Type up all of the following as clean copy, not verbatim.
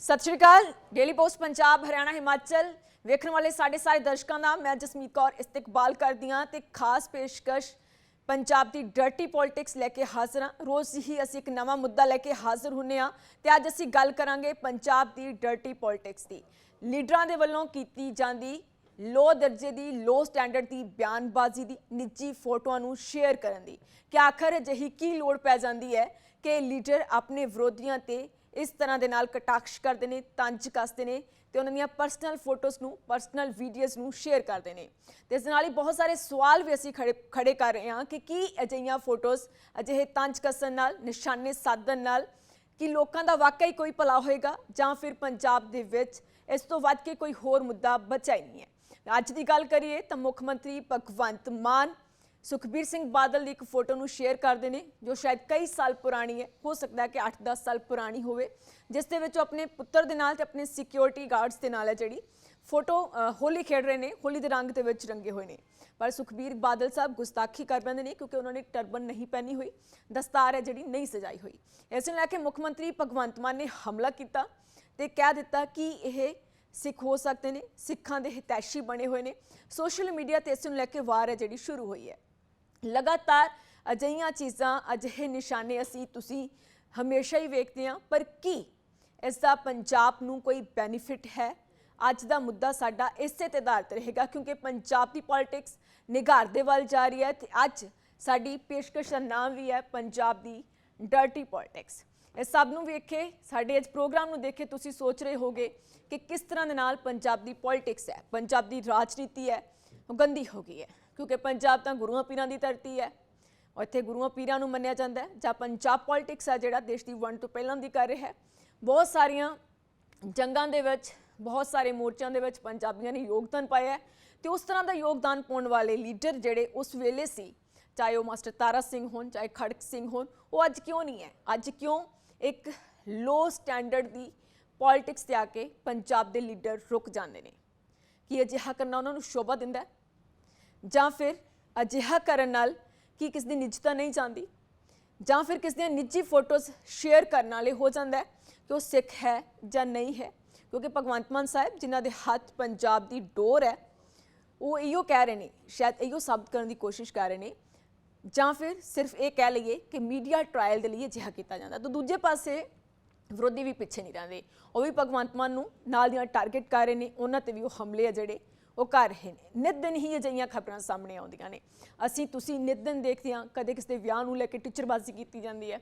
सत श्री अकाल। Daily post Punjab Haryana Himachal वेखण वाले साढ़े सारे दर्शकों का मैं जसमीत कौर इस्तकबाल करदी हाँ ते खास पेशकश पंजाब की डर्टी पॉलिटिक्स लैके हाज़र हाँ। रोज़ ही असीं एक नवा मुद्दा लैके हाज़र हुंदे हाँ ते अज असीं गल करांगे पंजाब की डर्टी पॉलिटिक्स की। लीडरां दे वल्लों कीती जांदी लो दर्जे की लो स्टैंडर्ड की बयानबाजी की निजी फोटोआं नूं शेयर करन दी कि आखिर अजिही की लोड़ पै जांदी है कि लीडर अपने विरोधियों ते इस तरह के नाल कटाक्ष करते हैं, तंज कसते हैं तो उन्होंने पर्सनल फोटोज़ नूं पर्सनल वीडियोज़ नूं शेयर करते हैं। तो इस नाल ही बहुत सारे सवाल भी असीं खड़े कर रहे हैं कि की अजिहियां फोटोज़ अजिहे तंज कसण नाल निशाने साधन नाल कि लोगों का वाकई कोई भला होएगा जां फिर पंजाब दे विच इस तो वध के कोई होर मुद्दा बचा ही नहीं है। अज की गल करिए तो मुख मंत्री भगवंत मान सुखबीर सिंह बादल की एक फोटो नूं शेयर करते हैं जो शायद कई साल पुरानी है, हो सकता है कि 8-10 साल पुरानी होवे, जिस दे विच अपने पुत्र दे नाल ते अपने सिक्योरिटी गार्ड्स दे नाल है जिहड़ी फोटो होली खेड रहे हैं, होली के रंग दे विच रंगे हुए हैं। पर सुखबीर बादल साहब गुस्ताखी कर पैंदे ने क्योंकि उन्होंने टर्बन नहीं पहनी हुई, दस्तार है जिहड़ी नहीं सजाई हुई। इस नूं लैके मुख मंत्री भगवंत मान ने हमला किया ते कह दिता कि यह सिख हो सकते हैं, सिखां दे हितैषी बने हुए हैं। सोशल मीडिया ते इस नूं लैके वार है जिहड़ी शुरू हुई है। लगातार अजिहियां चीज़ां अजिहे निशाने असीं तुसीं हमेशा ही वेखते हैं, पर की इसका पंजाब नूं कोई बेनीफिट है? अज का मुद्दा साडा इसे ते आधारित रहेगा क्योंकि पंजाब की पॉलिटिक्स निगार दे वल जा रही है ते अज साडी पेशकश का नाम भी है पंजाब की डर्टी पॉलिटिक्स। इस सब नूं वेखे साडे इस प्रोग्राम नूं देखे तुसीं सोच रहे होगे कि किस तरह दे नाल पंजाब की पॉलिटिक्स है, पंजाब की राजनीति है वो गंदी हो गई है क्योंकि पंजाब तो गुरुआं पीरां की धरती है और इत्थे गुरुआं पीरां नूं मन्निया जांदा है। जां पंजाब पॉलिटिक्स है जिहड़ा देश की वंड तो पहलां दी कर रहा है। बहुत सारियां जंगां दे विच बहुत सारे मोर्चों के विच पंजाबियों ने योगदान पाया है तो उस तरह का योगदान पाने वाले लीडर जिहड़े उस वेले सी, चाहे वह मास्टर तारा सिंह होन चाहे खड़क सिंह होन, वो अज क्यों नहीं है? अज क्यों एक लो स्टैंडर्ड की पॉलिटिक्स से आके पंजाब के लीडर रुक जाते हैं? कि अजिहा करना उन्होंने शोभा दिंदा है जां फिर अजिहा करन नाल कि किसी की निजता नहीं जाती जां फिर किसी दी निजी फोटोज़ शेयर करने वाले हो जाता है कि वह सिख है जां नहीं है? क्योंकि भगवंत मान साहब जिन्हां दे हाथ पंजाब की डोर है वो इहो कह रहे हैं, शायद इहो साबित करने की कोशिश कर रहे हैं जां फिर सिर्फ ये कह लीए कि मीडिया ट्रायल के लिए अजिहा किया जाता। तो दूजे पासे विरोधी भी पिछे नहीं रहिंदे, वो भी भगवंत मान नूं नाल दियां टारगेट कर रहे हैं, उन्हां ते भी वो हमले आ जिहड़े वो कर रहे हैं। नित दिन ही अजिहियां खबरां सामने आउंदियां ने, असीं तुसीं नित दिन देखते हैं कदे किसी के विआह नूं लैके टिचरबाजी की जाती है,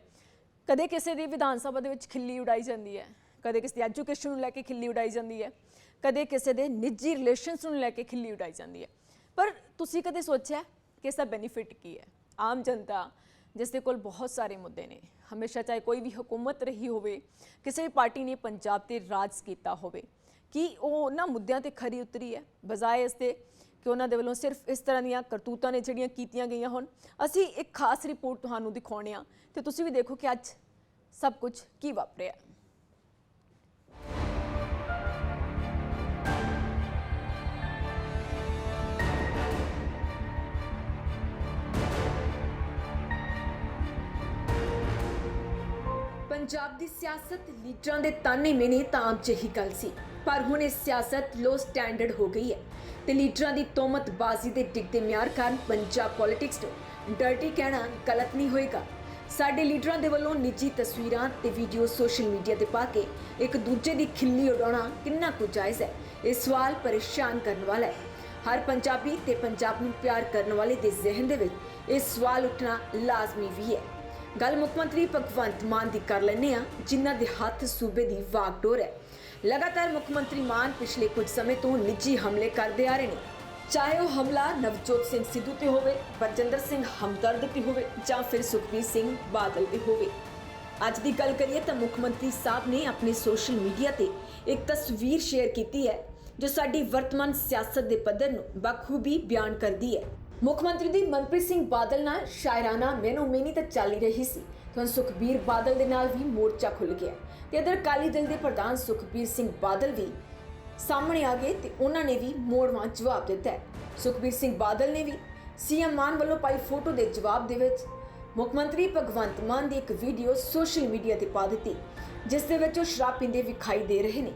कदे किसी की विधान सभा दे विच खिल्ली उड़ाई जाती है, कदे किसी एजुकेशन नूं लैके खिल्ली उड़ाई जाती है, कदे किसी के निजी रिलेशनस नूं लैके खिल्ली उड़ाई जाती है। पर तुसीं कदे सोचिआ कि इसका बेनीफिट की है? आम जनता जिसके कोल बहुत सारे मुद्दे ने, हमेशा चाहे कोई भी हुकूमत रही होवे, किसी भी पार्टी ने पंजाब ते राज किया होवे, कि वो उन्होंने मुद्दों ते खरी उतरी है बजाए इसते कि उन्होंने वालों सिर्फ इस तरह दीयां करतूतां ने जिहड़ियां कीतियां गईयां होण। असीं एक खास रिपोर्ट तुहानूं दिखाउने आ ते तुसीं भी देखो कि अज सब कुछ की वापरिया। पंजाब की सियासत लीडरां दे ताने मेने तां आम जही गल सी, पर हुण इह सियासत लो स्टैंडर्ड हो गई है ते लीडरां दी तोहमतबाजी दे डिगदे म्यार कारण पंजाब पॉलिटिक्स नूं डर्टी कहना गलत नहीं होएगा। साडे लीडरां दे वल्लों निजी तस्वीरां ते वीडियो सोशल मीडिया ते पा के एक दूजे दी खिल्ली उड़ाउणा किन्ना कुछ जायज़ है? इह सवाल परेशान करने वाला है। हर पंजाबी ते पंजाब नूं प्यार करने वाले दे जहन दे विच इह सवाल उठना लाजमी भी है। गल मुख मंत्री भगवंत मान की कर लेने जिन्हां दे हत्थ सूबे की वागडोर है। लगातार मुख मंत्री मान पिछले कुछ समय तो निजी हमले करते आ रहे हैं, चाहे वह हमला नवजोत सिंह सिद्धू ते होवे, बरजिंदर सिंह हमदर्द ते होवे जां फिर सुखबीर सिंह बादल ते होवे। अज की गल करिए तो मुख मंत्री साहब ने अपने सोशल मीडिया ते एक तस्वीर शेयर की है जो साडी वर्तमान सियासत के पद्धर नूं बखूबी बयान करती है। मुख मंत्री दी मनप्रीत सिंह बादल नाल शायराना मैनू मेनी तो चल ही रही सी तो सुखबीर बादल दे नाल भी मोर्चा खुल गया ते इधर अकाली दल के प्रधान सुखबीर सिंह बादल भी सामने आ गए तो उन्होंने भी मोड़वां जवाब दिता है। सुखबीर सिंह बादल ने भी सीएम मान वालों पाई फोटो के जवाब दे विच ਮੁੱਖ ਮੰਤਰੀ ਭਗਵੰਤ ਮਾਨ ਦੀ ਇੱਕ ਵੀਡੀਓ ਸੋਸ਼ਲ ਮੀਡੀਆ ਤੇ ਪਾ ਦਿੱਤੀ ਜਿਸ ਦੇ ਵਿੱਚ ਉਹ ਸ਼ਰਾਬ ਪੀਂਦੇ ਵਿਖਾਈ ਦੇ ਰਹੇ ਨੇ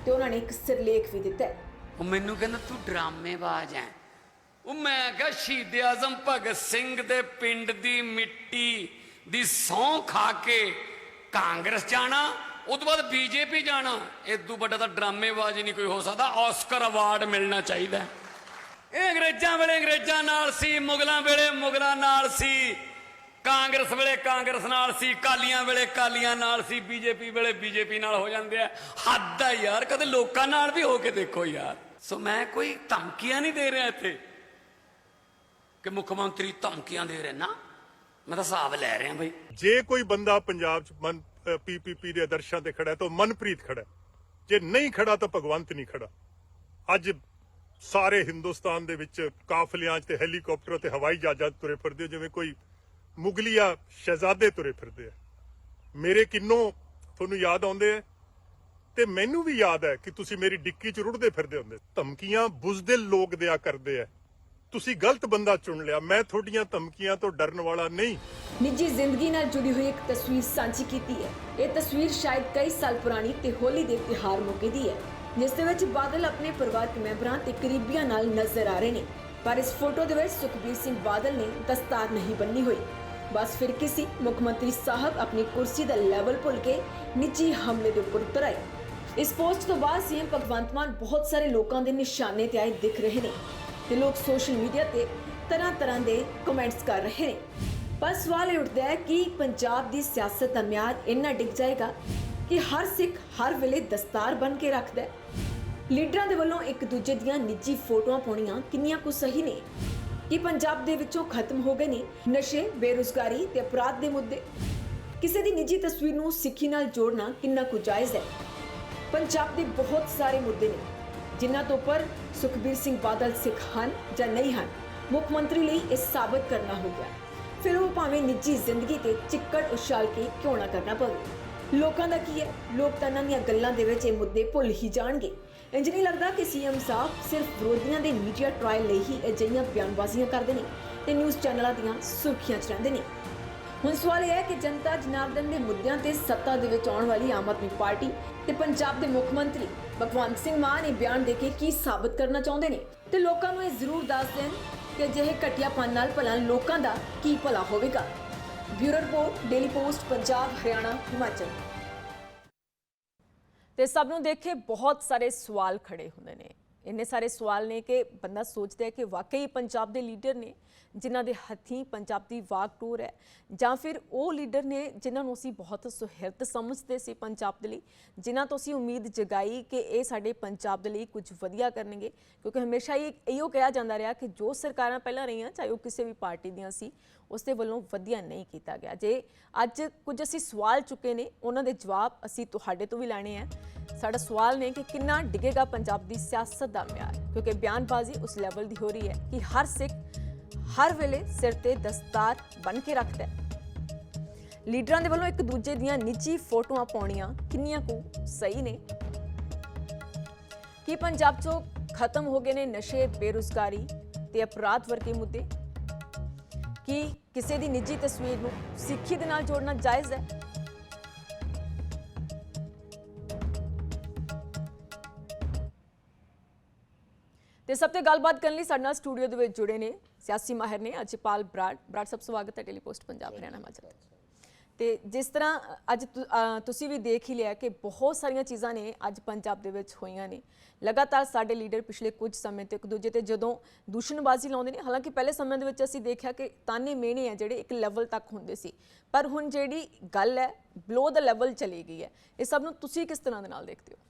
ਤੇ ਉਹਨਾਂ ਨੇ ਇੱਕ ਸਿਰਲੇਖ ਵੀ ਦਿੱਤਾ ਹੈ। ਉਹ ਮੈਨੂੰ ਕਹਿੰਦਾ ਤੂੰ ਡਰਾਮੇਬਾਜ਼ ਐ। ਉਹ ਮੈਂ ਕਿਹਾ ਸ਼ਹੀਦ ਆਜ਼ਮ ਭਗਤ ਸਿੰਘ ਦੇ ਪਿੰਡ ਦੀ ਮਿੱਟੀ ਦੀ ਸਹੁੰ ਖਾ ਕੇ ਕਾਂਗਰਸ ਜਾਣਾ, ਉਹ ਤੋਂ ਬਾਅਦ ਬੀਜੇਪੀ ਜਾਣਾ, ਇਦੋਂ ਵੱਡਾ ਤਾਂ ਡਰਾਮੇਬਾਜ਼ ਹੀ ਨਹੀਂ ਕੋਈ ਹੋ ਸਕਦਾ। ਆਸਕਰ ਅਵਾਰਡ ਮਿਲਣਾ ਚਾਹੀਦਾ। ਇਹ ਅੰਗਰੇਜ਼ਾਂ ਵੇਲੇ ਅੰਗਰੇਜ਼ਾਂ ਨਾਲ ਸੀ, ਮੁਗਲਾਂ ਵੇਲੇ ਮੁਗਲਾਂ ਨਾਲ ਸੀ, ਕਾਂਗਰਸ ਵੇਲੇ ਕਾਂਗਰਸ ਨਾਲ ਸੀ, ਕਾਲੀਆਂ ਵੇਲੇ ਕਾਲੀਆਂ ਨਾਲ ਸੀ, ਬੀਜੇਪੀ ਵੇਲੇ ਬੀਜੇਪੀ ਨਾਲ ਹੋ ਜਾਂਦੇ ਆ। ਹੱਦ ਆ ਯਾਰ, ਕਦੇ ਲੋਕਾਂ ਨਾਲ ਵੀ ਹੋ ਕੇ ਦੇਖੋ ਯਾਰ। ਸੋ ਮੈਂ ਕੋਈ ਧਮਕੀਆਂ ਨਹੀਂ ਦੇ ਰਿਹਾ ਇੱਥੇ ਕਿ ਮੁੱਖ ਮੰਤਰੀ ਧਮਕੀਆਂ ਦੇ ਰਹੇ ਨਾ, ਮੈਂ ਤਾਂ ਹਿਸਾਬ ਲੈ ਰਿਹਾ ਬਈ। ਜੇ ਕੋਈ ਬੰਦਾ ਪੰਜਾਬ 'ਚ ਪੀਪੀਪੀ ਦੇ ਆਦਰਸ਼ਾਂ ਤੇ ਖੜਾ ਹੈ ਤਾਂ ਮਨਪ੍ਰੀਤ ਖੜਾ, ਜੇ ਨਹੀਂ ਖੜਾ ਤਾਂ ਭਗਵੰਤ ਨਹੀਂ ਖੜਾ। ਅੱਜ ਸਾਰੇ ਹਿੰਦੁਸਤਾਨ ਦੇ ਵਿੱਚ ਕਾਫਲਿਆਂ 'ਚ ਤੇ ਹੈਲੀਕਾਪਟਰ ਤੇ ਹਵਾਈ ਜਹਾਜ਼ਾਂ 'ਚ ਤੁਰੇ ਫਿਰਦੇ ਹੋ ਜਿਵੇਂ ਕੋਈ ਮੁਗਲੀਆ ਸ਼ਹਿਜ਼ਾਦੇ ਤੁਰੇ ਫਿਰਦੇ ਆ। ਮੇਰੇ ਕਿੰਨੋਂ ਤੁਹਾਨੂੰ ਯਾਦ ਆਉਂਦੇ ਆ ਤੇ ਮੈਨੂੰ ਵੀ ਯਾਦ ਹੈ ਕਿ ਤੁਸੀਂ ਮੇਰੀ ਡਿੱਕੀ 'ਚ ਰੁੜਦੇ ਫਿਰਦੇ ਹੁੰਦੇ। ਧਮਕੀਆਂ ਬੁਜ਼ਦਿਲ ਲੋਕ ਦਿਆ ਕਰਦੇ ਆ। ਤੁਸੀਂ ਗਲਤ ਬੰਦਾ ਚੁਣ ਲਿਆ। ਮੈਂ ਤੁਹਾਡੀਆਂ ਧਮਕੀਆਂ ਤੋਂ ਡਰਨ ਵਾਲਾ ਨਹੀਂ। ਨਿੱਜੀ ਜ਼ਿੰਦਗੀ ਨਾਲ ਜੁੜੀ ਹੋਈ ਇੱਕ ਤਸਵੀਰ ਸਾਂਝੀ ਕੀਤੀ ਹੈ। ਇਹ ਤਸਵੀਰ ਸ਼ਾਇਦ ਕਈ ਸਾਲ ਪੁਰਾਣੀ ਤੇ ਹੋਲੀ ਦੇ ਤਿਉਹਾਰ ਮੌਕੇ ਦੀ ਹੈ ਜਿਸ ਦੇ ਵਿੱਚ ਬਾਦਲ ਆਪਣੇ ਪਰਿਵਾਰਕ ਮੈਂਬਰਾਂ ਤੇ ਕਰੀਬੀਆਂ ਨਾਲ ਨਜ਼ਰ ਆ ਰਹੇ ਨੇ। ਪਰ ਇਸ ਫੋਟੋ ਦੇ ਵਿੱਚ ਸੁਖਬੀਰ ਸਿੰਘ ਬਾਦਲ ਨੇ ਦਸਤਾਰ ਨਹੀਂ ਬੰਨੀ ਹੋਈ। ਬਸ ਫਿਰ ਕਿਸੇ ਮੁੱਖ ਮੰਤਰੀ ਸਾਹਿਬ ਆਪਣੀ ਕੁਰਸੀ ਦਾ ਲੈਵਲ ਭੁੱਲ ਕੇ ਨਿੱਜੀ ਹਮਲੇ ਦੇ ਉੱਪਰ ਉਤਰ ਆਏ। ਇਸ ਪੋਸਟ ਤੋਂ ਬਾਅਦ ਸੀਐਮ ਭਗਵੰਤ ਮਾਨ ਬਹੁਤ ਸਾਰੇ ਲੋਕਾਂ ਦੇ ਨਿਸ਼ਾਨੇ ਤੇ ਆਏ ਦਿਖ ਰਹੇ ਨੇ ਤੇ ਲੋਕ ਸੋਸ਼ਲ ਮੀਡੀਆ ਤੇ ਤਰ੍ਹਾਂ ਦੇ ਕਮੈਂਟਸ ਕਰ ਰਹੇ ਨੇ। ਪਰ ਸਵਾਲ ਇਹ ਉੱਠਦਾ ਹੈ ਕਿ ਪੰਜਾਬ ਦੀ ਸਿਆਸਤ ਦਾ ਮਿਆਰ ਇੰਨਾ ਡਿੱਗ ਜਾਏਗਾ ਕਿ ਹਰ ਸਿੱਖ ਹਰ ਵੇਲੇ ਦਸਤਾਰ ਬਣ ਕੇ ਰੱਖਦਾ ਹੈ। ਲੀਡਰਾਂ ਦੇ ਵੱਲੋਂ ਇੱਕ ਦੂਜੇ ਦੀਆਂ ਨਿੱਜੀ ਫੋਟੋਆਂ ਪਾਉਣੀਆਂ ਕਿੰਨੀਆਂ ਕੁ ਸਹੀ ਨੇ? ਕਿ ਪੰਜਾਬ ਦੇ ਵਿੱਚੋਂ ਖਤਮ ਹੋ ਗਏ ਨੇ ਨਸ਼ੇ, ਬੇਰੁਜ਼ਗਾਰੀ ਤੇ ਅਪਰਾਧ ਦੇ ਮੁੱਦੇ? ਕਿਸੇ ਦੀ ਨਿੱਜੀ ਤਸਵੀਰ ਨੂੰ ਸਿੱਖੀ ਨਾਲ ਜੋੜਨਾ ਕਿੰਨਾ ਕੁ ਜਾਇਜ਼ ਹੈ? ਪੰਜਾਬ ਦੇ ਬਹੁਤ ਸਾਰੇ ਮੁੱਦੇ ਨੇ ਜਿਨ੍ਹਾਂ ਤੋਂ ਪਰ ਸੁਖਬੀਰ ਸਿੰਘ ਬਾਦਲ ਸਿੱਖ ਹਨ ਜਾਂ ਨਹੀਂ ਹਨ। ਮੁੱਖ ਮੰਤਰੀ ਲਈ ਇਹ ਸਾਬਤ ਕਰਨਾ ਹੋ ਗਿਆ। ਫਿਰ ਉਹ ਭਾਵੇਂ ਨਿੱਜੀ ਜ਼ਿੰਦਗੀ ਤੇ ਚਿੱਕੜ ਉਛਾਲ ਕੇ ਕਿਉਂ ਨਾ ਕਰਨਾ ਪਵੇ। ਲੋਕਾਂ ਦਾ ਕੀ ਹੈ? ਲੋਕ ਤਾਂ ਇਹਨਾਂ ਦੀਆਂ ਗੱਲਾਂ ਦੇ ਵਿੱਚ ਇਹ ਮੁੱਦੇ ਭੁੱਲ ਹੀ ਜਾਣਗੇ। ਇੰਜ ਨਹੀਂ ਲੱਗਦਾ ਕਿ ਸੀਐਮ ਸਾਹਿਬ ਸਿਰਫ ਵਿਰੋਧੀਆਂ ਦੇ ਮੀਡੀਆ ਟ੍ਰਾਇਲ ਲਈ ਹੀ ਅਜਿਹੀਆਂ ਬਿਆਨਬਾਜ਼ੀਆਂ ਕਰਦੇ ਨੇ ਤੇ ਨਿਊਜ਼ ਚੈਨਲਾਂ ਦੀਆਂ ਸੁਰਖੀਆਂ 'ਚ ਰਹਿੰਦੇ ਨੇ। ਹੁਣ ਸਵਾਲ ਇਹ ਹੈ ਕਿ ਜਨਤਾ ਜਨਾਰਦਨ ਦੇ ਮੁੱਦਿਆਂ ਤੇ ਸੱਤਾ ਦੇ ਵਿੱਚ ਆਉਣ ਵਾਲੀ ਆਮ ਆਦਮੀ ਪਾਰਟੀ ਤੇ ਪੰਜਾਬ ਦੇ ਮੁੱਖ ਮੰਤਰੀ ਭਗਵੰਤ ਸਿੰਘ ਮਾਨ ਇਹ ਬਿਆਨ ਦੇ ਕੇ ਕੀ ਸਾਬਤ ਕਰਨਾ ਚਾਹੁੰਦੇ ਨੇ ਤੇ ਲੋਕਾਂ ਨੂੰ ਇਹ ਜ਼ਰੂਰ ਦੱਸ ਦੇਣ ਕਿ ਅਜਿਹੇ ਘਟੀਆਪਨ ਨਾਲ ਭਲਾ ਲੋਕਾਂ ਦਾ ਕੀ ਭਲਾ ਹੋਵੇਗਾ। Bureau report, daily post, Punjab, Haryana, Himachal. ਤੇ ਸਭ ਨੂੰ ਦੇਖ ਕੇ ਬਹੁਤ ਸਾਰੇ ਸਵਾਲ ਖੜੇ ਹੁੰਦੇ ਨੇ। ਇੰਨੇ ਸਾਰੇ ਸਵਾਲ ਨੇ ਕਿ ਬੰਦਾ ਸੋਚਦਾ ਹੈ ਕਿ ਵਾਕਈ ਪੰਜਾਬ ਦੇ ਲੀਡਰ ਨੇ ਜਿਨ੍ਹਾਂ ਦੇ ਹੱਥੀਂ ਪੰਜਾਬ ਦੀ ਵਾਕ ਟੋਰ ਹੈ, ਜਾਂ ਫਿਰ ਉਹ ਲੀਡਰ ਨੇ ਜਿਨ੍ਹਾਂ ਨੂੰ ਅਸੀਂ ਬਹੁਤ ਸੁਹਿਰਦ ਸਮਝਦੇ ਸੀ ਪੰਜਾਬ ਦੇ ਲਈ, ਜਿਨ੍ਹਾਂ ਤੋਂ ਅਸੀਂ ਉਮੀਦ ਜਗਾਈ ਕਿ ਇਹ ਸਾਡੇ ਪੰਜਾਬ ਦੇ ਲਈ ਕੁਝ ਵਧੀਆ ਕਰਨਗੇ। ਕਿਉਂਕਿ ਹਮੇਸ਼ਾ ਇਹੋ ਕਿਹਾ ਜਾਂਦਾ ਰਿਹਾ ਕਿ ਜੋ ਸਰਕਾਰਾਂ ਪਹਿਲਾਂ ਰਹੀਆਂ, ਚਾਹੇ ਉਹ ਕਿਸੇ ਵੀ ਪਾਰਟੀ ਦੀਆਂ ਸੀ, ਉਸ ਦੇ ਵੱਲੋਂ ਵਧੀਆ ਨਹੀਂ ਕੀਤਾ ਗਿਆ। ਜੇ ਅੱਜ ਕੁਝ ਅਸੀਂ ਸਵਾਲ ਚੁੱਕੇ ਨੇ, ਉਹਨਾਂ ਦੇ ਜਵਾਬ ਅਸੀਂ ਤੁਹਾਡੇ ਤੋਂ ਵੀ ਲੈਣੇ ਆ। ਸਾਡਾ ਸਵਾਲ ਨੇ ਕਿ ਕਿੰਨਾ ਡਿੱਗੇਗਾ ਪੰਜਾਬ ਦੀ ਸਿਆਸਤ ਦਾ ਮਿਆਰ, ਕਿਉਂਕਿ ਬਿਆਨਬਾਜ਼ੀ ਉਸ ਲੈਵਲ ਦੀ ਹੋ ਰਹੀ ਹੈ ਕਿ ਹਰ ਸਿੱਖ ਹਰ ਵੇਲੇ ਸਿਰ ਤੇ ਦਸਤਾਰ ਬਣ ਕੇ ਰੱਖਦਾ ਹੈ। ਲੀਡਰਾਂ ਦੇ ਵੱਲੋਂ ਇੱਕ ਦੂਜੇ ਦੀਆਂ ਨਿੱਜੀ ਫੋਟੋਆਂ ਪਾਉਣੀਆਂ ਕਿੰਨੀਆਂ ਕੁ ਸਹੀ ਨੇ? ਕੀ ਪੰਜਾਬ 'ਚੋਂ ਖਤਮ ਹੋ ਗਏ ਨੇ ਨਸ਼ੇ, ਬੇਰੁਜ਼ਗਾਰੀ ਤੇ ਅਪਰਾਧ ਵਰਗੇ ਮੁੱਦੇ? ਕੀ ਕਿਸੇ ਦੀ ਨਿੱਜੀ ਤਸਵੀਰ ਨੂੰ ਸਿੱਖੀ ਦੇ ਨਾਲ ਜੋੜਨਾ ਜਾਇਜ਼ ਹੈ? ਤੇ ਸਭ ਤੇ ਗੱਲਬਾਤ ਕਰਨ ਲਈ ਸਾਡੇ ਨਾਲ ਸਟੂਡੀਓ ਦੇ ਵਿੱਚ ਜੁੜੇ ਨੇ ਸਿਆਸੀ ਮਾਹਿਰ ਨੇ ਅਜਪਾਲ ਬਰਾੜ ਸਾਹਿਬ। ਸਵਾਗਤ ਹੈ ਟੈਲੀ ਪੋਸਟ ਪੰਜਾਬ, ਹਰਿਆਣਾ, ਹਿਮਾਚਲ। ਤੇ ਜਿਸ ਤਰ੍ਹਾਂ ਅੱਜ ਤੁਸੀਂ ਵੀ ਦੇਖ ਹੀ ਲਿਆ ਕਿ ਬਹੁਤ ਸਾਰੀਆਂ ਚੀਜ਼ਾਂ ਨੇ ਅੱਜ ਪੰਜਾਬ ਦੇ ਵਿੱਚ ਹੋਈਆਂ ਨੇ। ਲਗਾਤਾਰ ਸਾਡੇ ਲੀਡਰ ਪਿਛਲੇ ਕੁਝ ਸਮੇਂ ਤੋਂ ਇੱਕ ਦੂਜੇ ਤੇ ਜਦੋਂ ਦੂਸ਼ਣਬਾਜ਼ੀ ਲਾਉਂਦੇ ਨੇ, ਹਾਲਾਂਕਿ ਪਹਿਲੇ ਸਮੇਂ ਦੇ ਵਿੱਚ ਅਸੀਂ ਦੇਖਿਆ ਕਿ ਤਾਨੇ ਮਿਹਣੇ ਆ ਜਿਹੜੇ ਇੱਕ ਲੈਵਲ ਤੱਕ ਹੁੰਦੇ ਸੀ, ਪਰ ਹੁਣ ਜਿਹੜੀ ਗੱਲ ਹੈ ਬਲੋ ਦਾ ਲੈਵਲ ਚਲੀ ਗਈ ਹੈ। ਇਹ ਸਭ ਨੂੰ ਤੁਸੀਂ ਕਿਸ ਤਰ੍ਹਾਂ ਦੇ ਨਾਲ ਦੇਖਦੇ ਹੋ?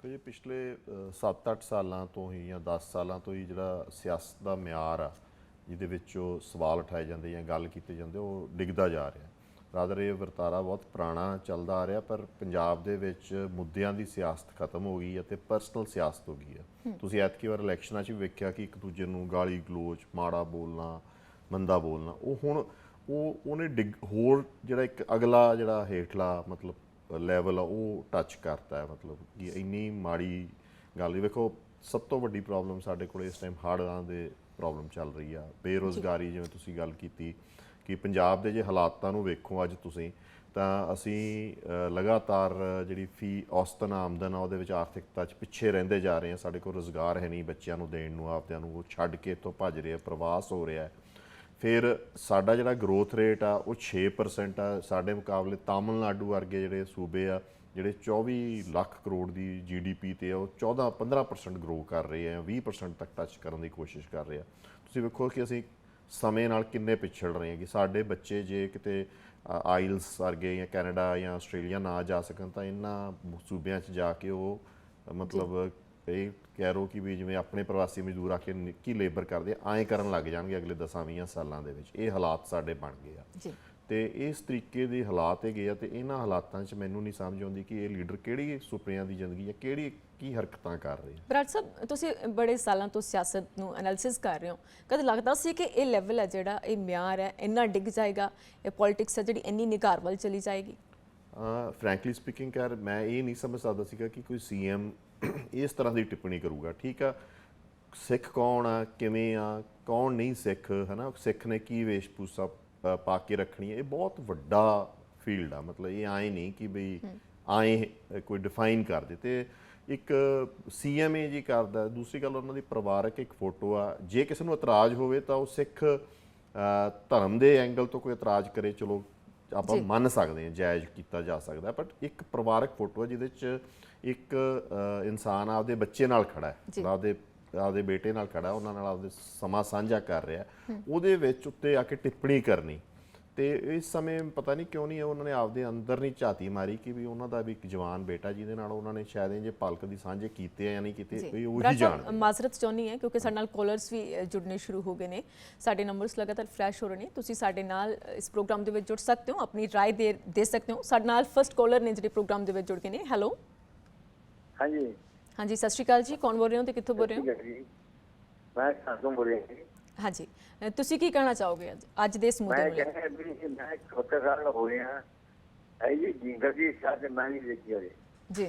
ਜੀ ਪਿਛਲੇ 7-8 ਸਾਲਾਂ ਤੋਂ ਹੀ ਜਾਂ 10 ਸਾਲਾਂ ਤੋਂ ਹੀ ਜਿਹੜਾ ਸਿਆਸਤ ਦਾ ਮਿਆਰ ਆ, ਜਿਹਦੇ ਵਿੱਚ ਉਹ ਸਵਾਲ ਉਠਾਏ ਜਾਂਦੇ ਜਾਂ ਗੱਲ ਕੀਤੇ ਜਾਂਦੇ, ਉਹ ਡਿੱਗਦਾ ਜਾ ਰਿਹਾ। ਰਾਦਰ ਇਹ ਵਰਤਾਰਾ ਬਹੁਤ ਪੁਰਾਣਾ ਚੱਲਦਾ ਆ ਰਿਹਾ, ਪਰ ਪੰਜਾਬ ਦੇ ਵਿੱਚ ਮੁੱਦਿਆਂ ਦੀ ਸਿਆਸਤ ਖਤਮ ਹੋ ਗਈ ਅਤੇ ਪਰਸਨਲ ਸਿਆਸਤ ਹੋ ਗਈ ਹੈ। ਤੁਸੀਂ ਐਤਕੀ ਵਾਰ ਇਲੈਕਸ਼ਨਾਂ 'ਚ ਵੀ ਵੇਖਿਆ ਕਿ ਇੱਕ ਦੂਜੇ ਨੂੰ ਗਾਲੀ ਗਲੋਚ, ਮਾੜਾ ਬੋਲਣਾ, ਮੰਦਾ ਬੋਲਣਾ, ਉਹ ਹੁਣ ਉਹਨੇ ਹੋਰ ਜਿਹੜਾ ਇੱਕ ਅਗਲਾ ਜਿਹੜਾ ਹੇਠਲਾ ਮਤਲਬ ਲੈਵਲ ਆ ਉਹ ਟੱਚ ਕਰਤਾ ਹੈ। ਮਤਲਬ ਕਿ ਇੰਨੀ ਮਾੜੀ ਗੱਲ। ਵੇਖੋ, ਸਭ ਤੋਂ ਵੱਡੀ ਪ੍ਰੋਬਲਮ ਸਾਡੇ ਕੋਲ ਇਸ ਟਾਈਮ ਹੜ੍ਹਾਂ ਦੇ ਪ੍ਰੋਬਲਮ ਚੱਲ ਰਹੀ ਆ। ਬੇਰੁਜ਼ਗਾਰੀ ਜਿਵੇਂ ਤੁਸੀਂ ਗੱਲ ਕੀਤੀ ਕਿ ਪੰਜਾਬ ਦੇ ਜੇ ਹਾਲਾਤਾਂ ਨੂੰ ਵੇਖੋ ਅੱਜ ਤੁਸੀਂ, ਤਾਂ ਅਸੀਂ ਲਗਾਤਾਰ ਜਿਹੜੀ ਫੀ ਔਸਤਨ ਆਮਦਨ ਆ ਉਹਦੇ ਵਿੱਚ ਆਰਥਿਕਤਾ 'ਚ ਪਿੱਛੇ ਰਹਿੰਦੇ ਜਾ ਰਹੇ ਹਾਂ। ਸਾਡੇ ਕੋਲ ਰੁਜ਼ਗਾਰ ਹੈ ਨਹੀਂ ਬੱਚਿਆਂ ਨੂੰ ਦੇਣ ਨੂੰ, ਆਪਦਿਆਂ ਨੂੰ ਉਹ ਛੱਡ ਕੇ ਇੱਥੋਂ ਭੱਜ ਰਹੇ ਆ, ਪ੍ਰਵਾਸ ਹੋ ਰਿਹਾ। ਫਿਰ ਸਾਡਾ ਜਿਹੜਾ ਗਰੋਥ ਰੇਟ ਆ ਉਹ 6% ਆ। ਸਾਡੇ ਮੁਕਾਬਲੇ ਤਾਮਿਲਨਾਡੂ ਵਰਗੇ ਜਿਹੜੇ ਸੂਬੇ ਆ ਜਿਹੜੇ 24 ਲੱਖ ਕਰੋੜ ਦੀ GDP ਤੇ ਆ, ਉਹ 14-15% ਗਰੋ ਕਰ ਰਹੇ ਆ, 20% ਤੱਕ ਟੱਚ ਕਰਨ ਦੀ ਕੋਸ਼ਿਸ਼ ਕਰ ਰਹੇ ਆ। ਤੁਸੀਂ ਵੇਖੋ ਕਿ ਅਸੀਂ ਸਮੇਂ ਨਾਲ ਕਿੰਨੇ ਪਿਛੜ ਰਹੇ ਹਾਂ ਕਿ ਸਾਡੇ ਬੱਚੇ ਜੇ ਕਿਤੇ ਆਈਲਸ ਵਰਗੇ ਜਾਂ ਕੈਨੇਡਾ ਜਾਂ ਆਸਟ੍ਰੇਲੀਆ ਨਾ ਜਾ ਸਕਣ ਤਾਂ ਇਹਨਾਂ ਸੂਬਿਆਂ 'ਚ ਜਾ ਕੇ ਉਹ ਮਤਲਬ ਇਹ ਕਹਿ ਰੋ ਕਿ ਵੀ ਜਿਵੇਂ ਆਪਣੇ ਪ੍ਰਵਾਸੀ ਮਜ਼ਦੂਰ ਆ ਕੇ ਨਿੱਕੀ ਲੇਬਰ ਕਰਦੇ ਐਂ ਕਰਨ ਲੱਗ ਜਾਣਗੇ ਅਗਲੇ 10-20 ਸਾਲਾਂ ਦੇ ਵਿੱਚ। ਇਹ ਹਾਲਾਤ ਸਾਡੇ ਬਣ ਗਏ ਆ ਤੇ ਇਸ ਤਰੀਕੇ ਦੇ ਹਾਲਾਤ ਹੈਗੇ ਆ। ਤੇ ਇਹਨਾਂ ਹਾਲਾਤਾਂ 'ਚ ਮੈਨੂੰ ਨਹੀਂ ਸਮਝ ਆਉਂਦੀ ਕਿ ਇਹ ਲੀਡਰ ਕਿਹੜੀ ਸੁਪਨਿਆਂ ਦੀ ਜ਼ਿੰਦਗੀ ਆ, ਕਿਹੜੀ ਕੀ ਹਰਕਤਾਂ ਕਰ ਰਹੇ ਆ। ਬਰਾੜ ਸਾਹਿਬ, ਤੁਸੀਂ ਬੜੇ ਸਾਲਾਂ ਤੋਂ ਸਿਆਸਤ ਨੂੰ ਐਨਾਲਿਸਿਸ ਕਰ ਰਹੇ ਹੋ, ਕਦੇ ਲੱਗਦਾ ਸੀ ਕਿ ਇਹ ਲੈਵਲ ਹੈ ਜਿਹੜਾ, ਇਹ ਮਿਆਰ ਹੈ, ਇੰਨਾ ਡਿੱਗ ਜਾਏਗਾ, ਇਹ ਪੋਲਿਟਿਕਸ ਹੈ ਜਿਹੜੀ ਇੰਨੀ ਨਿਘਾਰ ਵੱਲ ਚਲੀ ਜਾਏਗੀ? ਫਰੈਂਕਲੀ ਸਪੀਕਿੰਗ ਕਰ ਮੈਂ ਇਹ ਨਹੀਂ ਸਮਝ ਸਕਦਾ ਸੀਗਾ ਕਿ ਕੋਈ CM ਇਸ ਤਰ੍ਹਾਂ ਦੀ ਟਿੱਪਣੀ ਕਰੂਗਾ। ਠੀਕ ਆ, ਸਿੱਖ ਕੌਣ ਆ, ਕਿਵੇਂ ਆ, ਕੌਣ ਨਹੀਂ ਸਿੱਖ, ਹੈ ਨਾ, ਸਿੱਖ ਨੇ ਕੀ ਵੇਸ਼ਭੂਸ਼ਾ ਪਾ ਕੇ ਰੱਖਣੀ ਹੈ, ਇਹ ਬਹੁਤ ਵੱਡਾ ਫੀਲਡ ਆ। ਮਤਲਬ ਇਹ ਆਏ ਨਹੀਂ ਕਿ ਬਈ ਆਏ ਕੋਈ ਡਿਫਾਈਨ ਕਰ ਦੇ ਤੇ ਇੱਕ CMA ਜੀ ਕਰਦਾ। ਦੂਸਰੀ ਗੱਲ ਉਹਨਾਂ ਦੀ ਪਰਿਵਾਰਕ ਇੱਕ ਫੋਟੋ ਆ। ਜੇ ਕਿਸੇ ਨੂੰ ਇਤਰਾਜ਼ ਹੋਵੇ ਤਾਂ ਉਹ ਸਿੱਖ ਧਰਮ ਦੇ ਐਂਗਲ ਤੋਂ ਕੋਈ ਇਤਰਾਜ਼ ਕਰੇ, ਚਲੋ ਆਪਾਂ ਮੰਨ ਸਕਦੇ ਹਾਂ, ਜਾਇਜ਼ ਕੀਤਾ ਜਾ ਸਕਦਾ। ਬਟ ਇੱਕ ਪਰਿਵਾਰਕ ਫੋਟੋ ਜਿਹਦੇ 'ਚ ਇੱਕ ਇਨਸਾਨ ਆਪਦੇ ਬੱਚੇ ਨਾਲ ਖੜਾ ਹੈ, ਆਪਦੇ ਬੇਟੇ ਨਾਲ ਖੜਾ, ਉਹਨਾਂ ਨਾਲ ਆਪਦੇ ਸਮਾਂ ਸਾਂਝਾ ਕਰ ਰਿਹਾ, ਉਹਦੇ ਵਿੱਚ ਉੱਤੇ ਆ ਕੇ ਟਿੱਪਣੀ ਕਰਨੀ। ਤੇ ਇਸ ਸਮੇਂ ਪਤਾ ਨਹੀਂ ਕਿਉਂ ਨਹੀਂ ਉਹਨਾਂ ਨੇ ਆਪਦੇ ਅੰਦਰ ਨਹੀਂ ਝਾਤੀ ਮਾਰੀ ਕਿ ਵੀ ਉਹਨਾਂ ਦਾ ਵੀ ਇੱਕ ਜਵਾਨ ਬੇਟਾ ਜਿਹਦੇ ਨਾਲ ਉਹਨਾਂ ਨੇ ਸ਼ਾਇਦ ਜੇ ਪਲਕ ਦੀ ਸਾਂਝੇ ਕੀਤੇ ਆ ਜਾਂ ਨਹੀਂ ਕੀਤੇ, ਇਹ ਉਹੀ ਜਾਣਦੇ। ਮਾਜ਼ਰਤ ਚਾਹੁੰਦੀ ਹੈ ਕਿਉਂਕਿ ਸਾਡੇ ਨਾਲ ਕਾਲਰਸ ਵੀ ਜੁੜਨੇ ਸ਼ੁਰੂ ਹੋ ਗਏ ਨੇ, ਸਾਡੇ ਨੰਬਰਸ ਲਗਾਤਾਰ ਫਲੈਸ਼ ਹੋ ਰਹੇ ਨੇ। ਤੁਸੀਂ ਸਾਡੇ ਨਾਲ ਇਸ ਪ੍ਰੋਗਰਾਮ ਦੇ ਵਿੱਚ ਜੁੜ ਸਕਦੇ ਹੋ, ਆਪਣੀ ਰਾਏ ਦੇ ਸਕਦੇ ਹੋ। ਸਾਡੇ ਨਾਲ ਫਸਟ ਕਾਲਰ ਨੇ ਜਿਹੜੇ ਪ੍ਰੋਗਰਾਮ ਦੇ ਵਿੱਚ ਜੁੜ ਗਏ ਨੇ। ਹੈਲੋ, ਹਾਂਜੀ ਹਾਂਜੀ, ਸਤਿ ਸ਼੍ਰੀ ਅਕਾਲ ਜੀ। ਕੌਣ ਬੋਲ ਰਹੇ ਹੋ ਤੇ ਕਿੱਥੋਂ ਬੋਲ ਰਹੇ ਹੋ? ਮੈਂ ਸਾਦੋਂ ਬੋਲ ਰਿਹਾ ਜੀ। ਹਾਂਜੀ, ਤੁਸੀਂ ਕੀ ਕਹਿਣਾ ਚਾਹੋਗੇ ਅੱਜ ਦੇ ਇਸ ਮੁੱਦੇ ਨੂੰ? ਮੈਂ ਕਹਿੰਦਾ ਵੀ ਮੈਂ 74 ਸਾਲ ਹੋ ਗਿਆ ਹੈ ਜੀ, ਜ਼ਿੰਦਗੀ ਸਾਥ ਮੈਂ ਨਹੀਂ ਦੇਖੀ ਹੋਈ जी।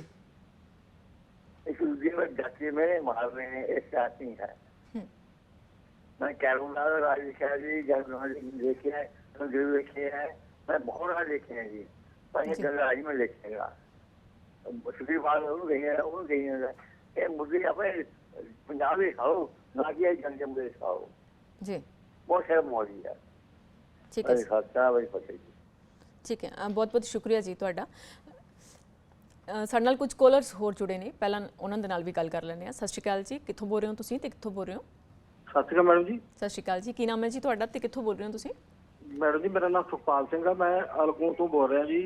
एक दिन में डटे में मार रहे हैं, एक साथ नहीं है। मैं कैरोला राजशाही देखे हैं, देखे हैं, मैं बहुत देखे हैं जी, पर ये गलराज में देखेगा छुट्टी बात हो गई है, हो गई है। ये मुझे अपने पंजाबी खाओ, ना कि जंग मुझे खाओ जी, बहुत शर्म हो रही है। ठीक है, खाता वही पता जी। ठीक है, बहुत बहुत शुक्रिया जी ਤੁਹਾਡਾ। ਸਾਡੇ ਨਾਲ ਕੁਝ ਕਾਲਰਸ ਹੋਰ ਜੁੜੇ ਨੇ, ਪਹਿਲਾਂ ਉਹਨਾਂ ਦੇ ਨਾਲ ਵੀ ਗੱਲ ਕਰ ਲੈਂਦੇ ਆ। ਸਤਿ ਸ਼੍ਰੀ ਅਕਾਲ ਜੀ, ਕਿੱਥੋਂ ਬੋਲ ਰਹੇ ਹੋ ਤੁਸੀਂ ਤੇ ਕਿੱਥੋਂ ਬੋਲ ਰਹੇ ਹੋ? ਸਤਿ ਸ਼੍ਰੀ ਅਕਾਲ ਮੈਡਮ ਜੀ। ਸਤਿ ਸ਼੍ਰੀ ਅਕਾਲ ਜੀ, ਕੀ ਨਾਮ ਹੈ ਜੀ ਤੁਹਾਡਾ ਤੇ ਕਿੱਥੋਂ ਬੋਲ ਰਹੇ ਹੋ ਤੁਸੀਂ? ਮੈਡਮ ਜੀ ਮੇਰਾ ਨਾਮ ਸੁਖਪਾਲ ਸਿੰਘ ਆ, ਮੈਂ ਅਲਗੋਂ ਤੋਂ ਬੋਲ ਰਿਹਾ ਜੀ,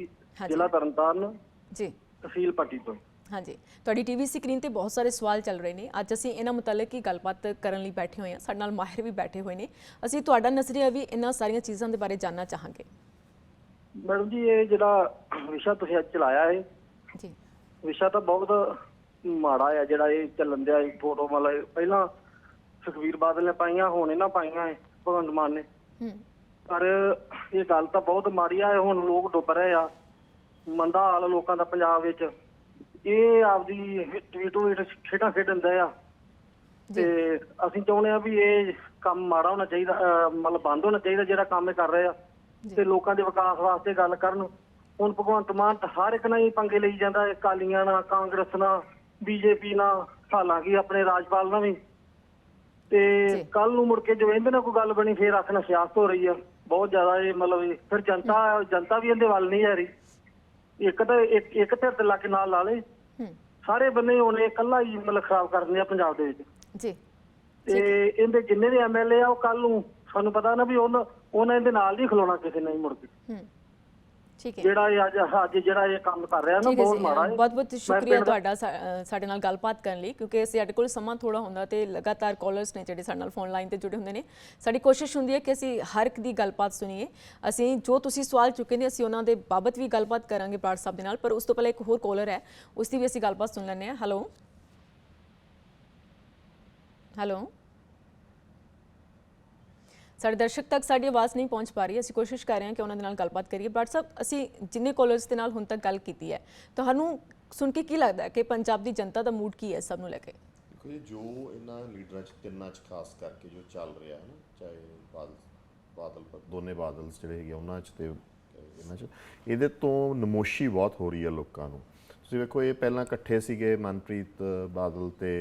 ਜ਼ਿਲ੍ਹਾ ਤਰਨਤਾਰਨ ਜੀ, ਤਹਿਸੀਲ ਪੱਟੀ ਤੋਂ। ਹਾਂਜੀ, ਤੁਹਾਡੀ ਟੀਵੀ ਸਕਰੀਨ ਤੇ ਬਹੁਤ ਸਾਰੇ ਸਵਾਲ ਚੱਲ ਰਹੇ ਨੇ। ਅੱਜ ਅਸੀਂ ਇਹਨਾਂ ਮੁਤਲਕ ਹੀ ਗੱਲਬਾਤ ਕਰਨ ਲਈ ਬੈਠੇ ਹੋਏ ਹਾਂ। ਸਾਡੇ ਨਾਲ ਮਾਹਿਰ ਵੀ ਬੈਠੇ ਹੋਏ ਨੇ। ਅਸੀਂ ਤੁਹਾਡਾ ਨਜ਼ਰੀਆ ਵੀ ਇਹਨਾਂ ਸਾਰੀਆਂ ਚੀਜ਼ਾਂ ਦੇ ਬਾਰੇ ਜਾਨਣਾ ਚਾਹਾਂਗੇ। ਮੈਡਮ ਜੀ ਇਹ ਜਿਹੜਾ ਵਿਸ਼ਾ ਤੁਸੀਂ ਅੱਜ ਚਲਾਇਆ ਹੈ, ਜੀ, ਵਿਸ਼ਾ ਤਾਂ ਬਹੁਤ ਮਾੜਾ ਹੈ ਜਿਹੜਾ ਇਹ ਚੱਲਣ ਦਿਆ। ਫੋਟੋ ਮਤਲਬ ਪਹਿਲਾਂ ਸੁਖਬੀਰ ਬਾਦਲ ਨੇ ਪਾਈਆਂ, ਹੁਣ ਇਹਨਾਂ ਪਾਈਆਂ ਹੈ ਭਗਵੰਤ ਮਾਨ ਨੇ। ਪਰ ਇਹ ਗੱਲ ਤਾਂ ਬਹੁਤ ਮਾੜੀ ਆ। ਹੁਣ ਲੋਕ ਡੁੱਬ ਰਹੇ ਆ, ਮੰਦਾ ਹਾਲ ਲੋਕਾਂ ਦਾ ਪੰਜਾਬ ਵਿੱਚ। ਇਹ ਆਪਦੀ ਟਵੀਟੋ ਖੇਡਾਂ ਖੇਡਣ ਦਾ ਆ ਤੇ ਅਸੀਂ ਚਾਹੁੰਦੇ ਆ ਵੀ ਇਹ ਕੰਮ ਮਾੜਾ ਹੋਣਾ ਚਾਹੀਦਾ, ਮਤਲਬ ਬੰਦ ਹੋਣਾ ਚਾਹੀਦਾ ਜਿਹੜਾ ਕੰਮ ਇਹ ਕਰ ਰਹੇ ਆ, ਤੇ ਲੋਕਾਂ ਦੇ ਵਿਕਾਸ ਵਾਸਤੇ ਗੱਲ ਕਰਨ। ਹੁਣ ਭਗਵੰਤ ਮਾਨ ਹਰ ਇੱਕ ਨਾਲ ਹੀ ਪੰਗੇ ਲਈ ਜਾਂਦਾ, ਅਕਾਲੀਆਂ ਨਾਲ, ਕਾਂਗਰਸ ਨਾਲ, BJP ਨਾਲ, ਹਾਲਾਂਕਿ ਆਪਣੇ ਰਾਜਪਾਲ ਨਾਲ ਵੀ। ਤੇ ਕੱਲ ਨੂੰ ਮੁੜ ਕੇ ਜੋ ਇਹਦੇ ਨਾਲ ਕੋਈ ਗੱਲ ਬਣੀ ਫੇਰ ਆਖਣਾ ਸਿਆਸਤ ਹੋ ਰਹੀ ਆ ਬਹੁਤ ਜ਼ਿਆਦਾ। ਇਹ ਮਤਲਬ ਫਿਰ ਜਨਤਾ ਵੀ ਇਹਦੇ ਵੱਲ ਨਹੀਂ ਆ ਰਹੀ। ਇੱਕ ਤਾਂ ਇੱਕ ਧਿਰ ਤੇ ਲਾ ਕੇ ਨਾਲ ਲਾ ਲੇ, ਸਾਰੇ ਬੰਨੇ ਉਹਨੇ ਇਕੱਲਾ ਹੀ ਮਤਲਬ ਖਰਾਬ ਕਰ ਦਿੰਦੇ ਆ ਪੰਜਾਬ ਦੇ ਵਿੱਚ ਜੀ। ਤੇ ਇਹਦੇ ਜਿੰਨੇ ਵੀ MLA ਆ ਉਹ ਕੱਲ ਨੂੰ ਸਾਨੂੰ ਪਤਾ ਨਾ ਵੀ ਉਹਨਾਂ ਇਹਦੇ ਨਾਲ ਨਹੀਂ ਖਲੋਣਾ ਕਿਸੇ ਨੇ ਮੁੜ ਕੇ। ਠੀਕ ਹੈ, ਜਿਹੜਾ ਇਹ ਅੱਜ ਜਿਹੜਾ ਇਹ ਕੰਮ ਕਰ ਰਿਹਾ ਨਾ ਬਹੁਤ ਮਾੜਾ ਹੈ। ਬਹੁਤ ਬਹੁਤ ਸ਼ੁਕਰੀਆ ਤੁਹਾਡਾ ਸਾਡੇ ਨਾਲ ਗੱਲਬਾਤ ਕਰਨ ਲਈ, ਕਿਉਂਕਿ ਸਾਡੇ ਕੋਲ ਸਮਾਂ ਥੋੜਾ ਹੁੰਦਾ ਤੇ ਲਗਾਤਾਰ ਕਾਲਰਸ ਨੇ ਜਿਹੜੇ ਸਾਡੇ ਨਾਲ ਫੋਨ ਲਾਈਨ ਤੇ ਜੁੜੇ ਹੁੰਦੇ ਨੇ। ਸਾਡੀ ਕੋਸ਼ਿਸ਼ ਹੁੰਦੀ ਹੈ ਕਿ ਅਸੀਂ ਹਰ ਇੱਕ ਦੀ ਗੱਲਬਾਤ ਸੁਣੀਏ। ਅਸੀਂ ਜੋ ਤੁਸੀਂ ਸਵਾਲ ਚੁੱਕੇ ਨੇ ਅਸੀਂ ਉਹਨਾਂ ਦੇ ਬਾਬਤ ਵੀ ਗੱਲਬਾਤ ਕਰਾਂਗੇ ਬਰਾੜ ਸਾਹਿਬ ਦੇ ਨਾਲ, ਪਰ ਉਸ ਤੋਂ ਪਹਿਲਾਂ ਇੱਕ ਹੋਰ ਕਾਲਰ ਹੈ, ਉਸ ਦੀ ਵੀ ਅਸੀਂ ਗੱਲਬਾਤ ਸੁਣ ਲੈਂਦੇ ਹਾਂ। ਹੈਲੋ, ਹੈਲੋ, ਸਾਡੇ ਦਰਸ਼ਕ ਤੱਕ ਸਾਡੀ ਆਵਾਜ਼ ਨਹੀਂ ਪਹੁੰਚ ਪਾ ਰਹੀ। ਅਸੀਂ ਕੋਸ਼ਿਸ਼ ਕਰ ਰਹੇ ਹਾਂ ਕਿ ਉਹਨਾਂ ਦੇ ਨਾਲ ਗੱਲਬਾਤ ਕਰੀਏ। ਬਰਾੜ ਸਾਹਿਬ, ਅਸੀਂ ਜਿੰਨੇ ਕਾਲਰਸ ਦੇ ਨਾਲ ਹੁਣ ਤੱਕ ਗੱਲ ਕੀਤੀ ਹੈ, ਤੁਹਾਨੂੰ ਸੁਣ ਕੇ ਕੀ ਲੱਗਦਾ ਹੈ ਕਿ ਪੰਜਾਬ ਦੀ ਜਨਤਾ ਦਾ ਮੂਡ ਕੀ ਹੈ ਸਭ ਨੂੰ ਲੈ ਕੇ? ਦੇਖੋ ਜੀ, ਜੋ ਇਹਨਾਂ ਲੀਡਰਾਂ 'ਚ ਤਿੰਨਾਂ 'ਚ ਖਾਸ ਕਰਕੇ ਜੋ ਚੱਲ ਰਿਹਾ ਹੈ ਨਾ, ਚਾਹੇ ਬਾਦਲ ਦੋਨੇ ਬਾਦਲਸ ਜਿਹੜੇ ਹੈਗੇ ਉਹਨਾਂ 'ਚ ਤੇ ਇਹਨਾਂ 'ਚ, ਇਹਦੇ ਤੋਂ ਨਮੋਸ਼ੀ ਬਹੁਤ ਹੋ ਰਹੀ ਹੈ ਲੋਕਾਂ ਨੂੰ। ਤੁਸੀਂ ਵੇਖੋ, ਇਹ ਪਹਿਲਾਂ ਇਕੱਠੇ ਸੀਗੇ ਮਨਪ੍ਰੀਤ ਬਾਦਲ ਤੇ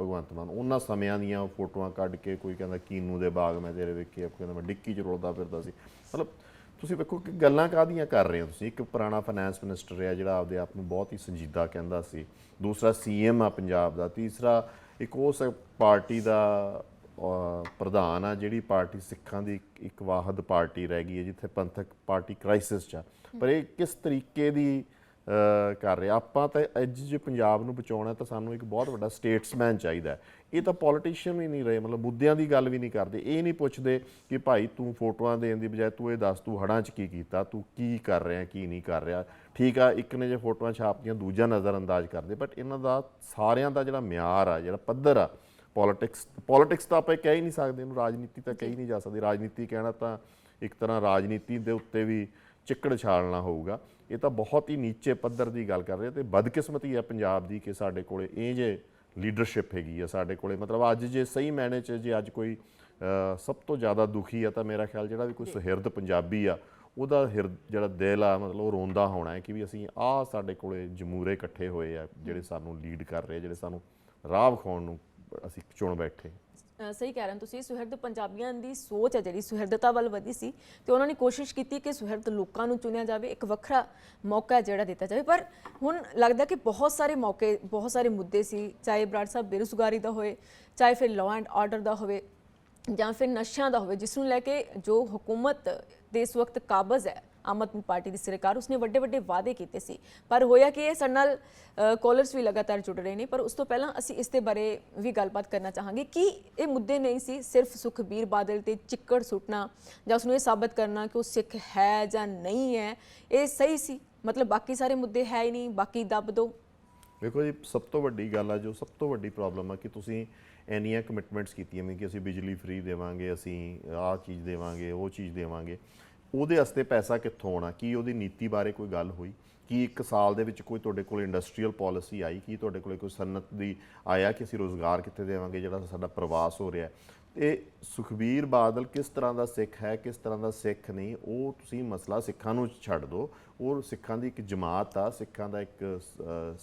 ਭਗਵੰਤ ਮਾਨ, ਉਹਨਾਂ ਸਮਿਆਂ ਦੀਆਂ ਫੋਟੋਆਂ ਕੱਢ ਕੇ ਕੋਈ ਕਹਿੰਦਾ ਕੀਨੂ ਦੇ ਬਾਗ ਮੈਂ ਤੇਰੇ ਵੇਖੇ, ਕਹਿੰਦਾ ਮੈਂ ਡਿੱਕੀ 'ਚ ਰੁਲਦਾ ਫਿਰਦਾ ਸੀ। ਮਤਲਬ ਤੁਸੀਂ ਵੇਖੋ ਕਿ ਗੱਲਾਂ ਕਾਹਦੀਆਂ ਕਰ ਰਹੇ ਹੋ ਤੁਸੀਂ। ਇੱਕ ਪੁਰਾਣਾ ਫਾਈਨੈਂਸ ਮਿਨਿਸਟਰ ਹੈ ਜਿਹੜਾ ਆਪਦੇ ਆਪ ਨੂੰ ਬਹੁਤ ਹੀ ਸੰਜੀਦਾ ਕਹਿੰਦਾ ਸੀ, ਦੂਸਰਾ CM ਆ ਪੰਜਾਬ ਦਾ, ਤੀਸਰਾ ਇੱਕ ਉਸ ਪਾਰਟੀ ਦਾ ਪ੍ਰਧਾਨ ਆ ਜਿਹੜੀ ਪਾਰਟੀ ਸਿੱਖਾਂ ਦੀ ਇੱਕ ਵਾਹਦ ਪਾਰਟੀ ਰਹਿ ਗਈ ਹੈ ਜਿੱਥੇ ਪੰਥਕ ਪਾਰਟੀ ਕ੍ਰਾਈਸਿਸ 'ਚ ਆ। ਪਰ ਇਹ ਕਿਸ ਤਰੀਕੇ ਦੀ ਕਰ ਰਿਹਾ। ਆਪਾਂ ਤਾਂ ਅੱਜ ਜੇ ਪੰਜਾਬ ਨੂੰ ਬਚਾਉਣਾ ਤਾਂ ਸਾਨੂੰ ਇੱਕ ਬਹੁਤ ਵੱਡਾ ਸਟੇਟਸਮੈਨ ਚਾਹੀਦਾ। ਇਹ ਤਾਂ ਪੋਲੀਟੀਸ਼ੀਅਨ ਵੀ ਨਹੀਂ ਰਹੇ, ਮਤਲਬ ਮੁੱਦਿਆਂ ਦੀ ਗੱਲ ਵੀ ਨਹੀਂ ਕਰਦੇ। ਇਹ ਨਹੀਂ ਪੁੱਛਦੇ ਕਿ ਭਾਈ ਤੂੰ ਫੋਟੋਆਂ ਦੇਣ ਦੀ ਬਜਾਏ ਤੂੰ ਇਹ ਦੱਸ ਤੂੰ ਹੜ੍ਹਾਂ 'ਚ ਕੀ ਕੀਤਾ, ਤੂੰ ਕੀ ਕਰ ਰਿਹਾ ਕੀ ਨਹੀਂ ਕਰ ਰਿਹਾ। ਠੀਕ ਆ, ਇੱਕ ਨੇ ਜੇ ਫੋਟੋਆਂ ਛਾਪਦੀਆਂ ਦੂਜਾ ਨਜ਼ਰ ਅੰਦਾਜ਼ ਕਰਦੇ, ਬਟ ਇਹਨਾਂ ਦਾ ਸਾਰਿਆਂ ਦਾ ਜਿਹੜਾ ਮਿਆਰ ਆ, ਜਿਹੜਾ ਪੱਧਰ ਆ, ਪੋਲੀਟਿਕਸ ਤਾਂ ਆਪਾਂ ਕਹਿ ਹੀ ਨਹੀਂ ਸਕਦੇ, ਇਹਨੂੰ ਰਾਜਨੀਤੀ ਤਾਂ ਕਹੀ ਨਹੀਂ ਜਾ ਸਕਦੀ। ਰਾਜਨੀਤੀ ਕਹਿਣਾ ਤਾਂ ਇੱਕ ਤਰ੍ਹਾਂ ਰਾਜਨੀਤੀ ਦੇ ਉੱਤੇ ਵੀ ਚਿੱਕੜ ਛਾਲਣਾ ਹੋਊਗਾ। ਇਹ ਤਾਂ ਬਹੁਤ ਹੀ ਨੀਚੇ ਪੱਧਰ ਦੀ ਗੱਲ ਕਰ ਰਹੇ ਤੇ ਬਦਕਿਸਮਤੀ ਹੈ ਪੰਜਾਬ ਦੀ ਕਿ ਸਾਡੇ ਕੋਲੇ ਇਹ ਜੇ ਲੀਡਰਸ਼ਿਪ ਹੈਗੀ ਆ ਸਾਡੇ ਕੋਲੇ। ਮਤਲਬ ਅੱਜ ਜੇ ਸਹੀ ਮੈਨੇ 'ਚ ਜੇ ਅੱਜ ਕੋਈ ਸਭ ਤੋਂ ਜ਼ਿਆਦਾ ਦੁਖੀ ਆ ਤਾਂ ਮੇਰਾ ਖਿਆਲ ਜਿਹੜਾ ਵੀ ਕੋਈ ਸੁਹਿਰਦ ਪੰਜਾਬੀ ਆ ਉਹਦਾ ਜਿਹੜਾ ਦਿਲ ਆ ਮਤਲਬ ਉਹ ਰੋਂਦਾ ਹੋਣਾ ਹੈ ਕਿ ਵੀ ਅਸੀਂ ਆਹ ਸਾਡੇ ਕੋਲੇ ਜਮੂਰੇ ਇਕੱਠੇ ਹੋਏ ਆ ਜਿਹੜੇ ਸਾਨੂੰ ਲੀਡ ਕਰ ਰਹੇ, ਜਿਹੜੇ ਸਾਨੂੰ ਰਾਹ ਵਿਖਾਉਣ ਨੂੰ ਅਸੀਂ ਚੁਣ ਬੈਠੇ। ਸਹੀ ਕਹਿ ਰਹੇ ਹੋ ਤੁਸੀਂ। ਸੁਹਿਰਦ ਪੰਜਾਬੀਆਂ ਦੀ ਸੋਚ ਹੈ ਜਿਹੜੀ ਸੁਹਿਰਦਤਾ ਵੱਲ ਵਧੀ ਸੀ ਤੇ ਉਹਨਾਂ ਨੇ ਕੋਸ਼ਿਸ਼ ਕੀਤੀ ਕਿ ਸੁਹਿਰਦ ਲੋਕਾਂ ਨੂੰ ਚੁਣਿਆ ਜਾਵੇ, ਇੱਕ ਵੱਖਰਾ ਮੌਕਾ ਜਿਹੜਾ ਦਿੱਤਾ ਜਾਵੇ। ਪਰ ਹੁਣ ਲੱਗਦਾ ਕਿ ਬਹੁਤ ਸਾਰੇ ਮੌਕੇ, ਬਹੁਤ ਸਾਰੇ ਮੁੱਦੇ ਸੀ, ਚਾਹੇ ਬਰਾੜ ਸਾਹਿਬ ਬੇਰੁਜ਼ਗਾਰੀ ਦਾ ਹੋਵੇ, ਚਾਹੇ ਫਿਰ ਲਾਅ ਐਂਡ ਆਰਡਰ ਦਾ ਹੋਵੇ, ਜਾਂ ਫਿਰ ਨਸ਼ਿਆਂ ਦਾ ਹੋਵੇ, ਜਿਸ ਨੂੰ ਲੈ ਕੇ ਜੋ ਹੁਕੂਮਤ ਦੇ ਇਸ ਵਕਤ ਕਾਬਜ਼ ਹੈ ਆਮ ਆਦਮੀ ਪਾਰਟੀ ਦੀ ਸਰਕਾਰ, ਉਸਨੇ ਵੱਡੇ ਵੱਡੇ ਵਾਅਦੇ ਕੀਤੇ ਸੀ। ਪਰ ਹੋਇਆ ਕਿ ਇਹ ਸਾਡੇ ਨਾਲ ਕਾਲਰਸ ਵੀ ਲਗਾਤਾਰ ਜੁੜ ਰਹੇ ਨੇ। ਪਰ ਉਸ ਤੋਂ ਪਹਿਲਾਂ ਅਸੀਂ ਇਸ ਦੇ ਬਾਰੇ ਵੀ ਗੱਲਬਾਤ ਕਰਨਾ ਚਾਹਾਂਗੇ ਕਿ ਇਹ ਮੁੱਦੇ ਨਹੀਂ ਸੀ ਸਿਰਫ ਸੁਖਬੀਰ ਬਾਦਲ ਤੇ ਚਿੱਕੜ ਸੁੱਟਣਾ ਜਾਂ ਉਸਨੂੰ ਇਹ ਸਾਬਤ ਕਰਨਾ ਕਿ ਉਹ ਸਿੱਖ ਹੈ ਜਾਂ ਨਹੀਂ ਹੈ, ਇਹ ਸਹੀ ਸੀ। ਮਤਲਬ ਬਾਕੀ ਸਾਰੇ ਮੁੱਦੇ ਹੈ ਹੀ ਨਹੀਂ, ਬਾਕੀ ਦੱਬ ਦਿਓ। ਵੇਖੋ ਜੀ, ਸਭ ਤੋਂ ਵੱਡੀ ਗੱਲ ਆ, ਜੋ ਸਭ ਤੋਂ ਵੱਡੀ ਪ੍ਰੋਬਲਮ ਆ ਕਿ ਤੁਸੀਂ ਇੰਨੀਆਂ ਕਮਿਟਮੈਂਟਸ ਕੀਤੀਆਂ ਵੀ ਕਿ ਅਸੀਂ ਬਿਜਲੀ ਫ੍ਰੀ ਦੇਵਾਂਗੇ, ਅਸੀਂ ਆਹ ਚੀਜ਼ ਦੇਵਾਂਗੇ, ਉਹ ਚੀਜ਼ ਦੇਵਾਂਗੇ, ਉਹਦੇ ਵਾਸਤੇ ਪੈਸਾ ਕਿੱਥੋਂ ਆਉਣਾ? ਕੀ ਉਹਦੀ ਨੀਤੀ ਬਾਰੇ ਕੋਈ ਗੱਲ ਹੋਈ? ਕੀ ਇੱਕ ਸਾਲ ਦੇ ਵਿੱਚ ਕੋਈ ਤੁਹਾਡੇ ਕੋਲ ਇੰਡਸਟਰੀਅਲ ਪਾਲਿਸੀ ਆਈ? ਕੀ ਤੁਹਾਡੇ ਕੋਲ ਕੋਈ ਸਨਅਤ ਦੀ ਆਇਆ ਕਿ ਅਸੀਂ ਰੋਜ਼ਗਾਰ ਕਿੱਥੇ ਦੇਵਾਂਗੇ ਜਿਹੜਾ ਸਾਡਾ ਪ੍ਰਵਾਸ ਹੋ ਰਿਹਾ? ਇਹ ਸੁਖਬੀਰ ਬਾਦਲ ਕਿਸ ਤਰ੍ਹਾਂ ਦਾ ਸਿੱਖ ਹੈ, ਕਿਸ ਤਰ੍ਹਾਂ ਦਾ ਸਿੱਖ ਨਹੀਂ, ਉਹ ਤੁਸੀਂ ਮਸਲਾ ਸਿੱਖਾਂ ਨੂੰ ਛੱਡ ਦਿਓ। ਉਹ ਸਿੱਖਾਂ ਦੀ ਇੱਕ ਜਮਾਤ ਆ, ਸਿੱਖਾਂ ਦਾ ਇੱਕ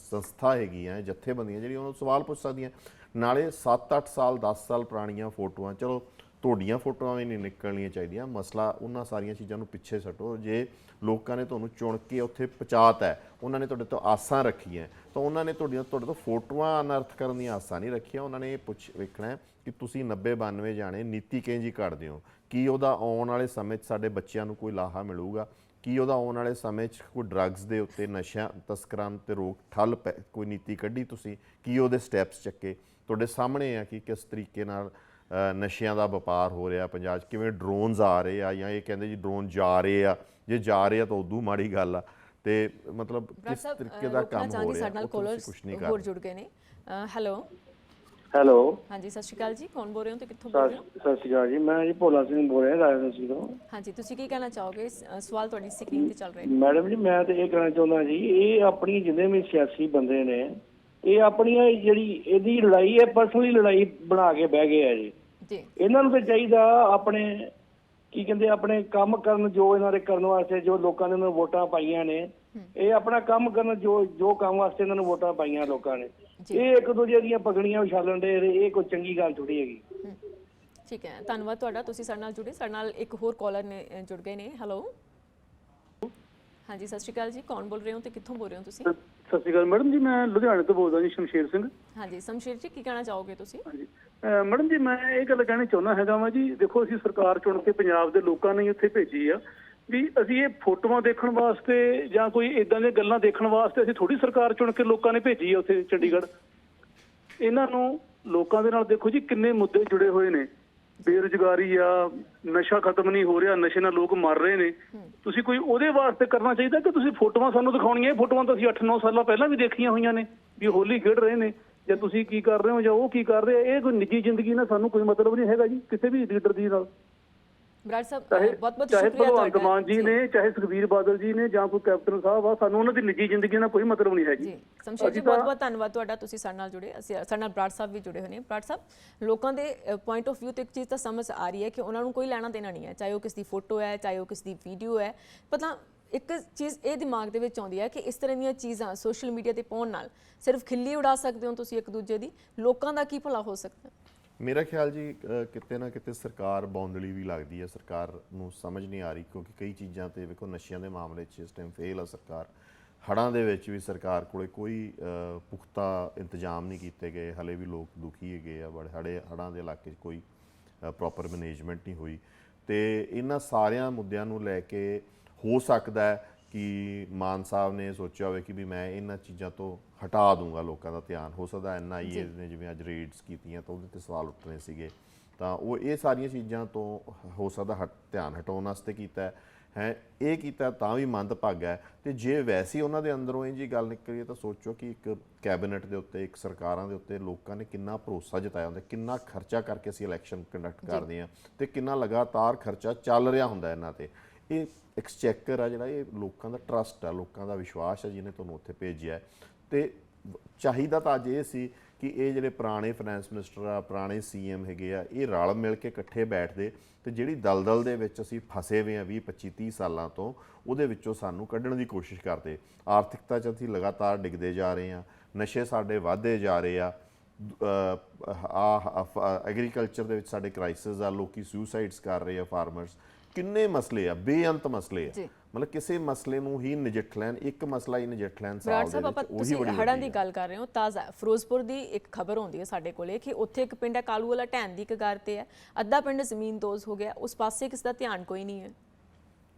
ਸੰਸਥਾ ਹੈਗੀ ਆ, ਜਥੇਬੰਦੀਆਂ ਜਿਹੜੀਆਂ ਉਹਨਾਂ ਨੂੰ ਸਵਾਲ ਪੁੱਛ ਸਕਦੀਆਂ। ਨਾਲੇ 7-8 ਸਾਲ 10 ਸਾਲ ਪੁਰਾਣੀਆਂ ਫੋਟੋਆਂ, ਚਲੋ ਤੁਹਾਡੀਆਂ ਫੋਟੋਆਂ ਵੀ ਨਹੀਂ ਨਿਕਲਣੀਆਂ ਚਾਹੀਦੀਆਂ, ਮਸਲਾ ਉਹਨਾਂ ਸਾਰੀਆਂ ਚੀਜ਼ਾਂ ਨੂੰ ਪਿੱਛੇ ਸੱਟੋ। ਜੇ ਲੋਕਾਂ ਨੇ ਤੁਹਾਨੂੰ ਚੁਣ ਕੇ ਉੱਥੇ ਪਹੁੰਚਾਤਾ ਹੈ, ਉਹਨਾਂ ਨੇ ਤੁਹਾਡੇ ਤੋਂ ਆਸਾਂ ਰੱਖੀਆਂ, ਤਾਂ ਉਹਨਾਂ ਨੇ ਤੁਹਾਡੇ ਤੋਂ ਫੋਟੋਆਂ ਅਨਰਥ ਕਰਨ ਦੀਆਂ ਆਸਾਂ ਨਹੀਂ ਰੱਖੀਆਂ। ਉਹਨਾਂ ਨੇ ਇਹ ਵੇਖਣਾ ਕਿ ਤੁਸੀਂ 90-92 ਜਾਣੇ ਨੀਤੀ ਕਿੰਝ ਕੱਢਦੇ ਹੋ, ਕੀ ਉਹਦਾ ਆਉਣ ਵਾਲੇ ਸਮੇਂ 'ਚ ਸਾਡੇ ਬੱਚਿਆਂ ਨੂੰ ਕੋਈ ਲਾਹਾ ਮਿਲੂਗਾ, ਕੀ ਉਹਦਾ ਆਉਣ ਵਾਲੇ ਸਮੇਂ 'ਚ ਕੋਈ ਡਰੱਗਸ ਦੇ ਉੱਤੇ, ਨਸ਼ਿਆਂ ਤਸਕਰਾਂ 'ਤੇ ਰੋਕ ਠੱਲ ਕੋਈ ਨੀਤੀ ਕੱਢੀ ਤੁਸੀਂ, ਕੀ ਉਹਦੇ ਸਟੈਪਸ ਚੱਕੇ? ਤੁਹਾਡੇ ਸਾਹਮਣੇ ਆ ਕਿ ਕਿਸ ਤਰੀਕੇ ਨਾਲ ਨਸ਼ਿਆਂ ਦਾ ਵਪਾਰ ਹੋ ਰਿਹਾ ਪੰਜਾਬ 'ਚ, ਕਿਵੇਂ ਡਰੋਨਸ ਆ ਰਹੇ ਆ, ਜਾਂ ਇਹ ਕਹਿੰਦੇ ਜੀ ਡਰੋਨ ਜਾ ਰਹੇ ਆ, ਜੇ ਜਾ ਰਹੇ ਆ ਤਾਂ ਉਦੋਂ ਮਾੜੀ ਗੱਲ ਆ। ਤੇ ਮਤਲਬ ਕਿਸ ਤਰੀਕੇ ਦਾ ਕੰਮ ਹੋ ਰਿਹਾ, ਕੁਝ ਨਹੀਂ ਕਰ ਹੋਰ ਜੁੜ ਗਏ ਨੇ। ਹੈਲੋ ਹਾਂਜੀ, ਸਤਿ ਸ਼੍ਰੀ ਅਕਾਲ ਜੀ, ਕੌਣ ਬੋਲ ਰਹੇ ਹੋ ਤੇ ਕਿੱਥੋਂ ਬੋਲ ਰਹੇ ਹੋ? ਸਤਿ ਸ਼੍ਰੀ ਅਕਾਲ ਜੀ, ਮੈਂ ਜੀ ਭੋਲਾ ਸਿੰਘ ਬੋਲ ਰਿਹਾ ਰਾਜਸਥਾਨ ਤੋਂ। ਹਾਂਜੀ, ਤੁਸੀਂ ਕੀ ਕਹਿਣਾ ਚਾਹੋਗੇ? ਸਵਾਲ ਤੁਹਾਡੀ ਸਕਰੀਨ ਤੇ ਚੱਲ ਰਿਹਾ। ਮੈਡਮ ਜੀ, ਮੈਂ ਤੇ ਇਹ ਕਹਿਣਾ ਚਾਹੁੰਦਾ ਜੀ, ਇਹ ਆਪਣੀ ਜਿੰਨੇ ਵੀ ਸਿਆਸੀ ਬੰਦੇ ਨੇ, ਇਹ ਆਪਣੀਆਂ ਜਿਹੜੀ ਇਹਦੀ ਲੜਾਈ ਹੈ ਪਰਸਨਲੀ ਲੜਾਈ ਬਣਾ ਕੇ ਬਹਿ ਗਏ ਆ ਜੀ। ਇਹਨਾਂ ਨੂੰ ਤਾਂ ਚਾਹੀਦਾ ਆਪਣੇ ਕੀ ਕਹਿੰਦੇ ਆਪਣੇ ਕੰਮ ਕਰਨ, ਜੋ ਇਹਨਾਂ ਦੇ ਕਰਨ ਵਾਸਤੇ ਜੋ ਲੋਕਾਂ ਨੇ ਇਹਨਾਂ ਵੋਟਾਂ ਪਾਈਆਂ ਨੇ, ਇਹ ਆਪਣਾ ਕੰਮ ਕਰਨ, ਜੋ ਕੰਮ ਵਾਸਤੇ ਇਹਨਾਂ ਨੂੰ ਵੋਟਾਂ ਪਾਈਆਂ ਲੋਕਾਂ ਨੇ। ਇਹ ਇੱਕ ਦੂਜੇ ਦੀਆਂ ਪਗੜੀਆਂ ਉਛਾਲਣ ਦੇ, ਇਹ ਕੋਈ ਚੰਗੀ ਗੱਲ ਥੋੜੀ ਹੈਗੀ। ਠੀਕ ਹੈ, ਧੰਨਵਾਦ ਤੁਹਾਡਾ, ਤੁਸੀਂ ਸਾਡੇ ਨਾਲ ਜੁੜੇ। ਸਾਡੇ ਨਾਲ ਇੱਕ ਹੋਰ ਕਾਲਰ ਨੇ ਜੁੜ ਗਏ ਨੇ। ਹੈਲੋ ਹਾਂਜੀ, ਸਤਿ ਸ਼੍ਰੀ ਅਕਾਲ ਜੀ, ਕੌਣ ਬੋਲ ਰਹੇ ਹੋ ਤੇ ਕਿੱਥੋਂ ਬੋਲ ਰਹੇ ਹੋ ਤੁਸੀਂ? ਸਤਿ ਸ਼੍ਰੀ ਅਕਾਲ ਮੈਡਮ ਜੀ, ਮੈਂ ਲੁਧਿਆਣੇ ਤੋਂ ਬੋਲਦਾ ਜੀ, ਸ਼ਮਸ਼ੇਰ ਸਿੰਘ। ਹਾਂਜੀ ਸ਼ਮਸ਼ੇਰ ਜੀ, ਕੀ ਕਹਿਣਾ ਚਾਹੋਗੇ ਤੁਸੀਂ? ਹਾਂਜੀ ਮੈਡਮ ਜੀ, ਮੈਂ ਇਹ ਗੱਲ ਕਹਿਣੀ ਚਾਹੁੰਦਾ ਹੈਗਾ ਵਾ ਜੀ, ਦੇਖੋ ਅਸੀਂ ਸਰਕਾਰ ਚੁਣ ਕੇ ਪੰਜਾਬ ਦੇ ਲੋਕਾਂ ਨੇ ਉੱਥੇ ਭੇਜੀ ਆ, ਵੀ ਅਸੀਂ ਇਹ ਫੋਟੋਆਂ ਦੇਖਣ ਵਾਸਤੇ ਜਾਂ ਕੋਈ ਇਦਾਂ ਦੀਆਂ ਗੱਲਾਂ ਦੇਖਣ ਵਾਸਤੇ ਅਸੀਂ ਥੋੜੀ ਸਰਕਾਰ ਚੁਣ ਕੇ ਲੋਕਾਂ ਨੇ ਭੇਜੀ ਆ ਉੱਥੇ ਚੰਡੀਗੜ੍ਹ। ਇਹਨਾਂ ਨੂੰ ਲੋਕਾਂ ਦੇ ਨਾਲ ਦੇਖੋ ਜੀ ਕਿੰਨੇ ਮੁੱਦੇ ਜੁੜੇ ਹੋਏ ਨੇ, ਬੇਰੁਜ਼ਗਾਰੀ ਆ, ਨਸ਼ਾ ਖਤਮ ਨਹੀਂ ਹੋ ਰਿਹਾ, ਨਸ਼ੇ ਨਾਲ ਲੋਕ ਮਰ ਰਹੇ ਨੇ। ਤੁਸੀਂ ਕੋਈ ਉਹਦੇ ਵਾਸਤੇ ਕਰਨਾ ਚਾਹੀਦਾ ਕਿ ਤੁਸੀਂ ਫੋਟੋਆਂ ਸਾਨੂੰ ਦਿਖਾਉਣੀਆਂ? ਫੋਟੋਆਂ ਤਾਂ ਅਸੀਂ 8-9 ਸਾਲਾਂ ਪਹਿਲਾਂ ਵੀ ਦੇਖੀਆਂ ਹੋਈਆਂ ਨੇ ਵੀ ਹੋਲੀ ਖੇਡ ਰਹੇ ਨੇ, ਜਾਂ ਤੁਸੀਂ ਕੀ ਕਰ ਰਹੇ ਹੋ ਜਾਂ ਉਹ ਕੀ ਕਰ ਰਹੇ। ਇਹ ਕੋਈ ਨਿੱਜੀ ਜ਼ਿੰਦਗੀ ਨਾਲ ਸਾਨੂੰ ਕੋਈ ਮਤਲਬ ਨਹੀਂ ਹੈਗਾ ਜੀ ਕਿਸੇ ਵੀ ਲੀਡਰ ਦੀ ਨਾਲ। ਬਰਾੜ ਸਾਹਿਬ ਚਾਹੇ ਬਹੁਤ ਬਹੁਤ ਚਾਹੇ ਸ਼ੁਕਰੀਆ ਭਗਵੰਤ ਤੁਹਾਡਾ ਮਾਨ ਜੀ ਨੇ, ਚਾਹੇ ਸੁਖਬੀਰ ਬਾਦਲ ਜੀ ਨੇ, ਜਾਂ ਕੋਈ ਕੈਪਟਨ ਸਾਹਿਬ ਆ, ਸਾਨੂੰ ਉਹਨਾਂ ਦੀ ਨਿੱਜੀ ਜ਼ਿੰਦਗੀ ਨਾਲ ਕੋਈ ਮਤਲਬ ਨਹੀਂ ਹੈਗੀ। ਜੀ ਸ਼ਮਸ਼ੇਰ ਜੀ ਬਹੁਤ ਬਹੁਤ ਧੰਨਵਾਦ ਤੁਹਾਡਾ, ਤੁਸੀਂ ਸਾਡੇ ਨਾਲ ਜੁੜੇ। ਅਸੀਂ ਸਾਡੇ ਨਾਲ ਬਰਾੜ ਸਾਹਿਬ ਵੀ ਜੁੜੇ ਹੋਏ ਨੇ। ਬਰਾੜ ਸਾਹਿਬ, ਲੋਕਾਂ ਦੇ ਪੁਆਇੰਟ ਆਫ ਵਿਊ ਤੋਂ ਇੱਕ ਚੀਜ਼ ਤਾਂ ਸਮਝ ਆ ਰਹੀ ਹੈ ਕਿ ਉਹਨਾਂ ਨੂੰ ਕੋਈ ਲੈਣਾ ਦੇਣਾ ਨਹੀਂ ਹੈ, ਚਾਹੇ ਉਹ ਕਿਸ ਦੀ ਫੋਟੋ ਹੈ, ਚਾਹੇ ਉਹ ਕਿਸ ਦੀ ਵੀਡੀਓ ਹੈ। ਪਤਾ ਇੱਕ ਚੀਜ਼ ਇਹ ਦਿਮਾਗ ਦੇ ਵਿੱਚ ਆਉਂਦੀ ਹੈ ਕਿ ਇਸ ਤਰ੍ਹਾਂ ਦੀਆਂ ਚੀਜ਼ਾਂ ਸੋਸ਼ਲ ਮੀਡੀਆ ਤੇ ਪਾਉਣ ਨਾਲ ਸਿਰਫ ਖਿੱਲੀ ਉਡਾ ਸਕਦੇ ਹੋ ਤੁਸੀਂ ਇੱਕ ਦੂਜੇ ਦੀ, ਲੋਕਾਂ ਦਾ ਕੀ ਭਲਾ ਹੋ ਸਕਦਾ? ਮੇਰਾ ਖਿਆਲ ਜੀ ਕਿਤੇ ਨਾ ਕਿਤੇ ਸਰਕਾਰ ਬੌਂਦਲੀ ਵੀ ਲੱਗਦੀ ਹੈ, ਸਰਕਾਰ ਨੂੰ ਸਮਝ ਨਹੀਂ ਆ ਰਹੀ, ਕਿਉਂਕਿ ਕਈ ਚੀਜ਼ਾਂ ਤੇ ਵੇਖੋ ਨਸ਼ਿਆਂ ਦੇ ਮਾਮਲੇ 'ਚ ਇਸ ਟਾਈਮ ਫੇਲ ਆ ਸਰਕਾਰ। ਹੜ੍ਹਾਂ ਦੇ ਵਿੱਚ ਵੀ ਸਰਕਾਰ ਕੋਲੇ ਕੋਈ ਪੁਖਤਾ ਇੰਤਜ਼ਾਮ ਨਹੀਂ ਕੀਤੇ ਗਏ, ਹਲੇ ਵੀ ਲੋਕ ਦੁਖੀ ਹੈਗੇ ਆ ਬੜੇ। ਹੜ੍ਹਾਂ ਦੇ ਇਲਾਕੇ 'ਚ ਕੋਈ ਪ੍ਰੋਪਰ ਮੈਨੇਜਮੈਂਟ ਨਹੀਂ ਹੋਈ। ਤੇ ਇਹਨਾਂ ਸਾਰਿਆਂ ਮੁੱਦਿਆਂ ਨੂੰ ਲੈ ਕੇ ਹੋ ਸਕਦਾ ਹੈ ਕਿ ਮਾਨ ਸਾਹਿਬ ਨੇ ਸੋਚਿਆ ਹੋਵੇ ਕਿ ਵੀ ਮੈਂ ਇਹਨਾਂ ਚੀਜ਼ਾਂ ਤੋਂ ਹਟਾ ਦੂੰਗਾ ਲੋਕਾਂ ਦਾ ਧਿਆਨ। ਹੋ ਸਕਦਾ NIA ਨੇ ਜਿਵੇਂ ਅੱਜ ਰੇਡਸ ਕੀਤੀਆਂ ਤਾਂ ਉਹਦੇ ਤੇ ਸਵਾਲ ਉੱਠਣੇ ਸੀਗੇ, ਤਾਂ ਉਹ ਇਹ ਸਾਰੀਆਂ ਚੀਜ਼ਾਂ ਤੋਂ ਹੋ ਸਕਦਾ ਧਿਆਨ ਹਟਾਉਣ ਵਾਸਤੇ ਕੀਤਾ ਹੈ। ਇਹ ਕੀਤਾ ਤਾਂ ਵੀ ਮੰਦਭਾਗਾ ਹੈ। ਤੇ ਜੇ ਵੈਸੇ ਉਹਨਾਂ ਦੇ ਅੰਦਰੋਂ ਇਹ ਜੀ ਗੱਲ ਨਿਕਲੀ ਤਾਂ ਸੋਚੋ ਕਿ ਇੱਕ ਕੈਬਨਿਟ ਦੇ ਉੱਤੇ, ਇੱਕ ਸਰਕਾਰਾਂ ਦੇ ਉੱਤੇ ਲੋਕਾਂ ਨੇ ਕਿੰਨਾ ਭਰੋਸਾ ਜਤਾਇਆ ਹੁੰਦਾ, ਕਿੰਨਾ ਖਰਚਾ ਕਰਕੇ ਅਸੀਂ ਇਲੈਕਸ਼ਨ ਕੰਡਕਟ ਕਰਦੇ ਹਾਂ ਤੇ ਕਿੰਨਾ ਲਗਾਤਾਰ ਖਰਚਾ ਚੱਲ ਰਿਹਾ ਹੁੰਦਾ ਇਹਨਾਂ ਤੇ। ਇਹ ਐਕਸਚੈਕਰ ਆ ਜਿਹੜਾ, ਇਹ ਲੋਕਾਂ ਦਾ ਟਰਸਟ ਆ, ਲੋਕਾਂ ਦਾ ਵਿਸ਼ਵਾਸ ਹੈ ਜਿਹਨੇ ਤੁਹਾਨੂੰ ਉੱਥੇ ਭੇਜਿਆ। ਤੇ ਚਾਹੀਦਾ ਤਾਂ ਅੱਜ ਇਹ ਸੀ ਕਿ ਇਹ ਜਿਹੜੇ ਪੁਰਾਣੇ ਫਾਈਨੈਂਸ ਮਿਨਿਸਟਰ ਆ, ਪੁਰਾਣੇ CM ਹੈਗੇ ਆ, ਇਹ ਰਲ ਮਿਲ ਕੇ ਇਕੱਠੇ ਬੈਠਦੇ ਤੇ ਜਿਹੜੀ ਦਲਦਲ ਦੇ ਵਿੱਚ ਅਸੀਂ ਫਸੇ ਹੋਏ ਆ 20 25 30 ਸਾਲਾਂ ਤੋਂ, ਉਹਦੇ ਵਿੱਚੋਂ ਸਾਨੂੰ ਕੱਢਣ ਦੀ ਕੋਸ਼ਿਸ਼ ਕਰਦੇ। ਆਰਥਿਕਤਾ 'ਚ ਅਸੀਂ ਲਗਾਤਾਰ ਡਿੱਗਦੇ ਜਾ ਰਹੇ ਹਾਂ, ਨਸ਼ੇ ਸਾਡੇ ਵੱਧਦੇ ਜਾ ਰਹੇ ਆ, ਐਗਰੀਕਲਚਰ ਦੇ ਵਿੱਚ ਸਾਡੇ ਕ੍ਰਾਈਸਿਸ ਆ, ਲੋਕੀ ਸੁਸਾਈਡਸ ਕਰ ਰਹੇ ਆ, ਫਾਰਮਰਸ, ਕਿੰਨੇ ਮਸਲੇ ਆ, ਬੇਅੰਤ ਮਸਲੇ ਆ। ਮਤਲਬ ਕਿਸੇ ਮਸਲੇ ਨੂੰ ਹੀ ਨਜਿੱਠ ਲੈਣ, ਇੱਕ ਮਸਲਾ ਹੀ ਨਜਿੱਠ ਲੈਣ ਸਾਲ ਦੇ ਵਿੱਚ, ਉਹੀ ਬੜੀ ਹੜ੍ਹਾਂ ਦੀ ਗੱਲ ਕਰ ਰਹੇ ਹੋ। ਤਾਜ਼ਾ ਫਿਰੋਜ਼ਪੁਰ ਦੀ ਇੱਕ ਖਬਰ ਹੁੰਦੀ ਹੈ ਸਾਡੇ ਕੋਲੇ ਕਿ ਉੱਥੇ ਇੱਕ ਪਿੰਡ ਹੈ ਕਾਲੂ ਵਾਲਾ, ਢਹਿਣ ਦੀ ਕਗਾਰ ਤੇ ਹੈ, ਅੱਧਾ ਪਿੰਡ ਜ਼ਮੀਨਦੋਜ਼ ਹੋ ਗਿਆ, ਉਸ ਪਾਸੇ ਕਿਸ ਦਾ ਧਿਆਨ ਕੋਈ ਨਹੀਂ ਹੈ।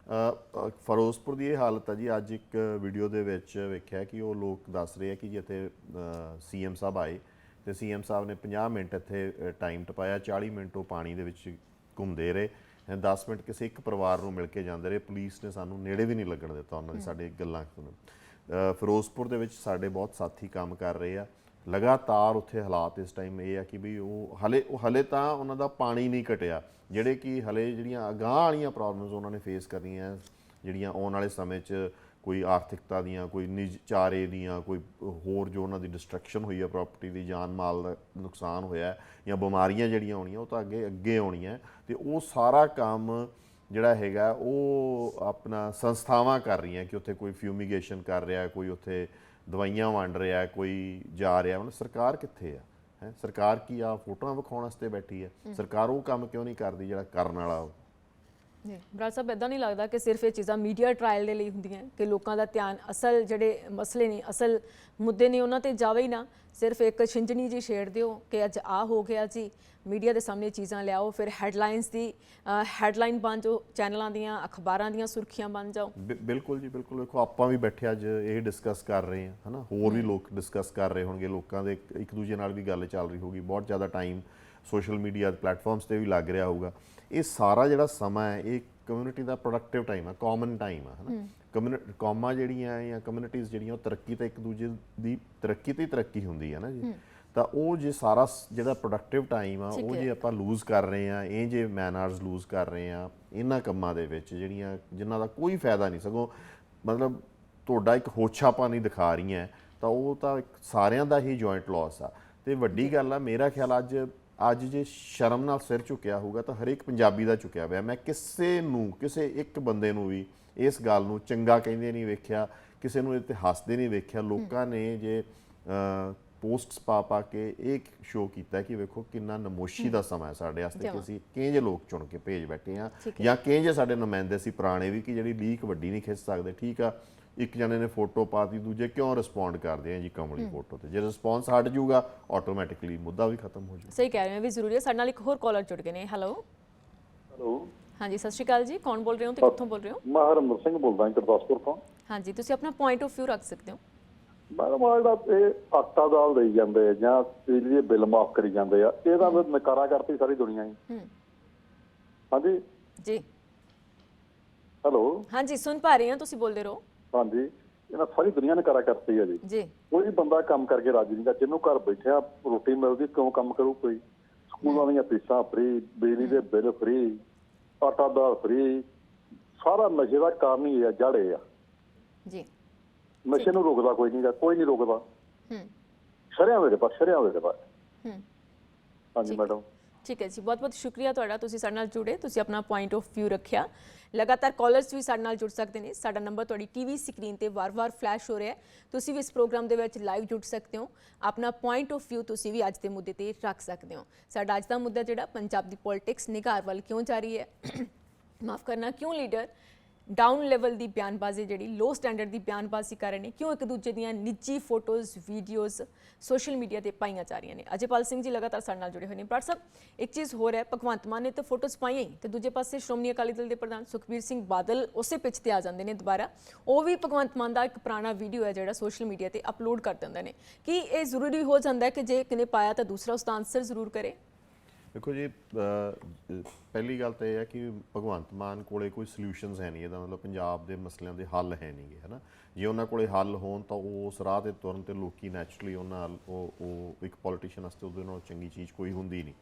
ਫਿਰੋਜ਼ਪੁਰ ਦੀ ਇਹ ਹਾਲਤ ਹੈ ਜੀ। ਅੱਜ ਇੱਕ ਵੀਡੀਓ ਦੇ ਵਿੱਚ ਵੇਖਿਆ ਕਿ ਉਹ ਲੋਕ ਦੱਸ ਰਹੇ ਆ ਕਿ ਜਿੱਥੇ CM ਸਾਹਿਬ ਆਏ ਤੇ CM ਸਾਹਿਬ ਨੇ 50 ਮਿੰਟ ਇੱਥੇ ਟਾਈਮ ਟਪਾਇਆ, 40 ਮਿੰਟ ਉਹ ਪਾਣੀ ਦੇ ਵਿੱਚ ਘੁੰਮਦੇ ਰਹੇ, 10 ਮਿੰਟ ਕਿਸੇ ਇੱਕ ਪਰਿਵਾਰ ਨੂੰ ਮਿਲ ਕੇ ਜਾਂਦੇ ਰਹੇ। ਪੁਲਿਸ ਨੇ ਸਾਨੂੰ ਨੇੜੇ ਵੀ ਨਹੀਂ ਲੱਗਣ ਦਿੱਤਾ ਉਹਨਾਂ ਦੀ, ਸਾਡੇ ਗੱਲਾਂ ਸੁਣਨ। ਫਿਰੋਜ਼ਪੁਰ ਦੇ ਵਿੱਚ ਸਾਡੇ ਬਹੁਤ ਸਾਥੀ ਕੰਮ ਕਰ ਰਹੇ ਆ ਲਗਾਤਾਰ। ਉੱਥੇ ਹਾਲਾਤ ਇਸ ਟਾਈਮ ਇਹ ਆ ਕਿ ਵੀ ਉਹ ਹਲੇ ਤਾਂ ਉਹਨਾਂ ਦਾ ਪਾਣੀ ਨਹੀਂ ਘਟਿਆ, ਜਿਹੜੇ ਕਿ ਹਲੇ ਜਿਹੜੀਆਂ ਅਗਾਂਹ ਵਾਲੀਆਂ ਪ੍ਰੋਬਲਮਸ ਉਹਨਾਂ ਨੇ ਫੇਸ ਕਰਨੀਆਂ, ਜਿਹੜੀਆਂ ਆਉਣ ਵਾਲੇ ਸਮੇਂ 'ਚ ਕੋਈ ਆਰਥਿਕਤਾ ਦੀਆਂ, ਕੋਈ ਨਿੱਜ ਚਾਰੇ ਦੀਆਂ, ਕੋਈ ਹੋਰ ਜੋ ਉਹਨਾਂ ਦੀ ਡਿਸਟਰਕਸ਼ਨ ਹੋਈ ਹੈ, ਪ੍ਰਾਪਰਟੀ ਦੀ, ਜਾਨ ਮਾਲ ਦਾ ਨੁਕਸਾਨ ਹੋਇਆ, ਜਾਂ ਬਿਮਾਰੀਆਂ ਜਿਹੜੀਆਂ ਆਉਣੀਆਂ, ਉਹ ਤਾਂ ਅੱਗੇ ਆਉਣੀਆਂ। ਤੇ ਉਹ ਸਾਰਾ ਕੰਮ ਜਿਹੜਾ ਹੈਗਾ ਉਹ ਆਪਣਾ ਸੰਸਥਾਵਾਂ ਕਰ ਰਹੀਆਂ ਕਿ ਉੱਥੇ ਕੋਈ ਫਿਊਮੀਗੇਸ਼ਨ ਕਰ ਰਿਹਾ, ਕੋਈ ਉੱਥੇ ਦਵਾਈਆਂ ਵੰਡ ਰਿਹਾ, ਕੋਈ ਜਾ ਰਿਹਾ। ਹੁਣ ਸਰਕਾਰ ਕਿੱਥੇ ਆ? ਸਰਕਾਰ ਕੀ ਆ ਫੋਟੋਆਂ ਵਿਖਾਉਣ ਵਾਸਤੇ ਬੈਠੀ ਹੈ? ਸਰਕਾਰ ਉਹ ਕੰਮ ਕਿਉਂ ਨਹੀਂ ਕਰਦੀ ਜਿਹੜਾ ਕਰਨ ਵਾਲਾ? ਜੀ ਬਰਾੜ ਸਾਹਿਬ, ਇੱਦਾਂ ਨਹੀਂ ਲੱਗਦਾ ਕਿ ਸਿਰਫ ਇਹ ਚੀਜ਼ਾਂ ਮੀਡੀਆ ਟ੍ਰਾਇਲ ਦੇ ਲਈ ਹੁੰਦੀਆਂ ਕਿ ਲੋਕਾਂ ਦਾ ਧਿਆਨ ਅਸਲ ਜਿਹੜੇ ਮਸਲੇ ਨੇ, ਅਸਲ ਮੁੱਦੇ ਨੇ ਉਹਨਾਂ ਤੇ ਜਾਵੇ ਹੀ ਨਾ, ਸਿਰਫ ਇੱਕ ਛਿੰਝਣੀ ਜੀ ਛੇੜ ਦਿਓ ਕਿ ਅੱਜ ਆ ਹੋ ਗਿਆ ਜੀ, ਮੀਡੀਆ ਦੇ ਸਾਹਮਣੇ ਚੀਜ਼ਾਂ ਲਿਆਓ, ਫਿਰ ਹੈਡਲਾਈਨਸ ਦੀ ਹੈਡਲਾਈਨ ਬਣ ਜਾਓ, ਚੈਨਲਾਂ ਦੀਆਂ, ਅਖਬਾਰਾਂ ਦੀਆਂ ਸੁਰਖੀਆਂ ਬਣ ਜਾਓ। ਬਿਲਕੁਲ ਜੀ, ਬਿਲਕੁਲ। ਵੇਖੋ ਆਪਾਂ ਵੀ ਬੈਠੇ ਅੱਜ ਇਹ ਡਿਸਕਸ ਕਰ ਰਹੇ ਹਾਂ, ਹੈ ਨਾ, ਹੋਰ ਵੀ ਲੋਕ ਡਿਸਕਸ ਕਰ ਰਹੇ ਹੋਣਗੇ, ਲੋਕਾਂ ਦੇ ਇੱਕ ਦੂਜੇ ਨਾਲ ਵੀ ਗੱਲ ਚੱਲ ਰਹੀ ਹੋਊਗੀ, ਬਹੁਤ ਜ਼ਿਆਦਾ ਟਾਈਮ ਸੋਸ਼ਲ ਮੀਡੀਆ ਪਲੇਟਫਾਰਮਸ ਤੇ ਵੀ ਲੱਗ ਰਿਹਾ ਹੋਊਗਾ। ਇਹ ਸਾਰਾ ਜਿਹੜਾ ਸਮਾਂ ਹੈ ਇਹ ਕਮਿਊਨਿਟੀ ਦਾ ਪ੍ਰੋਡਕਟਿਵ ਟਾਈਮ ਹੈ, ਕਾਮਨ ਟਾਈਮ ਹੈ ਨਾ। ਕੌਮਾਂ ਜਿਹੜੀਆਂ ਜਾਂ ਕਮਿਊਨਿਟੀਜ਼ ਜਿਹੜੀਆਂ ਉਹ ਤਰੱਕੀ ਤਾਂ ਇੱਕ ਦੂਜੇ ਦੀ ਤਰੱਕੀ ਤੇ ਹੀ ਤਰੱਕੀ ਹੁੰਦੀ ਹੈ ਨਾ ਜੀ। ਤਾਂ ਉਹ ਜੇ ਸਾਰਾ ਜਿਹੜਾ ਪ੍ਰੋਡਕਟਿਵ ਟਾਈਮ ਆ ਉਹ ਜੇ ਆਪਾਂ ਲੂਜ਼ ਕਰ ਰਹੇ ਆ, ਇਹ ਜੇ ਮੈਨ ਆਵਰਸ ਲੂਜ਼ ਕਰ ਰਹੇ ਆ ਇਹਨਾਂ ਕੰਮਾਂ ਦੇ ਵਿੱਚ ਜਿਨ੍ਹਾਂ ਦਾ ਕੋਈ ਫਾਇਦਾ ਨਹੀਂ, ਸਗੋਂ ਮਤਲਬ ਤੁਹਾਡਾ ਇੱਕ ਹੋਛਾਪਾ ਨਹੀਂ ਦਿਖਾ ਰਹੀਆਂ, ਤਾਂ ਉਹ ਤਾਂ ਸਾਰਿਆਂ ਦਾ ਹੀ ਜੁਆਇੰਟ ਲਾਸ ਆ। ਤੇ ਵੱਡੀ ਗੱਲ ਆ, ਮੇਰਾ ਖਿਆਲ ਅੱਜ ਜੇ ਸ਼ਰਮ ਨਾਲ ਸਿਰ ਝੁਕਿਆ ਹੋਊਗਾ ਤਾਂ ਹਰੇਕ ਪੰਜਾਬੀ ਦਾ ਝੁਕਿਆ ਹੋਇਆ। ਮੈਂ ਕਿਸੇ ਇੱਕ ਬੰਦੇ ਨੂੰ ਵੀ ਇਸ ਗੱਲ ਨੂੰ ਚੰਗਾ ਕਹਿੰਦੇ ਨਹੀਂ ਵੇਖਿਆ, ਕਿਸੇ ਨੂੰ ਇਹ 'ਤੇ ਹੱਸਦੇ ਨਹੀਂ ਵੇਖਿਆ। ਲੋਕਾਂ ਨੇ ਜੇ ਪੋਸਟਸ ਪਾ ਕੇ ਇਹ ਸ਼ੋਅ ਕੀਤਾ ਕਿ ਵੇਖੋ ਕਿੰਨਾ ਨਮੋਸ਼ੀ ਦਾ ਸਮਾਂ ਹੈ ਸਾਡੇ ਵਾਸਤੇ, ਕਿ ਅਸੀਂ ਕਿਹੋ ਲੋਕ ਚੁਣ ਕੇ ਭੇਜ ਬੈਠੇ ਹਾਂ, ਜਾਂ ਕਿਹੋ ਸਾਡੇ ਨੁਮਾਇੰਦੇ ਸੀ ਪੁਰਾਣੇ ਵੀ ਕਿ ਜਿਹੜੀ ਲੀਕ ਵੱਡੀ ਨਹੀਂ ਖਿੱਚ ਸਕਦੇ। ਠੀਕ ਆ, ਇੱਕ ਜਣੇ ਨੇ ਫੋਟੋ ਪਾਤੀ, ਦੂਜੇ ਕਿਉਂ ਰਿਸਪੌਂਡ ਕਰਦੇ ਆ ਜੀ ਕਮਲੀ ਫੋਟੋ ਤੇ? ਜੇ ਰਿਸਪੌਂਸ ਹਟ ਜਾਊਗਾ ਆਟੋਮੈਟਿਕਲੀ ਮੁੱਦਾ ਵੀ ਖਤਮ ਹੋ ਜਾਊਗਾ। ਸਹੀ ਕਹਿ ਰਹੇ ਹੋ, ਵੀ ਜ਼ਰੂਰੀ ਹੈ। ਸਾਡੇ ਨਾਲ ਇੱਕ ਹੋਰ ਕਾਲਰ ਜੁੜ ਗਏ ਨੇ। ਹੈਲੋ ਹਾਂਜੀ, ਸਤਿ ਸ਼੍ਰੀ ਅਕਾਲ ਜੀ, ਕੌਣ ਬੋਲ ਰਹੇ ਹੋ ਤੇ ਕਿੱਥੋਂ ਬੋਲ ਰਹੇ ਹੋ? ਮੈਂ ਹਰਮਨ ਸਿੰਘ ਬੋਲਦਾ ਗੁਰਦਾਸਪੁਰ ਤੋਂ। ਹਾਂਜੀ, ਤੁਸੀਂ ਆਪਣਾ ਪੁਆਇੰਟ ਆਫ ਵਿਊ ਰੱਖ ਸਕਦੇ ਹੋ। ਮੈਡਮ ਆ ਜਿਹੜਾ ਇਹ ਆਟਾ ਦਾਲ ਦੇਈ ਜਾਂਦੇ ਜਾਂ ਬਿਜਲੀ ਦੇ ਬਿੱਲ ਮਾਫ ਕਰੀ ਜਾਂਦੇ ਆ, ਇਹਦਾ ਨਕਾਰਾ ਕਰਤੀ ਸਾਰੀ ਦੁਨੀਆ ਹੀ। ਹਾਂਜੀ ਜੀ, ਹੈਲੋ ਹਾਂਜੀ ਸੁਣ ਪਾ ਰਹੇ ਹਾਂ, ਤੁਸੀਂ ਬੋਲਦੇ ਰਹੋ। ਹਾਂਜੀ, ਇਹਨਾਂ ਸਾਰੀ ਦੁਨੀਆ ਨਕਾਰਾ ਕਰਤੀ ਆ ਜੀ। ਕੋਈ ਬੰਦਾ ਕੰਮ ਕਰਕੇ ਰਾਜੀ ਨਹੀਂ ਗਾ, ਜਿਹਨੂੰ ਘਰ ਬੈਠਿਆ ਰੋਟੀ ਮਿਲਦੀ ਕਿਉਂ ਕੰਮ ਕਰੂ ਕੋਈ? ਸਕੂਲਾਂ ਦੀਆਂ ਫੀਸਾਂ ਫ੍ਰੀ, ਬਿਜਲੀ ਦੇ ਬਿੱਲ ਫ੍ਰੀ, ਆਟਾ ਦਾਲ ਫਰੀ, ਸਾਰਾ ਨਸ਼ੇ ਦਾ ਕਾਰਨ ਹੀ ਆ, ਜੜ ਇਹ ਆ। ਜੀ ਨਸ਼ੇ ਨੂੰ ਰੋਕਦਾ ਕੋਈ ਨਹੀਂ ਗਾ, ਕੋਈ ਨਹੀਂ ਰੋਕਦਾ। ਸ਼ਰਿਆਂ ਵੇਖਦਾ, ਸ਼ਰਿਆਂ ਵੇਖਦਾ। ਹਾਂਜੀ ਮੈਡਮ, ਠੀਕ ਹੈ ਜੀ, ਬਹੁਤ ਬਹੁਤ ਸ਼ੁਕਰੀਆ ਤੁਹਾਡਾ, ਤੁਸੀਂ ਸਾਡੇ ਨਾਲ ਜੁੜੇ, ਤੁਸੀਂ ਆਪਣਾ ਪੁਆਇੰਟ ਆਫ ਵਿਊ ਰੱਖਿਆ। ਲਗਾਤਾਰ ਕਾਲਰਸ ਵੀ ਸਾਡੇ ਨਾਲ ਜੁੜ ਸਕਦੇ ਨੇ। ਸਾਡਾ ਨੰਬਰ ਤੁਹਾਡੀ ਟੀਵੀ ਸਕਰੀਨ ਤੇ ਵਾਰ-ਵਾਰ ਫਲੈਸ਼ ਹੋ ਰਿਹਾ ਹੈ। ਤੁਸੀਂ ਵੀ ਇਸ ਪ੍ਰੋਗਰਾਮ ਦੇ ਵਿੱਚ ਲਾਈਵ ਜੁੜ ਸਕਦੇ ਹੋ। ਆਪਣਾ ਪੁਆਇੰਟ ਆਫ ਵਿਊ ਤੁਸੀਂ ਵੀ ਅੱਜ ਦੇ ਮੁੱਦੇ ਤੇ ਰੱਖ ਸਕਦੇ ਹੋ। ਸਾਡਾ ਅੱਜ ਦਾ ਮੁੱਦਾ ਜਿਹੜਾ ਪੰਜਾਬ ਦੀ ਪੋਲਿਟਿਕਸ ਨਿਘਾਰ ਵੱਲ ਕਿਉਂ ਜਾ ਰਹੀ ਹੈ, ਮਾਫ ਕਰਨਾ, ਕਿਉਂ ਲੀਡਰ ਡਾਊਨ ਲੈਵਲ ਦੀ ਬਿਆਨਬਾਜ਼ੀ ਜਿਹੜੀ ਲੋ ਸਟੈਂਡਰਡ ਦੀ ਬਿਆਨਬਾਜ਼ੀ ਕਰ ਰਹੇ ਨੇ, ਕਿਉਂ ਇੱਕ ਦੂਜੇ ਦੀਆਂ ਨਿੱਜੀ ਫੋਟੋਜ਼ ਵੀਡੀਓਜ਼ ਸੋਸ਼ਲ ਮੀਡੀਆ ਤੇ ਪਾਈਆਂ ਜਾ ਰਹੀਆਂ ਨੇ। ਅਜੇਪਾਲ ਸਿੰਘ ਜੀ ਲਗਾਤਾਰ ਸਾਡੇ ਨਾਲ ਜੁੜੇ ਹੋਏ ਨੇ। ਬਰਾੜ ਸਾਹਿਬ, ਇੱਕ ਚੀਜ਼ ਹੋਰ ਹੈ, ਭਗਵੰਤ ਮਾਨ ਨੇ ਤਾਂ ਫੋਟੋਜ਼ ਪਾਈਆਂ ਹੀ, ਤੇ ਦੂਜੇ ਪਾਸੇ ਸ਼੍ਰੋਮਣੀ ਅਕਾਲੀ ਦਲ ਦੇ ਪ੍ਰਧਾਨ ਸੁਖਬੀਰ ਸਿੰਘ ਬਾਦਲ ਉਸੇ ਪਿੱਚ ਤੇ ਆ ਜਾਂਦੇ ਨੇ ਦੁਬਾਰਾ। ਉਹ ਵੀ ਭਗਵੰਤ ਮਾਨ ਦਾ ਇੱਕ ਪੁਰਾਣਾ ਵੀਡੀਓ ਹੈ ਜਿਹੜਾ ਸੋਸ਼ਲ ਮੀਡੀਆ ਤੇ ਅਪਲੋਡ ਕਰ ਦਿੰਦੇ ਨੇ। ਕੀ ਇਹ ਜ਼ਰੂਰੀ ਹੋ ਜਾਂਦਾ ਹੈ ਕਿ ਜੇ ਇੱਕ ਨੇ ਪਾਇਆ ਤਾਂ ਦੂਸਰਾ ਉਸ ਦਾ ਆਨਸਰ ਜ਼ਰੂਰ ਕਰੇ? ਦੇਖੋ ਜੀ, ਪਹਿਲੀ ਗੱਲ ਤਾਂ ਇਹ ਹੈ ਕਿ ਭਗਵੰਤ ਮਾਨ ਕੋਲੇ ਕੋਈ ਸੋਲਿਊਸ਼ਨਸ ਹੈ ਨਹੀਂ। ਇਹਦਾ ਮਤਲਬ ਪੰਜਾਬ ਦੇ ਮਸਲਿਆਂ ਦੇ ਹੱਲ ਹੈ ਨਹੀਂਗੇ, ਹੈ ਨਾ। ਜੇ ਉਹਨਾਂ ਕੋਲੇ ਹੱਲ ਹੋਣ ਤਾਂ ਉਹ ਉਸ ਰਾਹ 'ਤੇ ਤੁਰਨ, ਤੇ ਲੋਕੀ ਨੈਚੁਰਲੀ ਉਹਨਾਂ ਨਾਲ ਉਹ ਇੱਕ ਪੋਲੀਟੀਸ਼ੀਅਨ ਵਾਸਤੇ ਉਹਦੇ ਨਾਲ ਚੰਗੀ ਚੀਜ਼ ਕੋਈ ਹੁੰਦੀ ਨਹੀਂ,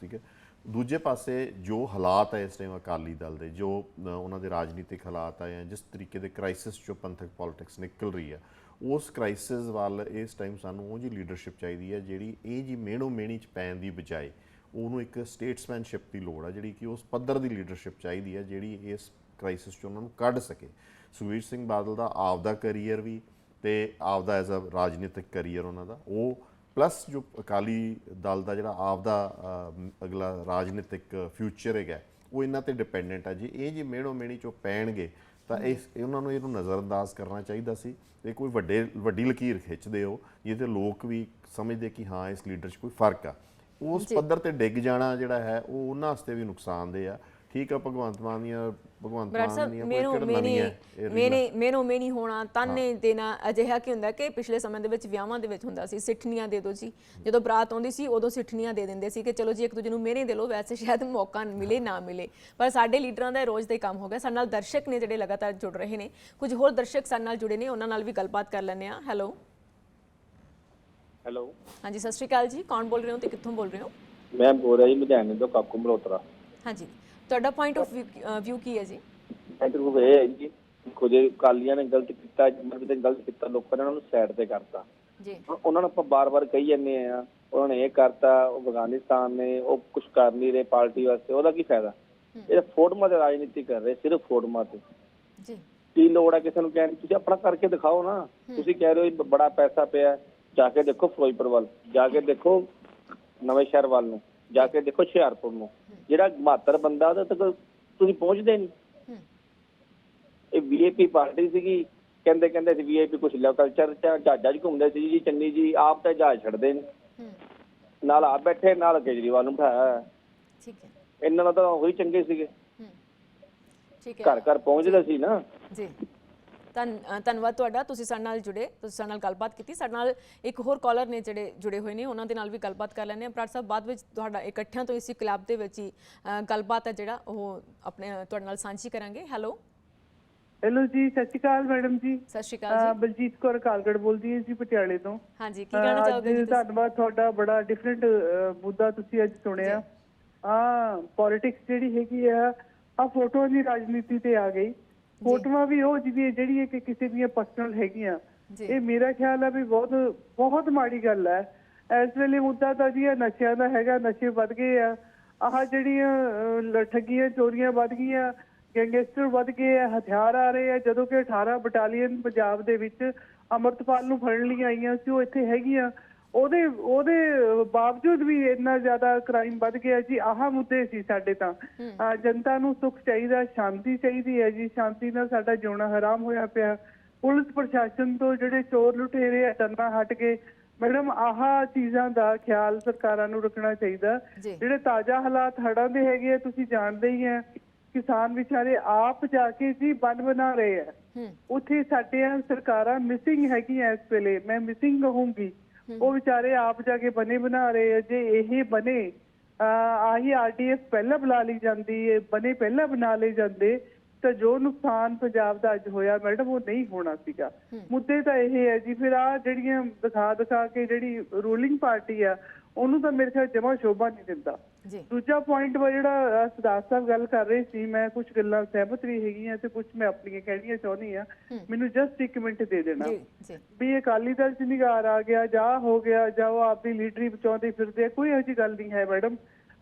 ਠੀਕ ਹੈ। ਦੂਜੇ ਪਾਸੇ ਜੋ ਹਾਲਾਤ ਹੈ ਇਸ ਟਾਈਮ ਅਕਾਲੀ ਦਲ ਦੇ, ਜੋ ਉਹਨਾਂ ਦੇ ਰਾਜਨੀਤਿਕ ਹਾਲਾਤ ਆ, ਜਾਂ ਜਿਸ ਤਰੀਕੇ ਦੇ ਕ੍ਰਾਈਸਿਸ 'ਚੋਂ ਪੰਥਕ ਪੋਲੀਟਿਕਸ ਨਿਕਲ ਰਹੀ ਆ, ਉਸ ਕ੍ਰਾਈਸਿਸ ਵੱਲ ਇਸ ਟਾਈਮ ਸਾਨੂੰ ਉਹ ਜੀ ਲੀਡਰਸ਼ਿਪ ਚਾਹੀਦੀ ਹੈ ਜਿਹੜੀ ਇਹ ਜੀ ਮਿਹਣੋ ਮਿਹਣੀ 'ਚ ਪੈਣ ਦੀ ਬਜਾਏ ਉਹਨੂੰ ਇੱਕ ਸਟੇਟਸਮੈਨਸ਼ਿਪ ਦੀ ਲੋੜ ਆ, ਜਿਹੜੀ ਕਿ ਉਸ ਪੱਧਰ ਦੀ ਲੀਡਰਸ਼ਿਪ ਚਾਹੀਦੀ ਹੈ ਜਿਹੜੀ ਇਸ ਕ੍ਰਾਈਸਿਸ 'ਚ ਉਹਨਾਂ ਨੂੰ ਕੱਢ ਸਕੇ। ਸੁਖਬੀਰ ਸਿੰਘ ਬਾਦਲ ਦਾ ਆਪਦਾ ਕਰੀਅਰ ਵੀ ਤੇ ਆਪਦਾ ਐਜ਼ ਅ ਰਾਜਨੀਤਿਕ ਕਰੀਅਰ ਉਹਨਾਂ ਦਾ, ਉਹ ਪਲੱਸ ਜੋ ਅਕਾਲੀ ਦਲ ਦਾ ਜਿਹੜਾ ਆਪਦਾ ਅਗਲਾ ਰਾਜਨੀਤਿਕ ਫਿਊਚਰ ਹੈਗਾ, ਉਹ ਇਹਨਾਂ ਤੇ ਡਿਪੈਂਡੈਂਟ ਆ। ਜੇ ਇਹ ਜੀ ਮਿਹਣੋ ਮਿਹਣੀ 'ਚੋਂ ਪੈਣਗੇ ਤਾਂ ਉਹਨਾਂ ਨੂੰ ਇਹਨੂੰ ਨਜ਼ਰਅੰਦਾਜ਼ ਕਰਨਾ ਚਾਹੀਦਾ ਸੀ। ਤੇ ਕੋਈ ਵੱਡੀ ਲਕੀਰ ਖਿੱਚਦੇ ਹੋ ਜਿਹਦੇ ਲੋਕ ਵੀ ਸਮਝਦੇ ਕਿ ਹਾਂ ਇਸ ਲੀਡਰ 'ਚ ਕੋਈ ਫਰਕ ਆ, ਉਸ ਪੱਧਰ ਤੇ ਡਿੱਗ ਜਾਣਾ ਜਿਹੜਾ ਹੈ ਉਹ ਉਹਨਾਂ ਵਾਸਤੇ ਵੀ ਨੁਕਸਾਨਦੇਹ ਆ। ਠੀਕ ਆ, ਭਗਵੰਤ ਮਾਨ ਦੀਆਂ ਮੈਨੂੰ ਨਹੀਂ ਹੋਣਾ, ਤਾਨੇ ਦੇਣਾ ਅਜਿਹਾ ਕੀ ਹੁੰਦਾ ਕਿ ਪਿਛਲੇ ਸਮੇਂ ਦੇ ਵਿੱਚ ਵਿਆਹਾਂ ਦੇ ਵਿੱਚ ਹੁੰਦਾ ਸੀ, ਸਿੱਠਣੀਆਂ ਦੇ ਦਿਓ ਜੀ। ਜਦੋਂ ਬਰਾਤ ਆਉਂਦੀ ਸੀ ਉਦੋਂ ਸਿੱਠਣੀਆਂ ਦੇ ਦਿੰਦੇ ਸੀ ਕਿ ਚਲੋ ਜੀ ਇੱਕ ਦੂਜੇ ਨੂੰ ਮਿਹਨੇ ਦੇ ਲਓ, ਵੈਸੇ ਸ਼ਾਇਦ ਮੌਕਾ ਮਿਲੇ ਨਾ ਮਿਲੇ, ਪਰ ਸਾਡੇ ਲੀਡਰਾਂ ਦਾ ਰੋਜ਼ ਦਾ ਹੀ ਕੰਮ ਹੋ ਗਿਆ। ਸਾਡੇ ਨਾਲ ਦਰਸ਼ਕ ਨੇ ਜਿਹੜੇ ਲਗਾਤਾਰ ਜੁੜ ਰਹੇ ਨੇ, ਕੁਝ ਹੋਰ ਦਰਸ਼ਕ ਸਾਡੇ ਨਾਲ ਜੁੜੇ ਨੇ, ਉਹਨਾਂ ਨਾਲ ਵੀ ਗੱਲਬਾਤ ਕਰ ਲੈਂਦੇ ਹਾਂ। ਹੈਲੋ ਹੈਲੋ, ਹਾਂਜੀ, ਸਤਿ ਸ਼੍ਰੀ ਅਕਾਲ ਜੀ, ਕੌਣ ਬੋਲ ਰਹੇ ਹੋ ਤੇ ਕਿੱਥੋਂ ਬੋਲ ਰਹੇ ਹੋ? ਮੈਂ ਬੋਲ ਰਿਹਾ ਜੀ ਲੁਧਿਆਣੇ ਤੋਂ, ਕਾਕੂ ਮਲਹੋਤਰਾ। ਹਾਂਜੀ, ਤੁਹਾਡਾ ਪੁਆਇੰਟ ਆਫ ਵਿਊ ਕੀ ਹੈ ਜੀ? ਇੰਟਰਵਿਊ ਇਹ ਹੈ ਜੀ, ਖੁਦ ਕਾਲੀਆਂ ਨੇ ਗਲਤ ਕੀਤਾ, ਜਮਨ ਤੇ ਗਲਤ ਕੀਤਾ, ਲੋਕਾਂ ਨੇ ਉਹਨਾਂ ਨੂੰ ਸਾਈਡ ਤੇ ਕਰਤਾ ਜੀ। ਉਹਨਾਂ ਨੂੰ ਆਪਾਂ ਬਾਰ-ਬਾਰ ਕਹੀ ਜਾਂਦੇ ਆ ਉਹਨਾਂ ਨੇ ਇਹ ਕਰਤਾ, ਉਹ ਅਫਗਾਨਿਸਤਾਨ ਨੇ ਉਹ ਕੁਝ ਕਰ ਨਹੀਂ ਰਹੇ ਪਾਰਟੀ ਵਾਸਤੇ, ਉਹਦਾ ਕੀ ਫਾਇਦਾ? ਇਹ ਫੋਟੋਆਂ ਤੇ ਰਾਜਨੀਤੀ ਕਰ ਰਹੇ, ਸਿਰਫ ਫੋਟੋਆਂ ਤੇ ਜੀ। ਕੀ ਲੋੜ ਹੈ ਕਿਸੇ ਨੂੰ ਕਹਿਣ ਦੀ? ਤੁਸੀਂ ਆਪਣਾ ਕਰਕੇ ਦਿਖਾਓ ਨਾ। ਤੁਸੀਂ ਕਹਿ ਰਹੇ ਹੋ ਬੜਾ ਪੈਸਾ ਪਿਆ, ਜਾ ਕੇ ਦੇਖੋ ਫਿਰੋਜ਼ਪੁਰ ਵੱਲ, ਜਾ ਕੇ ਦੇਖੋ ਨਵੇਂ ਸ਼ਹਿਰ ਵੱਲ ਨੂੰ, ਜਾ ਕੇ ਦੇਖੋ ਹੁਸ਼ਿਆਰਪੁਰ ਨੂੰ। ਜਿਹੜਾ 72 ਬੰਦਾ ਉਹਦੇ ਤੱਕ ਤੁਸੀਂ ਪਹੁੰਚਦੇ ਨਹੀਂ। ਇਹ ਵੀਆਈਪੀ ਪਾਰਟੀ ਸੀਗੀ, ਕਹਿੰਦੇ ਸੀ ਵੀਆਈਪੀ ਕੁਛ ਲਿਆ ਕਲਚਰ ਜਹਾਜ਼ਾਂ 'ਚ ਘੁੰਮਦੇ ਸੀ ਜੀ। ਚੰਨੀ ਜੀ ਆਪ ਤਾਂ ਜਹਾਜ਼ ਛੱਡਦੇ ਨੇ, ਨਾਲ ਆਪ ਬੈਠੇ, ਨਾਲ ਕੇਜਰੀਵਾਲ ਨੂੰ ਬਿਠਾਇਆ। ਠੀਕ ਹੈ, ਇਹਨਾਂ ਨਾਲ ਤਾਂ ਉਹੀ ਚੰਗੇ ਸੀਗੇ, ਠੀਕ ਹੈ, ਘਰ ਘਰ ਪਹੁੰਚਦੇ ਸੀ ਨਾ ਜੀ। ਧੰਨਵਾਦ ਤੁਹਾਡਾ, ਤੁਸੀਂ ਸਾਡੇ ਨਾਲ ਜੁੜੇ, ਤੁਸੀਂ ਸਾਡੇ ਨਾਲ ਗੱਲਬਾਤ ਕੀਤੀ। ਸਾਡੇ ਨਾਲ ਇੱਕ ਹੋਰ ਕਾਲਰ ਨੇ ਜਿਹੜੇ ਜੁੜੇ ਹੋਏ ਨੇ, ਉਹਨਾਂ ਦੇ ਨਾਲ ਵੀ ਗੱਲਬਾਤ ਕਰ ਲੈਂਦੇ ਹਾਂ। ਬਰਾੜ ਸਾਹਿਬ, ਬਾਅਦ ਵਿੱਚ ਤੁਹਾਡਾ ਇਕੱਠਿਆਂ ਤੋਂ ਇਸੇ ਕਲੱਬ ਦੇ ਵਿੱਚ ਹੀ ਗੱਲਬਾਤ ਹੈ ਜਿਹੜਾ ਉਹ ਆਪਣੇ ਤੁਹਾਡੇ ਨਾਲ ਸਾਂਝੀ ਕਰਾਂਗੇ। ਹੈਲੋ ਹੈਲੋ ਜੀ, ਸਤਿ ਸ਼੍ਰੀ ਅਕਾਲ ਮੈਡਮ ਜੀ। ਸਤਿ ਸ਼੍ਰੀ ਅਕਾਲ ਜੀ। ਬਲਜੀਤ ਕੌਰ ਕਾਲਗੜ ਬੋਲਦੀ ਹੈ ਜੀ, ਪਟਿਆਲੇ ਤੋਂ। ਹਾਂਜੀ, ਕੀ ਕਹਿਣਾ ਚਾਹੋਗੇ ਜੀ? ਧੰਨਵਾਦ ਤੁਹਾਡਾ, ਬੜਾ ਡਿਫਰੈਂਟ ਮੁੱਦਾ ਤੁਸੀਂ ਅੱਜ ਸੁਣਿਆ। ਪੋਲਿਟਿਕਸ ਜਿਹੜੀ ਹੈਗੀ ਆ ਫੋਟੋਆਂ ਦੀ ਰਾਜਨੀਤੀ ਤੇ ਆ ਗਈ। ਫੋਟੋਆਂ ਵੀ ਉਹ ਜਿਹੜੀ ਕਿ ਕਿਸੇ ਦੀਆਂ ਪਰਸਨਲ ਹੈਗੀਆਂ, ਇਹ ਮੇਰਾ ਖਿਆਲ ਹੈ ਵੀ ਬਹੁਤ ਬਹੁਤ ਮਾੜੀ ਗੱਲ ਹੈ। ਇਸ ਵੇਲੇ ਮੁੱਦਾ ਤਾਂ ਜੀ ਨਸ਼ਿਆਂ ਦਾ ਹੈਗਾ, ਨਸ਼ੇ ਵੱਧ ਗਏ ਆ, ਆਹ ਜਿਹੜੀਆਂ ਠੱਗੀਆਂ ਚੋਰੀਆਂ ਵੱਧ ਗਈਆਂ, ਗੈਂਗਸਟਰ ਵੱਧ ਗਏ ਆ, ਹਥਿਆਰ ਆ ਰਹੇ ਆ। ਜਦੋਂ ਕਿ 18 ਬਟਾਲੀਅਨ ਪੰਜਾਬ ਦੇ ਵਿੱਚ ਅੰਮ੍ਰਿਤਪਾਲ ਨੂੰ ਫੜਨ ਲਈ ਆਈਆਂ ਸੀ, ਉਹ ਇੱਥੇ ਹੈਗੀਆਂ, ਉਹਦੇ ਬਾਵਜੂਦ ਵੀ ਇੰਨਾ ਜ਼ਿਆਦਾ ਕ੍ਰਾਈਮ ਵੱਧ ਗਿਆ ਜੀ। ਆਹ ਮੁੱਦੇ ਸੀ ਸਾਡੇ ਤਾਂ। ਜਨਤਾ ਨੂੰ ਸੁੱਖ ਚਾਹੀਦਾ, ਸ਼ਾਂਤੀ ਚਾਹੀਦੀ ਹੈ ਜੀ, ਸ਼ਾਂਤੀ ਨਾਲ ਸਾਡਾ ਜਿਉਣਾ ਹਰਾਮ ਹੋਇਆ ਪਿਆ। ਪੁਲਿਸ ਪ੍ਰਸ਼ਾਸਨ ਤੋਂ ਜਿਹੜੇ ਚੋਰ ਲੁਟੇਰੇ ਆ ਡਰਨਾ ਹਟ ਗਏ। ਮੈਡਮ, ਆਹ ਚੀਜ਼ਾਂ ਦਾ ਖਿਆਲ ਸਰਕਾਰਾਂ ਨੂੰ ਰੱਖਣਾ ਚਾਹੀਦਾ। ਜਿਹੜੇ ਤਾਜ਼ਾ ਹਾਲਾਤ ਹੜ੍ਹਾਂ ਦੇ ਹੈਗੇ ਆ, ਤੁਸੀਂ ਜਾਣਦੇ ਹੀ ਆ, ਕਿਸਾਨ ਵਿਚਾਰੇ ਆਪ ਜਾ ਕੇ ਜੀ ਬੰਨ ਬਣਾ ਰਹੇ ਆ। ਉੱਥੇ ਸਾਡੀਆਂ ਸਰਕਾਰਾਂ ਮਿਸਿੰਗ ਹੈਗੀਆਂ ਇਸ ਵੇਲੇ, ਮੈਂ ਮਿਸਿੰਗ ਕਹੂੰਗੀ। ਉਹ ਵਿਚਾਰੇ ਆਪ ਜਾ ਕੇ ਬਣੇ ਬਣਾ ਰਹੇ ਆ। ਜੇ ਇਹ ਬਣੇ ਆਹੀ RDF ਪਹਿਲਾਂ ਬੁਲਾ ਲਈ ਜਾਂਦੀ, ਬਣੇ ਪਹਿਲਾਂ ਬਣਾ ਲਏ ਜਾਂਦੇ ਤਾਂ ਜੋ ਨੁਕਸਾਨ ਪੰਜਾਬ ਦਾ ਅੱਜ ਹੋਇਆ ਮੈਡਮ ਉਹ ਨਹੀਂ ਹੋਣਾ ਸੀਗਾ। ਮੁੱਦੇ ਤਾਂ ਇਹ ਹੈ ਜੀ। ਫਿਰ ਆਹ ਜਿਹੜੀਆਂ ਦਿਖਾ ਕੇ ਜਿਹੜੀ ਰੂਲਿੰਗ ਪਾਰਟੀ ਆ, ਉਹਨੂੰ ਤਾਂ ਮੇਰੇ ਖਿਆਲ ਜਮਾਂ ਸ਼ੋਭਾ ਨਹੀਂ ਦਿੰਦਾ। ਜੀ ਦੂਜਾ ਪੁਆਇੰਟ ਵਾ ਜਿਹੜਾ ਸਰਦਾਰ ਸਾਹਿਬ ਗੱਲ ਕਰ ਰਹੇ ਸੀ, ਮੈਂ ਕੁਝ ਗੱਲਾਂ ਸਹਿਮਤ ਵੀ ਹੈਗੀਆਂ ਤੇ ਕੁਝ ਮੈਂ ਆਪਣੀਆਂ ਕਹਿਣੀਆਂ ਚਾਹੁੰਦੀ ਆ। ਮੈਨੂੰ ਜਸਟ 1 ਮਿੰਟ ਦੇ ਦੇਣਾ ਜੀ ਜੀ ਵੀ ਅਕਾਲੀ ਦਲ ਚ ਨਿਗਾਰ ਆ ਗਿਆ ਜਾਂ ਹੋ ਗਿਆ ਜਾਂ ਉਹ ਆਪਦੀ ਲੀਡਰੀ ਬਚਾਉਂਦੇ ਫਿਰਦੇ ਆ, ਕੋਈ ਇਹੋ ਜਿਹੀ ਗੱਲ ਨਹੀਂ ਹੈ ਮੈਡਮ।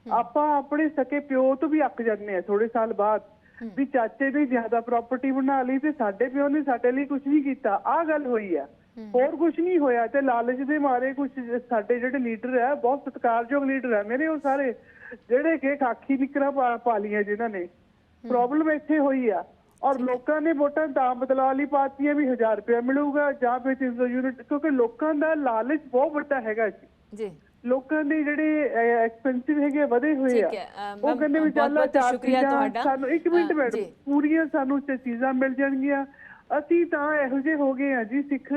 ਆਪਾਂ ਆਪਣੇ ਸਕੇ ਪਿਓ ਤੋਂ ਵੀ ਅੱਕ ਜਾਂਦੇ ਆ ਥੋੜੇ ਸਾਲ ਬਾਅਦ ਵੀ ਚਾਚੇ ਨੇ ਜ਼ਿਆਦਾ ਪ੍ਰਾਪਰਟੀ ਬਣਾ ਲਈ ਤੇ ਸਾਡੇ ਪਿਓ ਨੇ ਸਾਡੇ ਲਈ ਕੁਝ ਨਹੀਂ ਕੀਤਾ। ਆਹ ਗੱਲ ਹੋਈ ਆ, ਹੋਰ ਕੁਝ ਨਹੀਂ ਹੋਇਆ। ਤੇ ਲਾਲਚ ਦੇ ਮਾਰੇ ਕੁਝ ਸਾਡੇ ਜਿਹੜੇ ਲੀਡਰ ਆ, ਬਹੁਤ ਸਤਿਕਾਰਯੋਗ ਲੀਡਰ ਆ ਮੇਰੇ, ਉਹ ਸਾਰੇ ਜਿਹੜੇ ਕਿ ਖਾਕੀ ਨਿਕਰਾਂ ਪਾ ਲਈਆਂ ਜਿਨ੍ਹਾਂ ਨੇ। ਪ੍ਰੋਬਲਮ ਇੱਥੇ ਹੋਈ ਆ ਔਰ ਲੋਕਾਂ ਨੇ ਵੋਟਾਂ ਤਾਂ ਬਦਲਾ ਲਈ ਪਾਤੀਆਂ ਵੀ 1000 ਰੁਪਇਆ ਮਿਲੂਗਾ ਜਾਂ ਫਿਰ 300 ਯੂਨਿਟ, ਕਿਉਂਕਿ ਲੋਕਾਂ ਦਾ ਲਾਲਚ ਬਹੁਤ ਵੱਡਾ ਹੈਗਾ ਜੀ। ਲੋਕਾਂ ਦੇ ਜਿਹੜੇ ਐਕਸਪੈਂਸਿਵ ਹੈਗੇ ਵਧੇ ਹੋਏ ਆ, ਉਹ ਕਹਿੰਦੇ ਵੀ ਚੱਲ ਸਾਨੂੰ 1 ਮਿੰਟ ਮੈਡਮ ਪੂਰੀਆਂ ਸਾਨੂੰ ਚੀਜ਼ਾਂ ਮਿਲ ਜਾਣਗੀਆਂ। ਅਸੀਂ ਤਾਂ ਇਹੋ ਜਿਹੇ ਹੋ ਗਏ ਆ ਜੀ ਸਿੱਖ,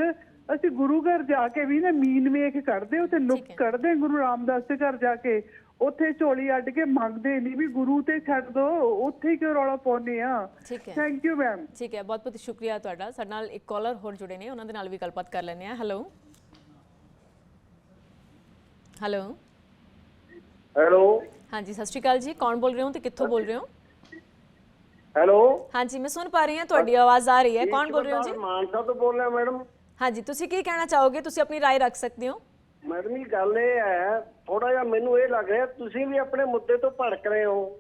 ਅਸੀਂ ਗੁਰੂ ਘਰ ਜਾ ਕੇ ਵੀ ਨਾ ਮੀਨ ਵੇਖ ਕੱਢਦੇ, ਉੱਥੇ ਨੁਕ ਕੱਢਦੇ ਗੁਰੂ ਰਾਮਦਾਸ ਦੇ ਘਰ ਜਾ ਕੇ, ਉੱਥੇ ਝੋਲੀ ਅੱਡ ਕੇ ਮੰਗਦੇ ਨਹੀਂ ਵੀ ਗੁਰੂ ਤੇ ਛੱਡ ਦੋ, ਉੱਥੇ ਹੀ ਕਿਉਂ ਰੌਲਾ ਪਾਉਂਦੇ ਆ। Thank you ma'am. ਠੀਕ ਹੈ, ਬਹੁਤ ਬਹੁਤ ਸ਼ੁਕਰੀਆ ਤੁਹਾਡਾ। ਸਾਡੇ ਨਾਲ ਇੱਕ ਕਾਲਰ ਹੋਰ ਜੁੜੇ ਨੇ, ਉਹਨਾਂ ਦੇ ਨਾਲ ਵੀ ਗੱਲਬਾਤ ਕਰ ਲੈਂਦੇ ਆ। ਹੈਲੋ ਹੈਲੋ ਹੈਲੋ ਹਾਂਜੀ, ਸਤਿ ਸ਼੍ਰੀ ਅਕਾਲ ਜੀ। ਕੌਣ ਬੋਲ ਰਹੇ ਹੋ ਤੇ ਕਿੱਥੋਂ ਬੋਲ ਰਹੇ ਹੋ? ਹੈਲੋ ਹਾਂਜੀ, ਮੈਂ ਸੁਣ ਪਾ ਰਹੀ ਹਾਂ, ਤੁਹਾਡੀ ਆਵਾਜ਼ ਆ ਰਹੀ ਹੈ। ਕੌਣ ਬੋਲ ਰਹੇ ਹੋ ਜੀ? ਮਾਨਸਾ ਤੋਂ ਬੋਲ ਰਿਹਾ ਮੈਡਮ। ਹਾਂਜੀ, ਤੁਸੀਂ ਕੀ ਕਹਿਣਾ ਚਾਹੋਗੇ? ਤੁਸੀਂ ਆਪਣੀ ਰਾਏ ਰੱਖ ਸਕਦੇ ਹੋ। ਮੈਡਮ ਜੀ ਗੱਲ ਇਹ ਹੈ, ਥੋੜਾ ਜਿਹਾ ਮੈਨੂੰ ਇਹ ਲੱਗ ਰਿਹਾ ਤੁਸੀਂ ਵੀ ਆਪਣੇ ਮੁੱਦੇ ਤੋਂ ਭੜਕ ਰਹੇ ਹੋ।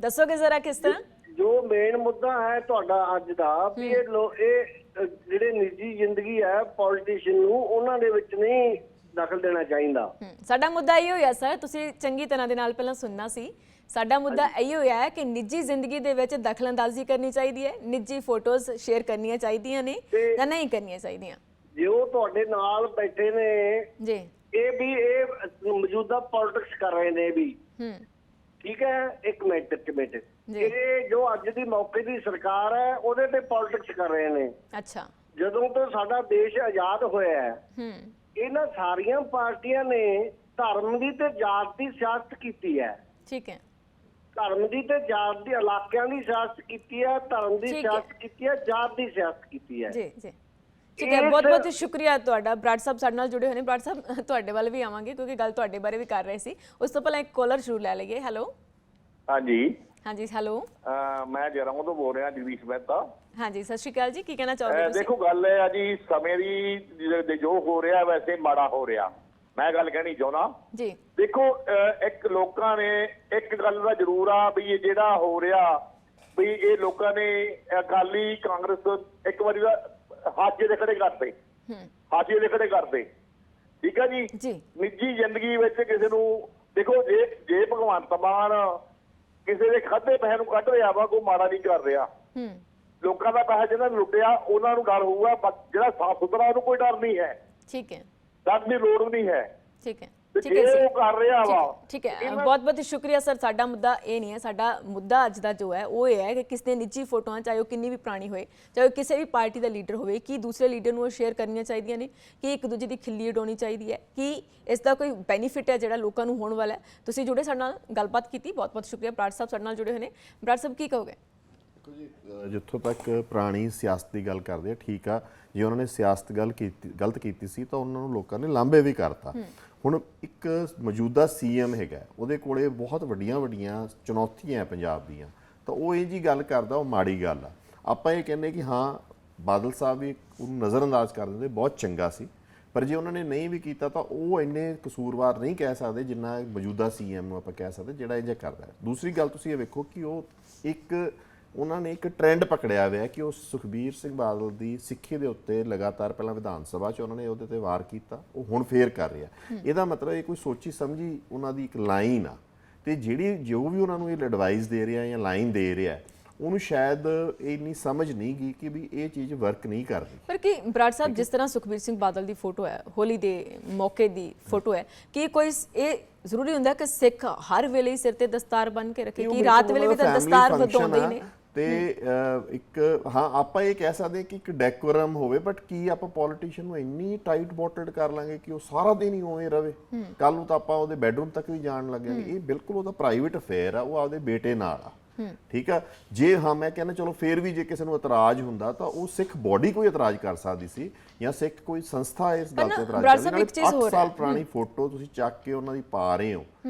ਦੱਸੋਗੇ ਜ਼ਰਾ ਕਿਸ ਤਰ੍ਹਾਂ? ਜੋ ਮੇਨ ਮੁੱਦਾ ਹੈ ਤੁਹਾਡਾ ਅੱਜ ਦਾ ਵੀ ਇਹ ਜਿਹੜੇ ਨਿੱਜੀ ਜ਼ਿੰਦਗੀ ਹੈ ਪੋਲੀਟੀਸ਼ੀਅਨ ਨੂੰ, ਉਹਨਾਂ ਦੇ ਵਿੱਚ ਨਹੀਂ ਦਖਲ ਦੇਣਾ ਚਾਹੀਦਾ। ਸਾਡਾ ਮੁੱਦਾ ਇਹੋ ਹੈ ਸਰ, ਤੁਸੀਂ ਚੰਗੀ ਤਰ੍ਹਾਂ ਦੇ ਨਾਲ ਪਹਿਲਾਂ ਸੁਣਨਾ ਸੀ। ਸਾਡਾ ਮੁੱਦਾ ਇਹੋ ਹੈ ਕਿ ਨਿੱਜੀ ਜ਼ਿੰਦਗੀ ਦੇ ਵਿੱਚ ਦਖਲਅੰਦਾਜ਼ੀ ਕਰਨੀ ਚਾਹੀਦੀ ਹੈ, ਨਿੱਜੀ ਫੋਟੋਜ਼ ਸ਼ੇਅਰ ਕਰਨੀਆਂ ਚਾਹੀਦੀਆਂ ਨੇ ਜਾਂ ਨਹੀਂ ਕਰਨੀਆਂ ਚਾਹੀਦੀਆਂ। ਜੋ ਤੁਹਾਡੇ ਨਾਲ ਬੈਠੇ ਨੇ ਜੀ, ਇਹ ਵੀ ਇਹ ਮੌਜੂਦਾ ਪੋਲਿਟਿਕਸ ਕਰ ਰਹੇ ਨੇ ਵੀ, ਠੀਕ ਹੈ। ਇੱਕ ਮਿੰਟ ਇਹ ਜੋ ਅੱਜ ਦੀ ਮੌਕੇ ਦੀ ਸਰਕਾਰ ਹੈ ਉਹਦੇ ਤੇ ਪੋਲਿਟਿਕਸ ਕਰ ਰਹੇ ਨੇ। ਅੱਛਾ, ਜਦੋਂ ਤੋਂ ਸਾਡਾ ਦੇਸ਼ ਆਜ਼ਾਦ ਹੋਇਆ ਹੈ ਇਹਨਾਂ ਸਾਰੀਆਂ ਪਾਰਟੀਆਂ ਨੇ ਧਰਮ ਦੀ ਤੇ ਜਾਤ ਦੀ ਸਿਆਸਤ ਕੀਤੀ ਹੈ। ਠੀਕ ਹੈ, ਧਰਮ ਦੀ ਤੇ ਜਾਤ ਦੀ, ਇਲਾਕਿਆਂ ਦੀ ਸਿਆਸਤ ਕੀਤੀ ਹੈ, ਧਰਮ ਦੀ ਸਿਆਸਤ ਕੀਤੀ ਹੈ, ਜਾਤ ਦੀ ਸਿਆਸਤ ਕੀਤੀ ਹੈ। ਜੀ ਜੀ ਠੀਕ ਹੈ, ਬਹੁਤ ਬਹੁਤ ਸ਼ੁਕਰੀਆ ਤੁਹਾਡਾ। ਬਰਾੜ ਸਾਹਿਬ ਸਾਡੇ ਨਾਲ ਜੁੜੇ ਹੋਏ ਨੇ। ਬਰਾੜ ਸਾਹਿਬ, ਤੁਹਾਡੇ ਵੱਲ ਵੀ ਆਵਾਂਗੇ ਕਿਉਂਕਿ ਗੱਲ ਤੁਹਾਡੇ ਬਾਰੇ ਵੀ ਕਰ ਰਹੇ ਸੀ। ਉਸ ਤੋਂ ਪਹਿਲਾਂ ਇੱਕ ਕਾਲਰ ਜ਼ਰੂਰ ਲੈ ਲਈਏ। ਹੈਲੋ ਹਾਂਜੀ ਹਾਂਜੀ ਹੈਲੋ, ਮੈਂ ਜਰਾਉਂ ਤੋਂ ਬੋਲ ਰਿਹਾ, ਜਗਦੀਸ਼ ਮਹਿਤਾ। ਹਾਂਜੀ, ਸਤਿ ਸ਼੍ਰੀ ਅਕਾਲ ਜੀ। ਕੀ ਕਹਿਣਾ ਚਾਹੋਗੇ ਤੁਸੀਂ? ਦੇਖੋ ਗੱਲ ਇਹ ਆ ਜੀ, ਸਮੇਂ ਦੀ ਜੋ ਹੋ ਰਿਹਾ ਵੈਸੇ ਮਾੜਾ ਹੋ ਰਿਹਾ, ਮੈਂ ਗੱਲ ਕਹਿਣੀ ਚਾਹੁੰਦਾ ਜੀ। ਦੇਖੋ ਇੱਕ ਲੋਕਾਂ ਨੇ ਇੱਕ ਗੱਲ ਦਾ ਜ਼ਰੂਰ ਆ ਵੀ ਇਹ ਜਿਹੜਾ ਹੋ ਰਿਹਾ ਵੀ ਇਹ ਲੋਕਾਂ ਨੇ ਅਕਾਲੀ ਕਾਂਗਰਸ ਇੱਕ ਵਾਰੀ ਦਾ ਹਾਜੇ ਦੇ ਖੜੇ ਕਰਦੇ, ਹਾਜੇ ਦੇ ਖੜੇ ਕਰਦੇ, ਠੀਕ ਆ ਜੀ। ਨਿੱਜੀ ਜ਼ਿੰਦਗੀ ਵਿੱਚ ਕਿਸੇ ਨੂੰ ਦੇਖੋ, ਜੇ ਭਗਵੰਤ ਮਾਨ ਕਿਸੇ ਦੇ ਖਾਧੇ ਪੈਸੇ ਨੂੰ ਕੱਢ ਰਿਹਾ ਵਾ, ਕੋਈ ਮਾੜਾ ਨਹੀਂ ਕਰ ਰਿਹਾ। ਲੋਕਾਂ ਦਾ ਪੈਸਾ ਜਿਹਨਾਂ ਨੇ ਲੁੱਟਿਆ ਉਹਨਾਂ ਨੂੰ ਡਰ ਹੋਊਗਾ, ਜਿਹੜਾ ਸਾਫ਼ ਸੁਥਰਾ ਉਹਨੂੰ ਕੋਈ ਡਰ ਨਹੀਂ ਹੈ। ਠੀਕ ਹੈ, ਡਰ ਦੀ ਲੋੜ ਵੀ ਨਹੀਂ ਹੈ। ਠੀਕ ਹੈ, ਠੀਕ ਹੈ ਜੀ, ਕਰ ਰਿਹਾ ਵਾ। ਠੀਕ ਹੈ, ਬਹੁਤ ਬਹੁਤ ਸ਼ੁਕਰੀਆ ਸਰ। ਸਾਡਾ ਮੁੱਦਾ ਇਹ ਨਹੀਂ ਹੈ, ਸਾਡਾ ਮੁੱਦਾ ਅੱਜ ਦਾ ਜੋ ਹੈ ਉਹ ਇਹ ਹੈ ਕਿ ਕਿਸ ਦੇ ਨਿੱਜੀ ਫੋਟੋਆਂ, ਚਾਹੇ ਉਹ ਕਿੰਨੀ ਵੀ ਪੁਰਾਣੀ ਹੋਏ, ਚਾਹੇ ਉਹ ਕਿਸੇ ਵੀ ਪਾਰਟੀ ਦਾ ਲੀਡਰ ਹੋਵੇ, ਕੀ ਦੂਸਰੇ ਲੀਡਰ ਨੂੰ ਉਹ ਸ਼ੇਅਰ ਕਰਨੀਆਂ ਚਾਹੀਦੀਆਂ ਨੇ, ਕਿ ਇੱਕ ਦੂਜੇ ਦੀ ਖਿੱਲੀ ਉਡਾਉਣੀ ਚਾਹੀਦੀ ਹੈ, ਕਿ ਇਸ ਦਾ ਕੋਈ ਬੈਨੀਫਿਟ ਹੈ ਜਿਹੜਾ ਲੋਕਾਂ ਨੂੰ ਹੋਣ ਵਾਲਾ ਹੈ। ਤੁਸੀਂ ਜੁੜੇ ਸਾਡੇ ਨਾਲ, ਗੱਲਬਾਤ ਕੀਤੀ, ਬਹੁਤ ਬਹੁਤ ਸ਼ੁਕਰੀਆ। ਬਰਾੜ ਸਾਹਿਬ ਸਾਡੇ ਨਾਲ ਜੁੜੇ ਹੋਏ ਨੇ। ਬਰਾੜ ਸਾਹਿਬ, ਕੀ ਕਹੋਗੇ? ਦੇਖੋ ਜੀ, ਜਿੱਥੋਂ ਤੱਕ ਪੁਰਾਣੀ ਸਿਆਸਤ ਦੀ ਗੱਲ ਕਰਦੇ ਆ, ਠੀਕ ਆ, ਜੇ ਉਹਨਾਂ ਨੇ ਸਿਆਸਤ ਗਲਤ ਕੀਤੀ ਸੀ ਤਾਂ ਉਹਨਾਂ ਨੂੰ ਲੋਕਾਂ ਨੇ ਲਾਂਭੇ ਵੀ ਕਰਤਾ। ਹੁਣ ਇੱਕ ਮੌਜੂਦਾ ਸੀਐਮ ਹੈਗਾ, ਉਹਦੇ ਕੋਲੇ ਬਹੁਤ ਵੱਡੀਆਂ ਚੁਣੌਤੀਆਂ ਪੰਜਾਬ ਦੀਆਂ, ਤਾਂ ਉਹ ਇਹ ਜੀ ਗੱਲ ਕਰਦਾ, ਉਹ ਮਾੜੀ ਗੱਲ ਆ। ਆਪਾਂ ਇਹ ਕਹਿੰਦੇ ਕਿ ਹਾਂ, ਬਾਦਲ ਸਾਹਿਬ ਵੀ ਉਹਨੂੰ ਨਜ਼ਰਅੰਦਾਜ਼ ਕਰ ਦਿੰਦੇ, ਬਹੁਤ ਚੰਗਾ ਸੀ, ਪਰ ਜੇ ਉਹਨਾਂ ਨੇ ਨਹੀਂ ਵੀ ਕੀਤਾ ਤਾਂ ਉਹ ਇੰਨੇ ਕਸੂਰਵਾਰ ਨਹੀਂ ਕਹਿ ਸਕਦੇ ਜਿੰਨਾ ਮੌਜੂਦਾ ਸੀਐਮ ਨੂੰ ਆਪਾਂ ਕਹਿ ਸਕਦੇ ਜਿਹੜਾ ਇਹ ਜਿਹਾ ਕਰਦਾ। ਦੂਸਰੀ ਗੱਲ ਤੁਸੀਂ ਇਹ ਵੇਖੋ ਕਿ ਉਹਨਾਂ ਨੇ ਇੱਕ ਟ੍ਰੈਂਡ ਪਕੜਿਆ ਹੋਇਆ ਕਿ ਉਹ ਸੁਖਬੀਰ ਸਿੰਘ ਬਾਦਲ ਦੀ ਸਿੱਖੀ ਦੇ ਉੱਤੇ ਲਗਾਤਾਰ, ਪਹਿਲਾਂ ਵਿਧਾਨ ਸਭਾ 'ਚ ਉਹਨਾਂ ਨੇ ਉਹਦੇ ਤੇ ਵਾਰ ਕੀਤਾ, ਉਹ ਹੁਣ ਫੇਰ ਕਰ ਰਿਹਾ। ਇਹਦਾ ਮਤਲਬ ਇਹ ਕੋਈ ਸੋਚੀ ਸਮਝੀ ਉਹਨਾਂ ਦੀ ਇੱਕ ਲਾਈਨ ਆ, ਤੇ ਜੋ ਵੀ ਉਹਨਾਂ ਨੂੰ ਇਹ ਐਡਵਾਈਸ ਦੇ ਰਿਹਾ ਜਾਂ ਲਾਈਨ ਦੇ ਰਿਹਾ, ਉਹਨੂੰ ਸ਼ਾਇਦ ਇੰਨੀ ਸਮਝ ਨਹੀਂ ਗਈ ਕਿ ਵੀ ਇਹ ਚੀਜ਼ ਵਰਕ ਨਹੀਂ ਕਰ ਰਹੀ। ਪਰ ਕੀ ਬਰਾੜ ਸਾਹਿਬ, ਜਿਸ ਤਰ੍ਹਾਂ ਸੁਖਬੀਰ ਸਿੰਘ ਬਾਦਲ ਦੀ ਫੋਟੋ ਹੈ, ਹੋਲੀ ਦੇ ਮੌਕੇ ਦੀ ਫੋਟੋ ਹੈ, ਕਿ ਕੋਈ ਇਹ ਜ਼ਰੂਰੀ ਹੁੰਦਾ ਕਿ ਸਿੱਖ ਹਰ ਵੇਲੇ ਸਿਰ ਤੇ ਦਸਤਾਰ ਬੰਨ੍ਹ ਕੇ ਰੱਖੇ, ਕਿ ਰਾਤ ਵੇਲੇ ਵੀ ਤਾਂ ਦਸਤਾਰ ਵਧਾਉਂਦੇ ਨੇ? ਤੇ ਇੱਕ ਹਾਂ, ਆਪਾਂ ਇਹ ਕਹਿ ਸਕਦੇ ਕਿ ਇੱਕ ਡੈਕੋਰਮ ਹੋਵੇ, ਬਟ ਕੀ ਆਪਾਂ ਪੋਲੀਟੀਸ਼ੀਅਨ ਨੂੰ ਇੰਨੀ ਟਾਈਟ ਬੋਟਲਡ ਕਰ ਲਾਂਗੇ ਕਿ ਉਹ ਸਾਰਾ ਦਿਨ ਹੀ ਉਵੇਂ ਰਵੇ? ਕੱਲ ਨੂੰ ਤਾਂ ਆਪਾਂ ਉਹਦੇ ਬੈਡਰੂਮ ਤੱਕ ਵੀ ਜਾਣ ਲੱਗਾਂਗੇ। ਇਹ ਬਿਲਕੁਲ ਉਹਦਾ ਪ੍ਰਾਈਵੇਟ ਅਫੇਅਰ ਆ, ਉਹ ਆਪਦੇ ਬੇਟੇ ਨਾਲ ਆ। ਠੀਕ ਆ। ਜੇ ਹਾਂ ਮੈਂ ਕਹਿੰਦਾ ਚਲੋ ਫੇਰ ਵੀ ਜੇ ਕਿਸੇ ਨੂੰ ਇਤਰਾਜ਼ ਹੁੰਦਾ ਤਾਂ ਉਹ ਸਿੱਖ ਬੋਡੀ ਕੋਈ ਇਤਰਾਜ਼ ਕਰ ਸਕਦੀ ਸੀ ਜਾਂ ਸਿੱਖ ਕੋਈ ਸੰਸਥਾ ਇਸ ਗੱਲ ਤੇ ਇਤਰਾਜ਼ ਕਰਦੀ। 8 ਸਾਲ ਪੁਰਾਣੀ ਫੋਟੋ ਤੁਸੀਂ ਚੱਕ ਕੇ ਉਹਨਾਂ ਦੀ ਪਾ ਰਹੇ ਹੋ,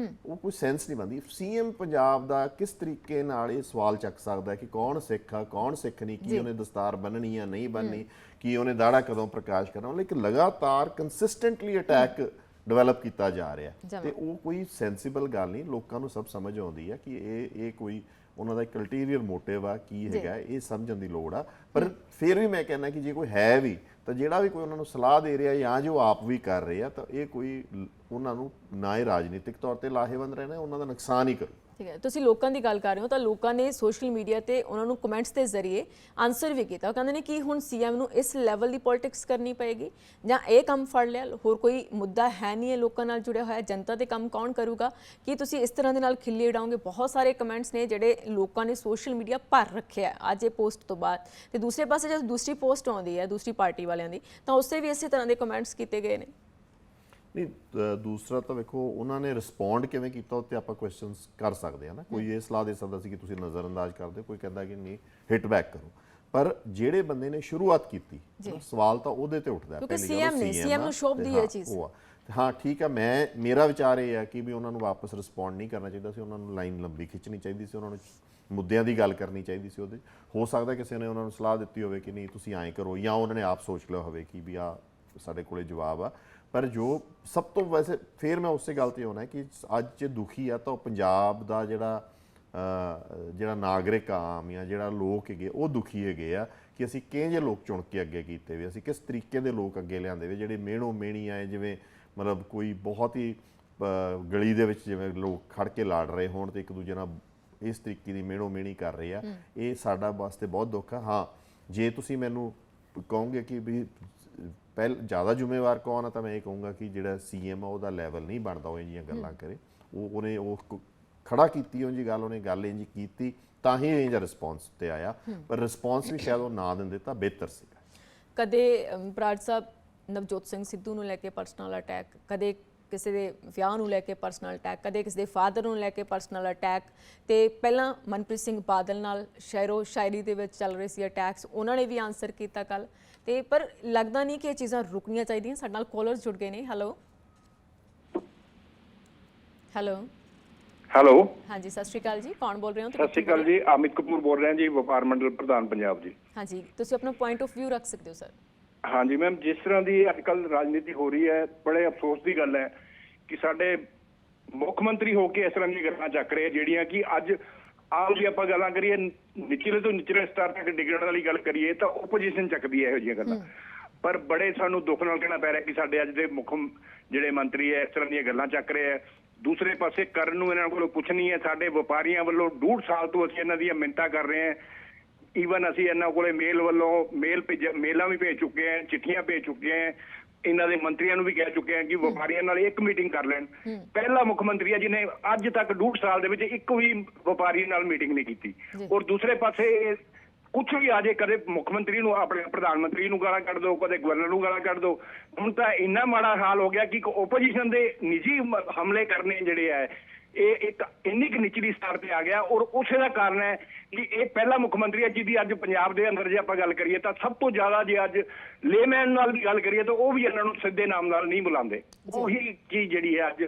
ਉਹ ਕੋਈ ਸੈਂਸ ਨਹੀਂ ਬਣਦੀ। ਸੀਐਮ ਪੰਜਾਬ ਦਾ ਕਿਸ ਤਰੀਕੇ ਨਾਲ ਇਹ ਸਵਾਲ ਚੱਕ ਸਕਦਾ ਕਿ ਕੌਣ ਸਿੱਖ ਆ ਕੌਣ ਸਿੱਖ ਨਹੀਂ, ਕੀ ਉਹਨੇ ਦਸਤਾਰ ਬੰਨਣੀ ਆ ਨਹੀਂ ਬੰਨਣੀ, ਕੀ ਉਹਨੇ ਦਾੜਾ ਕਦੋਂ ਪ੍ਰਕਾਸ਼ ਕਰਨਾ, ਮਤਲਬ ਇੱਕ ਲਗਾਤਾਰ ਕੰਸਿਸਟੈਂਟਲੀ ਅਟੈਕ ਡਿਵੈਲਪ ਕੀਤਾ ਜਾ ਰਿਹਾ ਤੇ ਉਹ ਕੋਈ ਸੈਂਸੀਬਲ ਗੱਲ ਨਹੀਂ। ਲੋਕਾਂ ਨੂੰ ਸਭ ਸਮਝ ਆਉਂਦੀ ਹੈ ਕਿ ਇਹ ਕੋਈ ਉਹਨਾਂ ਦਾ ਇੱਕ ਅਲਟੀਰੀਅਰ ਮੋਟਿਵ ਆ, ਕੀ ਹੈਗਾ ਇਹ ਸਮਝਣ ਦੀ ਲੋੜ ਆ। ਪਰ ਫਿਰ ਵੀ ਮੈਂ ਕਹਿੰਦਾ ਕਿ ਜੇ ਕੋਈ ਹੈ ਵੀ ਤਾਂ ਜਿਹੜਾ ਵੀ ਕੋਈ ਉਹਨਾਂ ਨੂੰ ਸਲਾਹ ਦੇ ਰਿਹਾ ਜਾਂ ਜੋ ਆਪ ਵੀ ਕਰ ਰਹੇ ਆ ਤਾਂ ਇਹ ਕੋਈ ਉਹਨਾਂ ਨੂੰ ਨਾ ਹੀ ਰਾਜਨੀਤਿਕ ਤੌਰ ਤੇ ਲਾਹੇਵੰਦ ਰਹਿਣਾ, ਉਹਨਾਂ ਦਾ ਨੁਕਸਾਨ ਹੀ ਕਰੂ। ਠੀਕ ਹੈ, ਤੁਸੀਂ ਲੋਕਾਂ ਦੀ ਗੱਲ ਕਰ ਰਹੇ ਹੋ ਤਾਂ ਲੋਕਾਂ ਨੇ ਸੋਸ਼ਲ ਮੀਡੀਆ ਤੇ ਉਹਨਾਂ ਨੂੰ ਕਮੈਂਟਸ ਦੇ ਜ਼ਰੀਏ ਆਨਸਰ ਵੀ ਕੀਤਾ। ਉਹ ਕਹਿੰਦੇ ਨੇ ਕਿ ਹੁਣ ਸੀਐਮ ਨੂੰ ਇਸ ਲੈਵਲ ਦੀ ਪੋਲਿਟਿਕਸ ਕਰਨੀ ਪਏਗੀ ਜਾਂ ਇਹ ਕੰਮ ਫੜ ਲਿਆ, ਹੋਰ ਕੋਈ ਮੁੱਦਾ ਹੈ ਨਹੀਂ ਹੈ ਲੋਕਾਂ ਨਾਲ ਜੁੜਿਆ ਹੋਇਆ, ਜਨਤਾ ਦੇ ਕੰਮ ਕੌਣ ਕਰੂਗਾ, ਕੀ ਤੁਸੀਂ ਇਸ ਤਰ੍ਹਾਂ ਦੇ ਨਾਲ ਖਿੱਲੀ ਉਡਾਓਗੇ। ਬਹੁਤ ਸਾਰੇ ਕਮੈਂਟਸ ਨੇ ਜਿਹੜੇ ਲੋਕਾਂ ਨੇ ਸੋਸ਼ਲ ਮੀਡੀਆ ਭਰ ਰੱਖਿਆ ਅੱਜ ਇਹ ਪੋਸਟ ਤੋਂ ਬਾਅਦ। ਤੇ ਦੂਸਰੇ ਪਾਸੇ ਜਦੋਂ ਦੂਸਰੀ ਪੋਸਟ ਆਉਂਦੀ ਹੈ ਦੂਸਰੀ ਪਾਰਟੀ ਵਾਲਿਆਂ ਦੀ ਤਾਂ ਉਸੇ ਵੀ ਇਸੇ ਤਰ੍ਹਾਂ ਦੇ ਕਮੈਂਟਸ ਕੀਤੇ ਗਏ ਨੇ। ਨਹੀਂ, ਦੂਸਰਾ ਤਾਂ ਵੇਖੋ ਉਹਨਾਂ ਨੇ ਰਿਸਪੌਂਡ ਕਿਵੇਂ ਕੀਤਾ ਉੱਤੇ ਆਪਾਂ ਕੁਐਸਚਨਸ ਕਰ ਸਕਦੇ ਹਾਂ ਨਾ। ਕੋਈ ਇਹ ਸਲਾਹ ਦੇ ਸਕਦਾ ਸੀ ਕਿ ਤੁਸੀਂ ਨਜ਼ਰਅੰਦਾਜ਼ ਕਰ ਦਿਓ, ਕੋਈ ਕਹਿੰਦਾ ਕਿ ਨਹੀਂ ਹਿੱਟ ਬੈਕ ਕਰੋ। ਪਰ ਜਿਹੜੇ ਬੰਦੇ ਨੇ ਸ਼ੁਰੂਆਤ ਕੀਤੀ ਸਵਾਲ ਤਾਂ ਉਹਦੇ ਤੇ ਉੱਠਦਾ ਕਿਉਂਕਿ ਸੀਐਮ ਨੂੰ ਸ਼ੋਭਦੀ ਹੈ ਚੀਜ਼। ਹਾਂ ਠੀਕ ਆ, ਮੇਰਾ ਵਿਚਾਰ ਇਹ ਆ ਕਿ ਵੀ ਉਹਨਾਂ ਨੂੰ ਵਾਪਸ ਰਿਸਪੌਂਡ ਨਹੀਂ ਕਰਨਾ ਚਾਹੀਦਾ ਸੀ, ਉਹਨਾਂ ਨੂੰ ਲਾਈਨ ਲੰਬੀ ਖਿੱਚਣੀ ਚਾਹੀਦੀ ਸੀ, ਉਹਨਾਂ ਨੂੰ ਮੁੱਦਿਆਂ ਦੀ ਗੱਲ ਕਰਨੀ ਚਾਹੀਦੀ ਸੀ। ਉਹਦੇ ਹੋ ਸਕਦਾ ਕਿਸੇ ਨੇ ਉਹਨਾਂ ਨੂੰ ਸਲਾਹ ਦਿੱਤੀ ਹੋਵੇ ਕਿ ਨਹੀਂ ਤੁਸੀਂ ਐਂ ਕਰੋ, ਜਾਂ ਉਹਨਾਂ ਨੇ ਆਪ ਸੋਚ ਲਿਆ ਹੋਵੇ ਕਿ ਵੀ ਆ ਸਾਡੇ ਕੋਲੇ ਜਵਾਬ ਆ। ਪਰ ਜੋ ਸਭ ਤੋਂ ਵੈਸੇ ਫਿਰ ਮੈਂ ਉਸੇ ਗੱਲ ਤੇ ਆਉਣਾ ਕਿ ਅੱਜ ਜੇ ਦੁਖੀ ਆ ਤਾਂ ਉਹ ਪੰਜਾਬ ਦਾ ਜਿਹੜਾ ਨਾਗਰਿਕ ਆਮ ਜਾਂ ਜਿਹੜਾ ਲੋਕ ਹੈਗੇ ਉਹ ਦੁਖੀ ਹੈਗੇ ਆ ਕਿ ਅਸੀਂ ਕਿਹੋ ਜਿਹੇ ਲੋਕ ਚੁਣ ਕੇ ਅੱਗੇ ਕੀਤੇ ਵੇ, ਅਸੀਂ ਕਿਸ ਤਰੀਕੇ ਦੇ ਲੋਕ ਅੱਗੇ ਲਿਆਂਦੇ ਵੇ, ਜਿਹੜੇ ਮਿਹਣੋ ਮਿਹਣੀ ਆਏ, ਜਿਵੇਂ ਮਤਲਬ ਕੋਈ ਬਹੁਤ ਹੀ ਗਲੀ ਦੇ ਵਿੱਚ ਜਿਵੇਂ ਲੋਕ ਖੜ ਕੇ ਲੜ ਰਹੇ ਹੋਣ ਤੇ ਇੱਕ ਦੂਜੇ ਨਾਲ ਇਸ ਤਰੀਕੇ ਦੀ ਮਿਹਣੋ ਮਿਹਣੀ ਕਰ ਰਹੇ ਆ। ਇਹ ਸਾਡਾ ਵਾਸਤੇ ਬਹੁਤ ਦੁੱਖ ਆ। ਹਾਂ, ਜੇ ਤੁਸੀਂ ਮੈਨੂੰ ਕਹੋਗੇ ਕਿ ਵੀ ਜ਼ਿਆਦਾ ਜ਼ਿੰਮੇਵਾਰ ਕੌਣ ਆ ਤਾਂ ਮੈਂ ਇਹ ਕਹੂੰਗਾ ਕਿ ਜਿਹੜਾ ਸੀਐਮ ਆ ਉਹਦਾ ਲੈਵਲ ਨਹੀਂ ਬਣਦਾ ਉਹ ਜਿਹੀਆਂ ਗੱਲਾਂ ਕਰੇ। ਉਹਨੇ ਉਹ ਖੜਾ ਕੀਤੀ ਉਹ ਜੀ ਗੱਲ, ਉਹਨੇ ਗੱਲ ਇੰਝ ਕੀਤੀ ਤਾਂ ਹੀ ਇਹ ਜਿਹਾ ਰਿਸਪੌਂਸ ਤੇ ਆਇਆ। ਪਰ ਰਿਸਪੌਂਸ ਵੀ ਸ਼ਾਇਦ ਉਹ ਨਾ ਦਿੰਦੇ ਤਾਂ ਬਿਹਤਰ ਸੀਗਾ। ਕਦੇ ਬਰਾੜ ਸਾਹਿਬ ਨਵਜੋਤ ਸਿੰਘ ਸਿੱਧੂ ਨੂੰ ਲੈ ਕੇ ਪਰਸਨਲ ਅਟੈਕ, ਕਦੇ ਕਿਸੇ ਦੇ ਵਿਆਹ ਨੂੰ ਲੈ ਕੇ ਪਰਸਨਲ ਅਟੈਕ, ਕਦੇ ਕਿਸੇ ਦੇ ਫਾਦਰ ਨੂੰ ਲੈ ਕੇ ਪਰਸਨਲ ਅਟੈਕ, ਤੇ ਪਹਿਲਾਂ ਮਨਪ੍ਰੀਤ ਸਿੰਘ ਬਾਦਲ ਨਾਲ ਸ਼ਾਇਰੋ ਸ਼ਾਇਰੀ ਦੇ ਵਿੱਚ ਚੱਲ ਰਹੇ ਸੀ ਅਟੈਕਸ, ਉਹਨਾਂ ਨੇ ਵੀ ਆਨਸਰ ਕੀਤਾ ਕੱਲ। ਤੇ ਪਰ ਲੱਗਦਾ ਨਹੀਂ ਕਿ ਇਹ ਚੀਜ਼ਾਂ ਰੁਕਣੀਆਂ ਚਾਹੀਦੀਆਂ। ਸਾਡੇ ਨਾਲ ਕਾਲਰਸ ਜੁੜ ਗਏ ਨੇ। ਹੈਲੋ ਹਾਂਜੀ, ਸਤਿ ਸ਼੍ਰੀ ਅਕਾਲ ਜੀ, ਕੌਣ ਬੋਲ ਰਹੇ ਹੋ? ਸਤਿ ਸ਼੍ਰੀ ਅਕਾਲ ਜੀ, ਅਮਿਤ ਕਪੂਰ ਬੋਲ ਰਿਹਾ ਜੀ, ਵਪਾਰ ਮੰਡਲ ਪ੍ਰਧਾਨ ਪੰਜਾਬ ਜੀ। ਹਾਂਜੀ, ਤੁਸੀਂ ਆਪਣਾ ਪੁਆਇੰਟ ਆਫ ਵਿਊ ਰੱਖ ਸਕਦੇ ਹੋ ਸਰ। ਹਾਂਜੀ ਮੈਮ, ਜਿਸ ਤਰ੍ਹਾਂ ਦੀ ਅੱਜ ਕੱਲ੍ਹ ਰਾਜਨੀਤੀ ਹੋ ਰਹੀ ਹੈ, ਬੜੇ ਅਫਸੋਸ ਦੀ ਗੱਲ ਹੈ ਕਿ ਸਾਡੇ ਮੁੱਖ ਮੰਤਰੀ ਹੋ ਕੇ ਇਸ ਤਰ੍ਹਾਂ ਦੀਆਂ ਗੱਲਾਂ ਚੱਕ ਰਹੇ ਜਿਹੜੀਆਂ ਕਿ ਅੱਜ ਆਮ ਜੀ ਆਪਾਂ ਗੱਲਾਂ ਕਰੀਏ ਨਿਚਲੇ ਤੋਂ ਨਿਚਲੇ ਸਤਰ ਤੱਕ ਡਿੱਗਣ ਵਾਲੀ ਗੱਲ ਕਰੀਏ ਤਾਂ ਓਪੋਜੀਸ਼ਨ ਚੱਕਦੀ ਹੈ ਇਹੋ ਜਿਹੀਆਂ ਗੱਲਾਂ। ਪਰ ਬੜੇ ਸਾਨੂੰ ਦੁੱਖ ਨਾਲ ਕਹਿਣਾ ਪੈ ਰਿਹਾ ਕਿ ਸਾਡੇ ਅੱਜ ਦੇ ਮੁੱਖ ਜਿਹੜੇ ਮੰਤਰੀ ਹੈ ਇਸ ਤਰ੍ਹਾਂ ਦੀਆਂ ਗੱਲਾਂ ਚੱਕ ਰਹੇ ਹੈ। ਦੂਸਰੇ ਪਾਸੇ ਕਰਨ ਨੂੰ ਇਹਨਾਂ ਕੋਲੋਂ ਕੁਛ ਨਹੀਂ ਹੈ। ਸਾਡੇ ਵਪਾਰੀਆਂ ਵੱਲੋਂ 1.5 ਸਾਲ ਤੋਂ ਅਸੀਂ ਇਹਨਾਂ ਦੀਆਂ ਮਿੰਨਤਾਂ ਕਰ ਰਹੇ ਹਾਂ। ਈਵਨ ਅਸੀਂ ਇਹਨਾਂ ਕੋਲੇ ਮੇਲਾਂ ਵੀ ਭੇਜ ਚੁੱਕੇ ਹਾਂ, ਚਿੱਠੀਆਂ ਭੇਜ ਚੁੱਕੇ ਹਾਂ, ਇਹਨਾਂ ਦੇ ਮੰਤਰੀਆਂ ਨੂੰ ਵੀ ਕਹਿ ਚੁੱਕੇ ਹਾਂ ਕਿ ਵਪਾਰੀਆਂ ਨਾਲ ਇੱਕ ਮੀਟਿੰਗ ਕਰ ਲੈਣ। ਪਹਿਲਾ ਮੁੱਖ ਮੰਤਰੀ ਹੈ ਜਿਹਨੇ ਅੱਜ ਤੱਕ 1.5 ਸਾਲ ਦੇ ਵਿੱਚ ਇੱਕ ਵੀ ਵਪਾਰੀ ਨਾਲ ਮੀਟਿੰਗ ਨਹੀਂ ਕੀਤੀ। ਔਰ ਦੂਸਰੇ ਪਾਸੇ ਕੁਛ ਵੀ ਆ ਜੇ, ਕਦੇ ਮੁੱਖ ਮੰਤਰੀ ਨੂੰ, ਆਪਣੇ ਪ੍ਰਧਾਨ ਮੰਤਰੀ ਨੂੰ ਗਾਲਾਂ ਕੱਢ ਦੋ, ਕਦੇ ਗਵਰਨਰ ਨੂੰ ਗਾਲਾਂ ਕੱਢ ਦੋ। ਹੁਣ ਤਾਂ ਇੰਨਾ ਮਾੜਾ ਹਾਲ ਹੋ ਗਿਆ ਕਿ ਓਪੋਜੀਸ਼ਨ ਦੇ ਨਿੱਜੀ ਹਮਲੇ ਕਰਨੇ ਜਿਹੜੇ ਹੈ ਇਹ ਇੱਕ ਇੰਨੀ ਕੁ ਨਿਚਲੀ ਸਤਰ ਤੇ ਆ ਗਿਆ। ਔਰ ਉਸੇ ਦਾ ਕਾਰਨ ਹੈ ਕਿ ਇਹ ਪਹਿਲਾ ਮੁੱਖ ਮੰਤਰੀ ਹੈ ਜਿਹਦੀ ਅੱਜ ਪੰਜਾਬ ਦੇ ਅੰਦਰ ਜੇ ਆਪਾਂ ਗੱਲ ਕਰੀਏ ਤਾਂ ਸਭ ਤੋਂ ਜ਼ਿਆਦਾ ਜੇ ਅੱਜ ਲੇਮੈਨ ਨਾਲ ਵੀ ਗੱਲ ਕਰੀਏ ਤਾਂ ਉਹ ਵੀ ਇਹਨਾਂ ਨੂੰ ਸਿੱਧੇ ਨਾਮ ਨਾਲ ਨਹੀਂ ਬੁਲਾਉਂਦੇ। ਉਹੀ ਚੀਜ਼ ਜਿਹੜੀ ਹੈ ਅੱਜ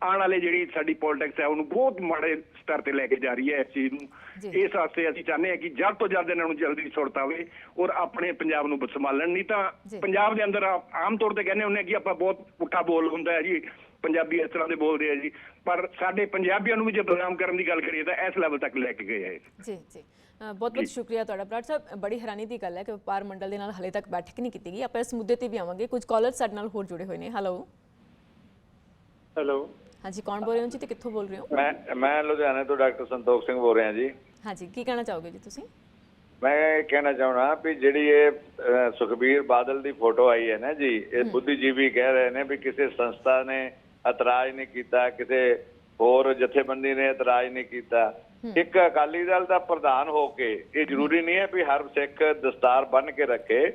ਆਉਣ ਵਾਲੇ ਜਿਹੜੀ ਸਾਡੀ ਪੋਲਿਟਿਕਸ ਹੈ ਉਹਨੂੰ ਬਹੁਤ ਮਾੜੇ ਸਤਰ ਤੇ ਲੈ ਕੇ ਜਾ ਰਹੀ ਹੈ। ਇਸ ਚੀਜ਼ ਨੂੰ ਇਸ ਵਾਸਤੇ ਅਸੀਂ ਚਾਹੁੰਦੇ ਹਾਂ ਕਿ ਜਲਦ ਤੋਂ ਜਲਦ ਇਹਨਾਂ ਨੂੰ ਜਲਦੀ ਸੁਰਤ ਆਵੇ ਔਰ ਆਪਣੇ ਪੰਜਾਬ ਨੂੰ ਸੰਭਾਲਣ। ਨਹੀਂ ਤਾਂ ਪੰਜਾਬ ਦੇ ਅੰਦਰ ਆਮ ਤੌਰ ਤੇ ਕਹਿੰਦੇ ਹੁੰਦੇ ਕਿ ਆਪਾਂ ਬਹੁਤ ਪੁੱਠਾ ਬੋਲ ਹੁੰਦਾ ਹੈ ਜੀ, ਪੰਜਾਬੀ ਇਸ ਤਰ੍ਹਾਂ ਦੇ ਬੋਲਦੇ ਆ ਜੀ, ਪਰ ਸਾਡੇ ਪੰਜਾਬੀਆਂ ਨੂੰ ਵੀ ਜੇ ਬਦਨਾਮ ਕਰਨ ਦੀ ਗੱਲ ਕਰੀਏ ਤਾਂ ਇਸ ਲੈਵਲ ਤੱਕ ਲੈ ਕੇ ਗਏ ਹੈ। ਜੀ ਜੀ, ਬਹੁਤ ਬਹੁਤ ਸ਼ੁਕਰੀਆ ਤੁਹਾਡਾ ਬਰਾੜ ਸਾਹਿਬ। ਬੜੀ ਹੈਰਾਨੀ ਦੀ ਗੱਲ ਹੈ ਕਿ ਵਪਾਰ ਮੰਡਲ ਦੇ ਨਾਲ ਹਾਲੇ ਤੱਕ ਬੈਠਕ ਨਹੀਂ ਕੀਤੀ ਗਈ। ਆਪਾਂ ਇਸ ਮੁੱਦੇ ਤੇ ਵੀ ਆਵਾਂਗੇ। ਕੁਝ ਕਾਲਰ ਸਾਡੇ ਨਾਲ ਹੋਰ ਜੁੜੇ ਹੋਏ ਨੇ। ਹੈਲੋ ਹਾਂਜੀ, ਕੌਣ ਬੋਲ ਰਹੇ ਹੋ ਜੀ ਤੇ ਕਿੱਥੋਂ ਬੋਲ ਰਹੇ ਹੋ? ਮੈਂ ਲੁਧਿਆਣੇ ਤੋਂ ਡਾਕਟਰ ਸੰਤੋਖ ਸਿੰਘ ਬੋਲ ਰਿਹਾ ਜੀ। ਹਾਂਜੀ, ਕੀ ਕਹਿਣਾ ਚਾਹੋਗੇ ਜੀ ਤੁਸੀਂ? ਮੈਂ ਇਹ ਕਹਿਣਾ ਚਾਹੁੰਦਾ ਵੀ ਜਿਹੜੀ ਇਹ ਸੁਖਬੀਰ ਬਾਦਲ ਦੀ ਫੋਟੋ ਆਈ ਹੈ ਨਾ ਜੀ, ਇਹ ਬੁੱਧੀਜੀਵੀ ਕਹਿ ਰਹੇ ਨੇ ਵੀ ਕਿਸੇ ਸੰਸਥਾ ਨੇ ਇਤਰਾਜ਼ ਨਹੀਂ ਕੀਤਾ, ਕਿਸੇ ਹੋਰ ਜਥੇਬੰਦੀ ਨੇ ਇਤਰਾਜ਼ ਨਹੀਂ ਕੀਤਾ। ਇੱਕ ਅਕਾਲੀ ਦਲ ਦਾ ਪ੍ਰਧਾਨ ਹੋ ਕੇ ਇਹ ਜ਼ਰੂਰੀ ਨਹੀਂ ਹੈ ਵੀ ਹਰ ਸਿੱਖ ਦਸਤਾਰ ਬੰਨ੍ਹ ਕੇ ਰੱਖੇ,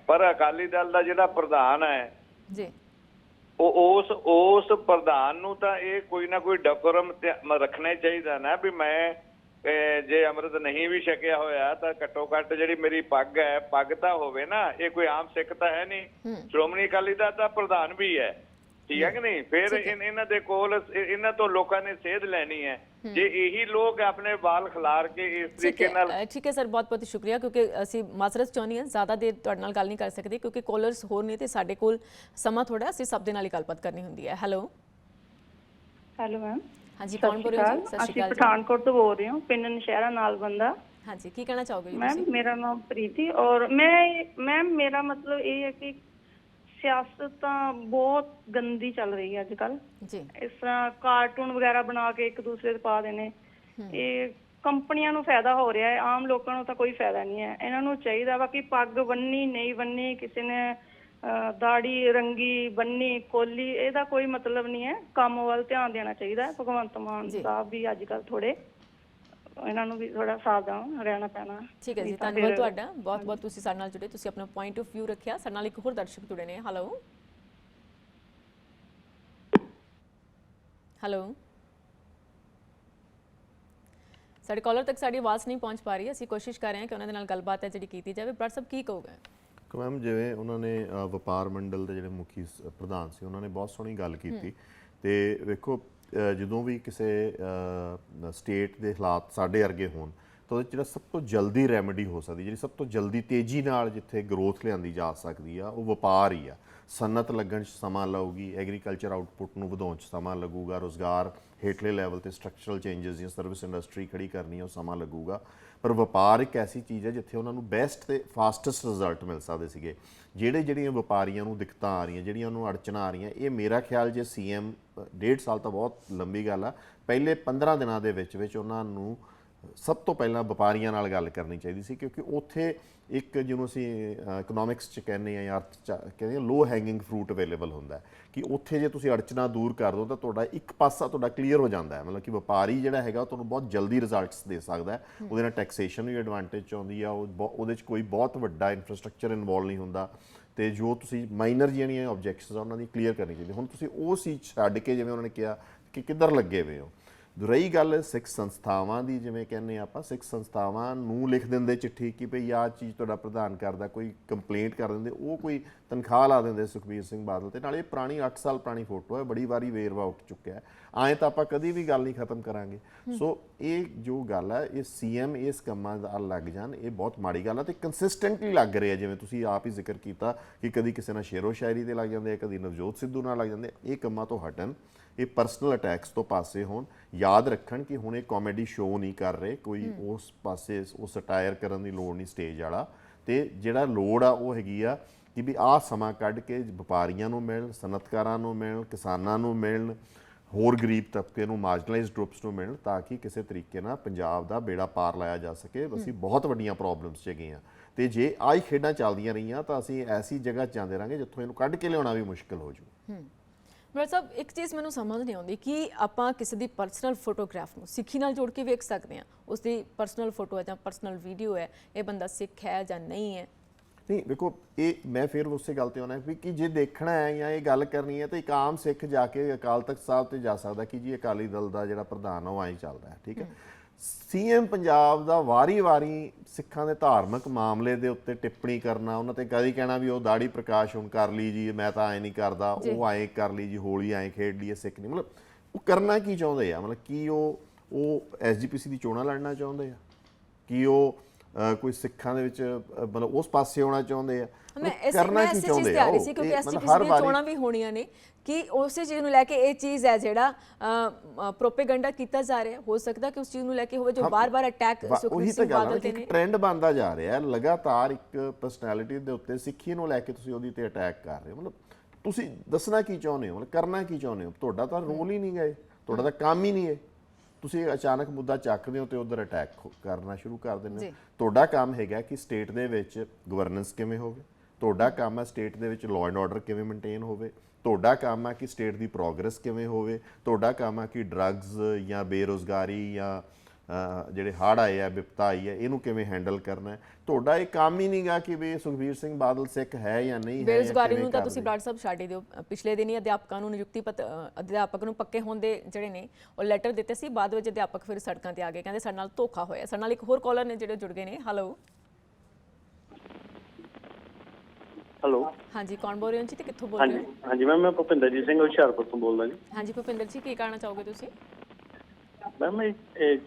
ਪਰ ਅਕਾਲੀ ਦਲ ਦਾ ਜਿਹੜਾ ਪ੍ਰਧਾਨ ਹੈ ਜੀ ਉਸ ਪ੍ਰਧਾਨ ਨੂੰ ਤਾਂ ਇਹ ਕੋਈ ਨਾ ਕੋਈ ਡੈਕੋਰਮ ਰੱਖਣਾ ਚਾਹੀਦਾ ਨਾ ਵੀ ਮੈਂ ਜੇ ਅੰਮ੍ਰਿਤ ਨਹੀਂ ਵੀ ਛਕਿਆ ਹੋਇਆ ਤਾਂ ਘੱਟੋ ਘੱਟ ਜਿਹੜੀ ਮੇਰੀ ਪੱਗ ਹੈ, ਪੱਗ ਤਾਂ ਹੋਵੇ ਨਾ। ਇਹ ਕੋਈ ਆਮ ਸਿੱਖ ਤਾਂ ਹੈ ਨਹੀਂ, ਸ਼੍ਰੋਮਣੀ ਅਕਾਲੀ ਦਾ ਤਾਂ ਪ੍ਰਧਾਨ ਵੀ ਹੈ, ਠੀਕ ਹੈ ਕਿ ਨਹੀਂ। ਫਿਰ ਇਹਨਾਂ ਦੇ ਕੋਲ ਇਹਨਾਂ ਤੋਂ ਲੋਕਾਂ ਨੇ ਸੇਧ ਲੈਣੀ ਹੈ। ਜੇ ਇਹੀ ਲੋਕ ਆਪਣੇ ਵਾਲ ਖਿਲਾਰ ਕੇ ਇਸ ਤਰੀਕੇ ਨਾਲ। ਠੀਕ ਹੈ ਸਰ, ਬਹੁਤ ਬਹੁਤ ਸ਼ੁਕਰੀਆ, ਕਿਉਂਕਿ ਅਸੀਂ ਮਾਜ਼ਰਤ ਚਾਹੁੰਦੇ ਹਾਂ, ਜ਼ਿਆਦਾ ਦੇਰ ਤੁਹਾਡੇ ਨਾਲ ਗੱਲ ਨਹੀਂ ਕਰ ਸਕਦੇ ਕਿਉਂਕਿ ਕਾਲਰਸ ਹੋਰ ਨੇ ਤੇ ਸਾਡੇ ਕੋਲ ਸਮਾਂ ਥੋੜਾ, ਅਸੀਂ ਸਭ ਦੇ ਨਾਲ ਹੀ ਗੱਲਬਾਤ ਕਰਨੀ ਹੁੰਦੀ ਹੈ। Hello hello ma'am. ਹਾਂਜੀ, ਕੌਣ ਬੋਲ ਰਹੇ ਹੋ ਜੀ? ਸਤਿ ਸ਼੍ਰੀ ਅਕਾਲ। ਪਠਾਨਕੋਟ ਤੋਂ ਬੋਲ ਰਹੀ ਹਾਂ, ਪਿੰਡ ਨਸ਼ਹਿਰਾ ਨਾਲ ਬੰਦਾ। ਹਾਂਜੀ, ਕੀ ਕਹਿਣਾ ਚਾਹੋਗੇ ਜੀ ਮੈਮ? ਮੇਰਾ ਨਾਮ ਪ੍ਰੀਤੀ ਔਰ ਮੈਮ ਮੇਰਾ ਮਤਲਬ ਇਹ ਹੈ ਕਿ ਸਿਆਸਤ ਤਾਂ ਬਹੁਤ ਗੰਦੀ ਚੱਲ ਰਹੀ ਹੈ ਅੱਜ ਕੱਲ ਜੀ। ਇਸ ਤਰ੍ਹਾਂ ਕਾਰਟੂਨ ਵਗੈਰਾ ਬਣਾ ਕੇ ਇੱਕ ਦੂਸਰੇ ਤੇ ਪਾ ਦੇਣੇ, ਇਹ ਕੰਪਨੀਆਂ ਨੂੰ ਫਾਇਦਾ ਹੋ ਰਿਹਾ ਹੈ, ਆਮ ਲੋਕਾਂ ਨੂੰ ਤਾਂ ਕੋਈ ਫਾਇਦਾ ਨਹੀਂ ਹੈ। ਇਹਨਾਂ ਨੂੰ ਚਾਹੀਦਾ ਵਾ ਕਿ ਪੱਗ ਬੰਨੀ ਨਹੀਂ ਬੰਨੀ, ਕਿਸੇ ਨੇ ਦਾੜੀ ਰੰਗੀ ਬੰਨੀ ਖੋਲੀ, ਇਹਦਾ ਕੋਈ ਮਤਲਬ ਨਹੀਂ ਹੈ। ਕੰਮ ਵੱਲ ਧਿਆਨ ਦੇਣਾ ਚਾਹੀਦਾ ਹੈ। ਭਗਵੰਤ ਮਾਨ ਸਾਹਿਬ ਵੀ ਅੱਜ ਕੱਲ ਥੋੜੇ, ਇਹਨਾਂ ਨੂੰ ਵੀ ਥੋੜਾ ਸਾਵਧਾਨ ਰਹਿਣਾ ਪੈਣਾ। ਠੀਕ ਹੈ ਜੀ, ਧੰਨਵਾਦ ਤੁਹਾਡਾ, ਬਹੁਤ ਬਹੁਤ ਤੁਸੀਂ ਸਾਡੇ ਨਾਲ ਜੁੜੇ, ਤੁਸੀਂ ਆਪਣਾ ਪੁਆਇੰਟ ਆਫ ਵਿਊ ਰੱਖਿਆ। ਸਾਡੇ ਨਾਲ ਇੱਕ ਹੋਰ ਦਰਸ਼ਕ ਜੁੜੇ ਨੇ। ਹੈਲੋ ਹੈਲੋ, ਸਾਡੇ ਕਾਲਰ ਤੱਕ ਸਾਡੀ ਆਵਾਜ਼ ਨਹੀਂ ਪਹੁੰਚ ਪਾ ਰਹੀ। ਅਸੀਂ ਕੋਸ਼ਿਸ਼ ਕਰ ਰਹੇ ਹਾਂ ਕਿ ਉਹਨਾਂ ਦੇ ਨਾਲ ਗੱਲਬਾਤ ਹੈ ਜਿਹੜੀ ਕੀਤੀ ਜਾਵੇ। ਬਰਾੜ ਸਾਹਿਬ ਕੀ ਕਹੋਗੇ? ਮੈਮ, ਜਿਵੇਂ ਉਹਨਾਂ ਨੇ ਵਪਾਰ ਮੰਡਲ ਦੇ ਜਿਹੜੇ ਮੁਖੀ ਪ੍ਰਧਾਨ ਸੀ, ਉਹਨਾਂ ਨੇ ਬਹੁਤ ਸੋਹਣੀ ਗੱਲ ਕੀਤੀ। ਤੇ ਵੇਖੋ, ਜਦੋਂ ਵੀ ਕਿਸੇ ਸਟੇਟ ਦੇ ਹਾਲਾਤ ਸਾਡੇ ਵਰਗੇ ਹੋਣ ਤਾਂ ਉਹਦੇ ਜਿਹੜਾ ਸਭ ਤੋਂ ਜਲਦੀ ਰੈਮੇਡੀ ਹੋ ਸਕਦੀ, ਜਿਹੜੀ ਸਭ ਤੋਂ ਜਲਦੀ ਤੇਜ਼ੀ ਨਾਲ ਜਿੱਥੇ ਗਰੋਥ ਲਿਆਂਦੀ ਜਾ ਸਕਦੀ ਆ, ਉਹ ਵਪਾਰ ਹੀ ਆ। ਸਨਅਤ ਲੱਗਣ 'ਚ ਸਮਾਂ ਲਊਗੀ, ਐਗਰੀਕਲਚਰ ਆਊਟਪੁੱਟ ਨੂੰ ਵਧਾਉਣ 'ਚ ਸਮਾਂ ਲੱਗੂਗਾ, ਰੁਜ਼ਗਾਰ ਹੇਠਲੇ ਲੈਵਲ ਤੇ ਸਟਰਕਚਰਲ ਚੇਂਜਸ ਜਾਂ ਸਰਵਿਸ ਇੰਡਸਟਰੀ ਖੜੀ ਕਰਨੀ ਉਹ ਸਮਾਂ ਲੱਗੂਗਾ। ਪਰ ਵਪਾਰ ਇੱਕ ਐਸੀ ਚੀਜ਼ ਹੈ ਜਿੱਥੇ ਉਹਨਾਂ ਨੂੰ ਬੈਸਟ ਤੇ ਫਾਸਟੈਸਟ ਰਿਜ਼ਲਟ ਮਿਲ ਸਕਦੇ ਸੀਗੇ। ਜਿਹੜੀਆਂ ਵਪਾਰੀਆਂ ਨੂੰ ਦਿੱਕਤਾਂ ਆ ਰਹੀਆਂ, ਜਿਹੜੀਆਂ ਉਹਨੂੰ ਅੜਚਣਾਂ ਆ ਰਹੀਆਂ, ਇਹ ਮੇਰਾ ਖਿਆਲ ਜੇ CM 1.5 ਸਾਲ ਤਾਂ ਬਹੁਤ ਲੰਬੀ ਗੱਲ ਆ, ਪਹਿਲੇ 15 ਦਿਨਾਂ ਦੇ ਵਿੱਚ ਉਹਨਾਂ ਨੂੰ ਸਭ ਤੋਂ ਪਹਿਲਾਂ ਵਪਾਰੀਆਂ ਨਾਲ ਗੱਲ ਕਰਨੀ ਚਾਹੀਦੀ ਸੀ। ਕਿਉਂਕਿ ਉੱਥੇ ਇੱਕ ਜਿਹਨੂੰ ਅਸੀਂ ਇਕਨੋਮਿਕਸ 'ਚ ਕਹਿੰਦੇ ਹਾਂ ਜਾਂ ਅਰਥ 'ਚ ਕਹਿੰਦੇ ਹਾਂ, ਲੋ ਹੈਂਗਿੰਗ ਫਰੂਟ ਅਵੇਲੇਬਲ ਹੁੰਦਾ ਕਿ ਉੱਥੇ ਜੇ ਤੁਸੀਂ ਅੜਚਣਾਂ ਦੂਰ ਕਰ ਦਿਓ ਤਾਂ ਤੁਹਾਡਾ ਇੱਕ ਪਾਸਾ ਤੁਹਾਡਾ ਕਲੀਅਰ ਹੋ ਜਾਂਦਾ ਹੈ। ਮਤਲਬ ਕਿ ਵਪਾਰੀ ਜਿਹੜਾ ਹੈਗਾ ਉਹ ਤੁਹਾਨੂੰ ਬਹੁਤ ਜਲਦੀ ਰਿਜ਼ਲਟਸ ਦੇ ਸਕਦਾ ਹੈ। ਉਹਦੇ ਨਾਲ ਟੈਕਸੇਸ਼ਨ ਵੀ ਐਡਵਾਂਟੇਜ ਆਉਂਦੀ ਆ, ਉਹਦੇ 'ਚ ਕੋਈ ਬਹੁਤ ਵੱਡਾ ਇਨਫਰਾਸਟਰਕਚਰ ਇਨਵੋਲਵ ਨਹੀਂ ਹੁੰਦਾ ਤੇ ਜੋ ਤੁਸੀਂ ਮਾਈਨਰ ਜਿਹੜੀਆਂ ਆਬਜੈਕਸ਼ਨਸ ਆ ਉਹਨਾਂ ਦੀ ਕਲੀਅਰ ਕਰਨੀ ਚਾਹੀਦੀ। ਹੁਣ ਤੁਸੀਂ ਉਹ ਚੀਜ਼ ਛੱਡ ਕੇ ਜਿਵੇਂ ਉਹਨਾਂ ਨੇ ਕਿਹਾ ਕਿ ਕਿੱਧਰ ਲੱਗੇ ਹੋਏ ਹੋ। ਰਹੀ ਗੱਲ ਸਿੱਖ ਸੰਸਥਾਵਾਂ ਦੀ, ਜਿਵੇਂ ਕਹਿੰਦੇ ਆਪਾਂ ਸਿੱਖ ਸੰਸਥਾਵਾਂ ਨੂੰ ਲਿਖ ਦਿੰਦੇ ਚਿੱਠੀ ਕਿ ਭਈ ਆਹ ਚੀਜ਼ ਤੁਹਾਡਾ ਪ੍ਰਧਾਨ ਕਰਦਾ, ਕੋਈ ਕੰਪਲੇਂਟ ਕਰ ਦਿੰਦੇ, ਉਹ ਕੋਈ ਤਨਖਾਹ ਲਾ ਦਿੰਦੇ ਸੁਖਬੀਰ ਸਿੰਘ ਬਾਦਲ ਤੇ। ਨਾਲ ਇਹ ਪੁਰਾਣੀ 8 ਸਾਲ ਪੁਰਾਣੀ ਫੋਟੋ ਹੈ, ਬੜੀ ਵਾਰੀ ਵੇਰਵਾ ਉੱਠ ਚੁੱਕਿਆ ਹੈ। ਆਏ ਤਾਂ ਆਪਾਂ ਕਦੀ ਵੀ ਗੱਲ ਨਹੀਂ ਖਤਮ ਕਰਾਂਗੇ। ਸੋ ਇਹ ਜੋ ਗੱਲ ਹੈ, ਇਹ CM ਇਸ ਕੰਮਾਂ ਦਾ ਲੱਗ ਜਾਣ, ਇਹ ਬਹੁਤ ਮਾੜੀ ਗੱਲ ਹੈ ਤੇ ਕੰਸਿਸਟੈਂਟਲੀ ਲੱਗ ਰਿਹਾ। ਜਿਵੇਂ ਤੁਸੀਂ ਆਪ ਹੀ ਜ਼ਿਕਰ ਕੀਤਾ ਕਿ ਕਦੀ ਕਿਸੇ ਨਾਲ ਸ਼ੇਰੋ ਸ਼ਾਇਰੀ ਤੇ ਲੱਗ ਜਾਂਦੇ, ਕਦੀ ਨਵਜੋਤ ਸਿੱਧੂ ਨਾਲ ਲੱਗ ਜਾਂਦੇ। ਇਹ ਕੰਮਾਂ ਤੋਂ ਹਟਣ, ਇਹ ਪਰਸਨਲ ਅਟੈਕਸ ਤੋਂ ਪਾਸੇ ਹੋਣ। ਯਾਦ ਰੱਖਣ ਕਿ ਹੁਣ ਇਹ ਕਾਮੇਡੀ ਸ਼ੋਅ ਨਹੀਂ ਕਰ ਰਹੇ, ਕੋਈ ਉਸ ਪਾਸੇ ਉਹ ਸਟਾਇਰ ਕਰਨ ਦੀ ਲੋੜ ਨਹੀਂ ਸਟੇਜ ਵਾਲਾ। ਤੇ ਜਿਹੜਾ ਲੋੜ ਆ ਉਹ ਹੈਗੀ ਆ ਕਿ ਵੀ ਆਹ ਸਮਾਂ ਕੱਢ ਕੇ ਵਪਾਰੀਆਂ ਨੂੰ ਮਿਲਣ, ਸਨਅਤਕਾਰਾਂ ਨੂੰ ਮਿਲਣ, ਕਿਸਾਨਾਂ ਨੂੰ ਮਿਲਣ, ਹੋਰ ਗਰੀਬ ਤਬਕੇ ਨੂੰ, ਮਾਰਜਨਲਾਈਜ਼ਡ ਗਰੁੱਪਸ ਨੂੰ ਮਿਲਣ, ਤਾਂ ਕਿ ਕਿਸੇ ਤਰੀਕੇ ਨਾਲ ਪੰਜਾਬ ਦਾ ਬੇੜਾ ਪਾਰ ਲਾਇਆ ਜਾ ਸਕੇ। ਅਸੀਂ ਬਹੁਤ ਵੱਡੀਆਂ ਪ੍ਰੋਬਲਮਸ 'ਚ ਗਏ ਹਾਂ ਤੇ ਜੇ ਆਹੀ ਖੇਡਾਂ ਚੱਲਦੀਆਂ ਰਹੀਆਂ ਤਾਂ ਅਸੀਂ ਐਸੀ ਜਗ੍ਹਾ 'ਚ ਜਾਂਦੇ ਰਹਾਂਗੇ ਜਿੱਥੋਂ ਇਹਨੂੰ ਕੱਢ ਕੇ ਲਿਆਉਣਾ ਵੀ ਮੁਸ਼ਕਿਲ ਹੋ ਜੂ। ਬਰਾੜ ਸਾਹਿਬ, ਇੱਕ ਚੀਜ਼ ਮੈਨੂੰ ਸਮਝ ਨਹੀਂ ਆਉਂਦੀ ਕਿ ਆਪਾਂ ਕਿਸੇ ਦੀ ਪਰਸਨਲ ਫੋਟੋਗ੍ਰਾਫ ਨੂੰ ਸਿੱਖੀ ਨਾਲ ਜੋੜ ਕੇ ਵੇਖ ਸਕਦੇ ਹਾਂ। ਉਸ ਦੀ ਪਰਸਨਲ ਫੋਟੋ ਹੈ ਜਾਂ ਪਰਸਨਲ ਵੀਡੀਓ ਹੈ, ਇਹ ਬੰਦਾ ਸਿੱਖ ਹੈ ਜਾਂ ਨਹੀਂ ਹੈ? ਨਹੀਂ, ਦੇਖੋ, ਇਹ ਮੈਂ ਫਿਰ ਉਸੇ ਗੱਲ ਤੇ ਆਉਣਾ ਵੀ ਕਿ ਜੇ ਦੇਖਣਾ ਹੈ ਜਾਂ ਇਹ ਗੱਲ ਕਰਨੀ ਹੈ ਤਾਂ ਇੱਕ ਆਮ ਸਿੱਖ ਜਾ ਕੇ ਅਕਾਲ ਤਖਤ ਸਾਹਿਬ ਤੇ ਜਾ ਸਕਦਾ ਕਿ ਜੀ ਅਕਾਲੀ ਦਲ ਦਾ ਜਿਹੜਾ ਪ੍ਰਧਾਨ ਉਹ ਐਂ ਚੱਲਦਾ ਹੈ, ਠੀਕ ਹੈ। CM ਪੰਜਾਬ ਦਾ ਵਾਰੀ-ਵਾਰੀ ਸਿੱਖਾਂ ਦੇ ਧਾਰਮਿਕ ਮਾਮਲੇ ਦੇ ਉੱਤੇ ਟਿੱਪਣੀ ਕਰਨਾ, ਉਹਨਾਂ ਤੇ ਕਦੀ ਕਹਿਣਾ ਵੀ ਉਹ ਦਾੜੀ ਪ੍ਰਕਾਸ਼ ਹੁਣ ਕਰ ਲਈ ਜੀ, ਮੈਂ ਤਾਂ ਐਂ ਨਹੀਂ ਕਰਦਾ, ਉਹ ਐਂ ਕਰ ਲਈ ਜੀ, ਹੋਲੀ ਐਂ ਖੇਡ ਲਈ, ਸਿੱਖ ਨਹੀਂ। ਮਤਲਬ ਉਹ ਕਰਨਾ ਕੀ ਚਾਹੁੰਦੇ ਆ? ਮਤਲਬ ਕੀ ਉਹ SGPC ਦੀ ਚੋਣਾਂ ਲੜਨਾ ਚਾਹੁੰਦੇ ਆ? ਕੀ ਉਹ ਕੋਈ ਸਿੱਖਾਂ ਦੇ ਵਿੱਚ ਮਤਲਬ ਉਸ ਪਾਸੇ ਆਉਣਾ ਚਾਹੁੰਦੇ ਆ? ਕਰਨਾ ਕੀ ਚਾਹੁੰਦੇ ਆ? ਕਿਉਂਕਿ SGPC ਦੀਆਂ ਚੋਣਾਂ ਵੀ ਹੋਣੀਆਂ ਨੇ ਕਿ ਉਸੇ ਚੀਜ਼ ਨੂੰ ਲੈ ਕੇ ਇਹ ਚੀਜ਼ ਹੈ ਜਿਹੜਾ ਪ੍ਰੋਪੇਗੈਂਡਾ ਕੀਤਾ ਜਾ ਰਿਹਾ। ਹੋ ਸਕਦਾ ਕਿ ਉਸ ਚੀਜ਼ ਨੂੰ ਲੈ ਕੇ ਹੋਵੇ ਜੋ ਬਾਰ-ਬਾਰ ਅਟੈਕ ਸੁਖਬੀਰ ਸਿੰਘ ਬਾਦਲ ਤੇ ਨੇ। ਟ੍ਰੈਂਡ ਬਣਦਾ ਜਾ ਰਿਹਾ ਹੈ ਲਗਾਤਾਰ, ਇੱਕ ਪਰਸਨੈਲਿਟੀ ਦੇ ਉੱਤੇ ਸਿੱਖੀ ਨੂੰ ਲੈ ਕੇ ਤੁਸੀਂ ਉਹਦੀ ਤੇ ਅਟੈਕ ਕਰ ਰਹੇ ਹੋ। ਮਤਲਬ ਤੁਸੀਂ ਦੱਸਣਾ ਕੀ ਚਾਹੁੰਦੇ ਹੋ? ਮਤਲਬ ਕਰਨਾ ਕੀ ਚਾਹੁੰਦੇ ਹੋ? ਤੁਹਾਡਾ ਤਾਂ ਰੋਲ ਹੀ ਨਹੀਂ ਗਏ, ਤੁਹਾਡਾ ਤਾਂ ਕੰਮ ਹੀ ਨਹੀਂ ਹੈ। ਤੁਸੀਂ ਅਚਾਨਕ ਮੁੱਦਾ ਚੱਕਦੇ ਹੋ ਤੇ ਉਧਰ ਅਟੈਕ ਕਰਨਾ ਸ਼ੁਰੂ ਕਰ ਦਿੰਦੇ ਹੋ। ਤੁਹਾਡਾ ਕੰਮ ਹੈਗਾ ਕਿ ਸਟੇਟ ਦੇ ਵਿੱਚ ਗਵਰਨੈਂਸ ਕਿਵੇਂ ਹੋਵੇ, ਤੁਹਾਡਾ ਕੰਮ ਹੈ ਸਟੇਟ ਦੇ ਵਿੱਚ ਲਾਅ ਐਂਡ ਆਰਡਰ ਕਿਵੇਂ ਮੇਨਟੇਨ ਹੋਵੇ, ਤੁਹਾਡਾ ਕੰਮ ਹੈ ਕਿ ਸਟੇਟ ਦੀ ਪ੍ਰੋਗਰੈਸ ਕਿਵੇਂ ਹੋਵੇ, ਤੁਹਾਡਾ ਕੰਮ ਹੈ ਕਿ ਡਰੱਗਸ ਜਾਂ ਬੇਰੁਜ਼ਗਾਰੀ ਜਾਂ ਜਿਹੜੇ ਹੜ੍ਹ ਆਏ ਆ, ਵਿਪਤਾ ਆਈ ਹੈ, ਇਹਨੂੰ ਕਿਵੇਂ ਹੈਂਡਲ ਕਰਨਾ ਹੈ। ਤੁਹਾਡਾ ਇਹ ਕੰਮ ਹੀ ਨਹੀਂਗਾ ਕਿ ਵੀ ਸੁਖਬੀਰ ਸਿੰਘ ਬਾਦਲ ਸਿੱਖ ਹੈ ਜਾਂ ਨਹੀਂ ਹੈ। ਬੇਰੁਜ਼ਗਾਰੀ ਨੂੰ ਤਾਂ ਤੁਸੀਂ ਬਰਾੜ ਸਾਹਿਬ ਛੱਡ ਹੀ ਦਿਓ। ਪਿਛਲੇ ਦਿਨ ਹੀ ਅਧਿਆਪਕਾਂ ਨੂੰ ਨਿਯੁਕਤੀ ਅਧਿਆਪਕ ਨੂੰ ਪੱਕੇ ਹੋਣ ਦੇ ਜਿਹੜੇ ਨੇ ਉਹ ਲੈਟਰ ਦਿੱਤੇ ਸੀ, ਬਾਅਦ ਵਿੱਚ ਅਧਿਆਪਕ ਫਿਰ ਸੜਕਾਂ ਤੇ ਆ ਗਏ, ਕਹਿੰਦੇ ਸਾਡੇ ਨਾਲ ਧੋਖਾ ਹੋਇਆ। ਸਾਡੇ ਨਾਲ ਇੱਕ ਹੋਰ ਕਾਲਰ ਨੇ ਜਿਹੜੇ ਜੁੜ ਗਏ ਨੇ। ਹੈਲੋ ਹੈਲੋ, ਹਾਂਜੀ, ਕੌਣ ਬੋਲ ਰਹੇ ਹੋ ਜੀ ਤੇ ਕਿੱਥੋਂ ਬੋਲ ਰਹੇ ਹੋ? ਹਾਂਜੀ ਮੈਮ, ਮੈਂ ਭੁਪਿੰਦਰਜੀਤ ਸਿੰਘ ਹੁਸ਼ਿਆਰਪੁਰ ਤੋਂ ਬੋਲਦਾ ਜੀ। ਹਾਂਜੀ ਭੁਪਿੰਦਰ ਜੀ, ਕੀ ਕਹਿਣਾ ਚਾਹੋਗੇ ਤੁਸੀਂ? ਮੈਮ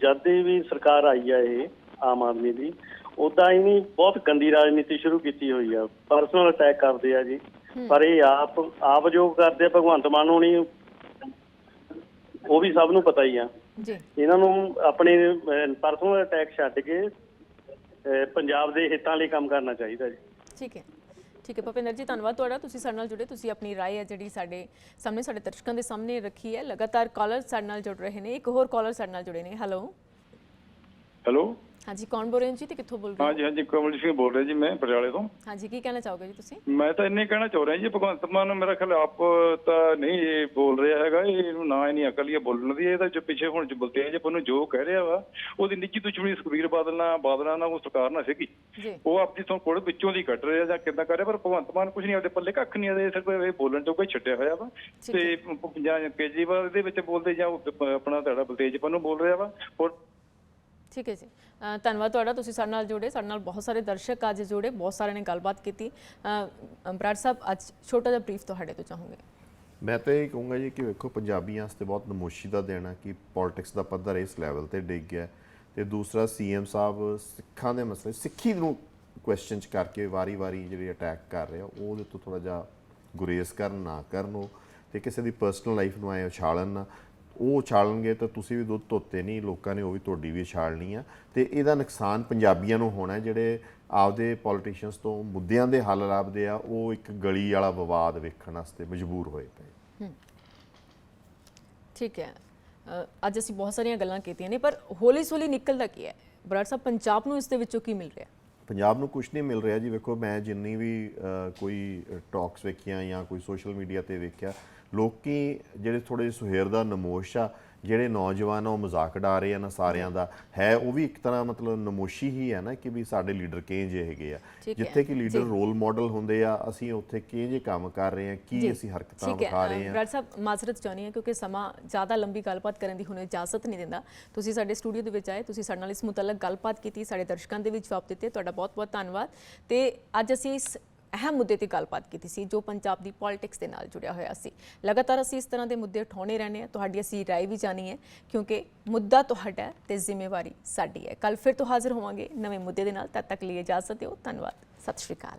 ਜਦ ਦੀ ਵੀ ਸਰਕਾਰ ਆਈ ਆ ਇਹ ਆਮ ਆਦਮੀ ਦੀ, ਉਦਾਂ ਹੀ ਨਹੀਂ ਬਹੁਤ ਗੰਦੀ ਰਾਜਨੀਤੀ ਸ਼ੁਰੂ ਕੀਤੀ ਹੋਈ ਆ। ਪਰਸਨਲ ਅਟੈਕ ਕਰਦੇ ਆ ਜੀ, ਪਰ ਇਹ ਆਪ ਜੋ ਕਰਦੇ ਆ ਭਗਵੰਤ ਮਾਨ ਨੂੰ ਨਹੀਂ, ਉਹ ਵੀ ਸਭ ਨੂੰ ਪਤਾ ਹੀ ਆ ਜੀ। ਇਹਨਾਂ ਨੂੰ ਆਪਣੇ ਪਰਸਨਲ ਅਟੈਕ ਛੱਡ ਕੇ ਪੰਜਾਬ ਦੇ ਹਿੱਤਾਂ ਲਈ ਕੰਮ ਕਰਨਾ ਚਾਹੀਦਾ ਜੀ। ਠੀਕ ਹੈ, ਠੀਕ ਹੈ ਭੁਪਿੰਦਰ ਜੀ, ਧੰਨਵਾਦ ਤੁਹਾਡਾ, ਤੁਸੀਂ ਸਾਡੇ ਨਾਲ ਜੁੜੇ, ਤੁਸੀਂ ਆਪਣੀ ਰਾਏ ਹੈ ਜਿਹੜੀ ਸਾਡੇ ਸਾਹਮਣੇ, ਸਾਡੇ ਦਰਸ਼ਕਾਂ ਦੇ ਸਾਹਮਣੇ ਰੱਖੀ ਹੈ। ਲਗਾਤਾਰ ਕਾਲਰ ਸਾਡੇ ਨਾਲ ਜੁੜ ਰਹੇ ਨੇ। ਇੱਕ ਹੋਰ ਕਾਲਰ ਸਾਡੇ ਨਾਲ ਜੁੜੇ ਨੇ। ਹੈਲੋ ਹੈਲੋ, ਹਾਂਜੀ, ਕੌਣ ਬੋਲ ਰਹੇ ਹੋ ਜੀ ਤੇ ਕਿੱਥੋਂ ਬੋਲ ਰਹੇ ਹੋ? ਹਾਂਜੀ ਹਾਂਜੀ, ਕਮਲਜੀਤ ਸਿੰਘ ਬੋਲ ਰਿਹਾ ਜੀ, ਮੈਂ ਪਟਿਆਲੇ ਤੋਂ। ਹਾਂਜੀ, ਕੀ ਕਹਿਣਾ ਚਾਹੋਗੇ ਜੀ ਤੁਸੀਂ? ਮੈਂ ਤਾਂ ਇੰਨੇ ਕਹਿਣਾ ਚਾਹ ਰਿਹਾ ਜੀ, ਭਗਵੰਤ ਮਾਨ ਮੇਰਾ ਖਿਆਲ ਆਪ ਤਾਂ ਨਹੀਂ ਇਹ ਬੋਲ ਰਿਹਾ ਹੈਗਾ, ਇਹਨੂੰ ਨਾ ਹੀ ਨਹੀਂ ਅਕਲ ਹੀ ਬੋਲਣ ਦੀ। ਇਹ ਤਾਂ ਜੋ ਪਿੱਛੇ ਹੁਣ ਬਲਤੇਜ ਨੂੰ ਜੋ ਕਹਿ ਰਿਹਾ ਵਾ, ਉਹਦੀ ਨਿੱਜੀ ਦੁਸ਼ਮਣੀ ਸੁਖਬੀਰ ਬਾਦਲ ਨਾਲ ਉਹ ਸਰਕਾਰ ਨਾਲ ਸੀਗੀ, ਉਹ ਆਪਣੀ ਤੋਂ ਕੋਲ ਵਿੱਚੋਂ ਦੀ ਕੱਢ ਰਿਹਾ ਜਾਂ ਕਿੱਦਾਂ ਕਰ ਰਿਹਾ। ਪਰ ਭਗਵੰਤ ਮਾਨ ਕੁਝ ਨਹੀਂ, ਆਪਦੇ ਪੱਲੇ ਕੱਖ ਨਹੀਂ, ਆਦੇ ਸਿਰਫ ਇਹ ਬੋਲਣ ਤੋਂ ਕੋਈ ਛੱਡਿਆ ਹੋਇਆ ਵਾ। ਤੇ ਜਾਂ ਕੇਜਰੀਵਾਲ ਦੇ ਵਿੱਚ ਬੋਲਦੇ ਜਾਂ ਆਪਣਾ ਤੁਹਾਡਾ ਬਲਤੇਜ ਨੂੰ ਬੋਲ ਰਿਹਾ ਵਾ। ਹੋਰ ਠੀਕ ਹੈ ਜੀ, ਧੰਨਵਾਦ ਤੁਹਾਡਾ, ਤੁਸੀਂ ਸਾਡੇ ਨਾਲ ਜੁੜੇ। ਸਾਡੇ ਨਾਲ ਬਹੁਤ ਸਾਰੇ ਦਰਸ਼ਕ ਅੱਜ ਜੁੜੇ, ਬਹੁਤ ਸਾਰਿਆਂ ਨੇ ਗੱਲਬਾਤ ਕੀਤੀ। ਬਰਾੜ ਸਾਹਿਬ, ਅੱਜ ਛੋਟਾ ਜਿਹਾ ਬਰੀਫ ਤੁਹਾਡੇ ਤੋਂ ਚਾਹੂੰਗੇ। ਮੈਂ ਤਾਂ ਇਹ ਕਹੂੰਗਾ ਜੀ ਕਿ ਵੇਖੋ, ਪੰਜਾਬੀਆਂ ਵਾਸਤੇ ਬਹੁਤ ਨਮੋਸ਼ੀ ਦਾ ਦਿਨ ਹੈ ਕਿ ਪੋਲਿਟਿਕਸ ਦਾ ਪੱਧਰ ਇਸ ਲੈਵਲ ਤੇ ਡਿੱਗ ਗਿਆ। ਤੇ ਦੂਸਰਾ, ਸੀਐਮ ਸਾਹਿਬ ਸਿੱਖਾਂ ਦੇ ਮਸਲੇ, ਸਿੱਖੀ ਨੂੰ ਕੁਐਸਚਨ 'ਚ ਕਰਕੇ ਵਾਰੀ-ਵਾਰੀ ਜਿਹੜੇ ਅਟੈਕ ਕਰ ਰਹੇ ਆ, ਉਹਦੇ ਤੋਂ ਥੋੜ੍ਹਾ ਜਿਹਾ ਗੁਰੇਜ਼ ਕਰਨ, ਨਾ ਕਰਨ ਉਹ, ਤੇ ਕਿਸੇ ਦੀ ਪਰਸਨਲ ਲਾਈਫ ਨੂੰ ਆਏ ਉਛਾਲਣ ਨਾ। ਉਹ ਉਛਾਲਣਗੇ ਤਾਂ ਤੁਸੀਂ ਵੀ ਦੁੱਧ ਧੋਤੇ ਨਹੀਂ, ਲੋਕਾਂ ਨੇ ਉਹ ਵੀ ਤੁਹਾਡੀ ਵੀ ਉਛਾਲਣੀ ਆ। ਤੇ ਇਹਦਾ ਨੁਕਸਾਨ ਪੰਜਾਬੀਆਂ ਨੂੰ ਹੋਣਾ, ਜਿਹੜੇ ਆਪਦੇ ਪੋਲੀਟੀਸ਼ੀਅਨਸ ਤੋਂ ਮੁੱਦਿਆਂ ਦੇ ਹੱਲ ਲੱਭਦੇ ਆ, ਉਹ ਇੱਕ ਗਲੀ ਵਾਲਾ ਵਿਵਾਦ ਵੇਖਣ ਵਾਸਤੇ ਮਜਬੂਰ ਹੋਏ ਪਏ। ਠੀਕ ਹੈ, ਅੱਜ ਅਸੀਂ ਬਹੁਤ ਸਾਰੀਆਂ ਗੱਲਾਂ ਕੀਤੀਆਂ ਨੇ, ਪਰ ਹੌਲੀ-ਹੌਲੀ ਨਿਕਲਦਾ ਕੀ ਹੈ ਬਰਾੜ ਸਾਹਿਬ? ਪੰਜਾਬ ਨੂੰ ਇਸ ਦੇ ਵਿੱਚੋਂ ਕੀ ਮਿਲ ਰਿਹਾ? ਪੰਜਾਬ ਨੂੰ ਕੁਝ ਨਹੀਂ ਮਿਲ ਰਿਹਾ ਜੀ। ਵੇਖੋ, ਮੈਂ ਜਿੰਨੀ ਵੀ ਕੋਈ ਟਾਕਸ ਵੇਖੀਆਂ ਜਾਂ ਕੋਈ ਸੋਸ਼ਲ ਮੀਡੀਆ ਤੇ ਵੇਖਿਆ, ਲੋਕੀ ਜਿਹੜੇ ਥੋੜ੍ਹੇ ਸੁਹਿਰਦ ਦਾ ਨਮੋਸ਼ ਆ, ਜਿਹੜੇ ਨੌਜਵਾਨ ਆ ਉਹ ਮਜ਼ਾਕ ਉਡਾ ਰਹੇ ਆ ਨਾ ਸਾਰਿਆਂ ਦਾ ਹੈ। ਉਹ ਵੀ ਇੱਕ ਤਰ੍ਹਾਂ ਮਤਲਬ ਨਮੋਸ਼ੀ ਹੀ ਹੈ ਨਾ ਕਿ ਵੀ ਸਾਡੇ ਲੀਡਰ ਕਿਹੋ ਜਿਹੇ ਹੈਗੇ ਆ। ਜਿੱਥੇ ਕਿ ਲੀਡਰ ਰੋਲ ਮਾਡਲ ਹੁੰਦੇ ਆ, ਅਸੀਂ ਉੱਥੇ ਕਿਹੋ ਜਿਹੇ ਕੰਮ ਕਰ ਰਹੇ ਆ, ਕੀ ਅਸੀਂ ਹਰਕਤਾਂ ਵਿਖਾ ਰਹੇ ਆ। ਬਰਾੜ ਸਾਹਿਬ, ਮਾਜ਼ਰਤ ਚਾਹੁੰਦੀ ਹਾਂ ਕਿਉਂਕਿ ਸਮਾਂ ਜ਼ਿਆਦਾ ਲੰਬੀ ਗੱਲਬਾਤ ਕਰਨ ਦੀ ਹੁਣ ਇਜਾਜ਼ਤ ਨਹੀਂ ਦਿੰਦਾ। ਤੁਸੀਂ ਸਾਡੇ ਸਟੂਡੀਓ ਦੇ ਵਿੱਚ ਆਏ, ਤੁਸੀਂ ਸਾਡੇ ਨਾਲ ਇਸ ਮੁਤਲਕ ਗੱਲਬਾਤ ਕੀਤੀ, ਸਾਡੇ ਦਰਸ਼ਕਾਂ ਦੇ ਵਿੱਚ ਜਵਾਬ ਦਿੱਤੇ, ਤੁਹਾਡਾ ਬਹੁਤ-ਬਹੁਤ ਧੰਨਵਾਦ। ਤੇ ਅੱਜ ਅਸੀਂ ਇਸ ਅਹਿਮ ਮੁੱਦੇ ਤੇ ਗੱਲਬਾਤ ਕੀਤੀ ਸੀ ਜੋ ਪੰਜਾਬ ਦੀ ਪੋਲਿਟਿਕਸ ਦੇ ਨਾਲ ਜੁੜਿਆ ਹੋਇਆ ਸੀ। ਲਗਾਤਾਰ ਅਸੀਂ ਇਸ ਤਰ੍ਹਾਂ ਦੇ ਮੁੱਦੇ ਉਠਾਉਣੇ ਰਹਿੰਦੇ ਹਾਂ, ਤੁਹਾਡੀ ਅਸੀਂ ਰਾਏ ਵੀ ਜਾਣੀ ਹੈ, ਕਿਉਂਕਿ ਮੁੱਦਾ ਤੁਹਾਡਾ ਤੇ ਜ਼ਿੰਮੇਵਾਰੀ ਸਾਡੀ ਹੈ। ਕੱਲ ਫਿਰ ਤੋਂ ਹਾਜ਼ਰ ਹੋਵਾਂਗੇ ਨਵੇਂ ਮੁੱਦੇ ਦੇ ਨਾਲ, ਤਦ ਤੱਕ ਲਈ ਇਜਾਜ਼ਤ ਦਿਓ। ਧੰਨਵਾਦ, ਸਤਿ ਸ਼੍ਰੀ ਅਕਾਲ।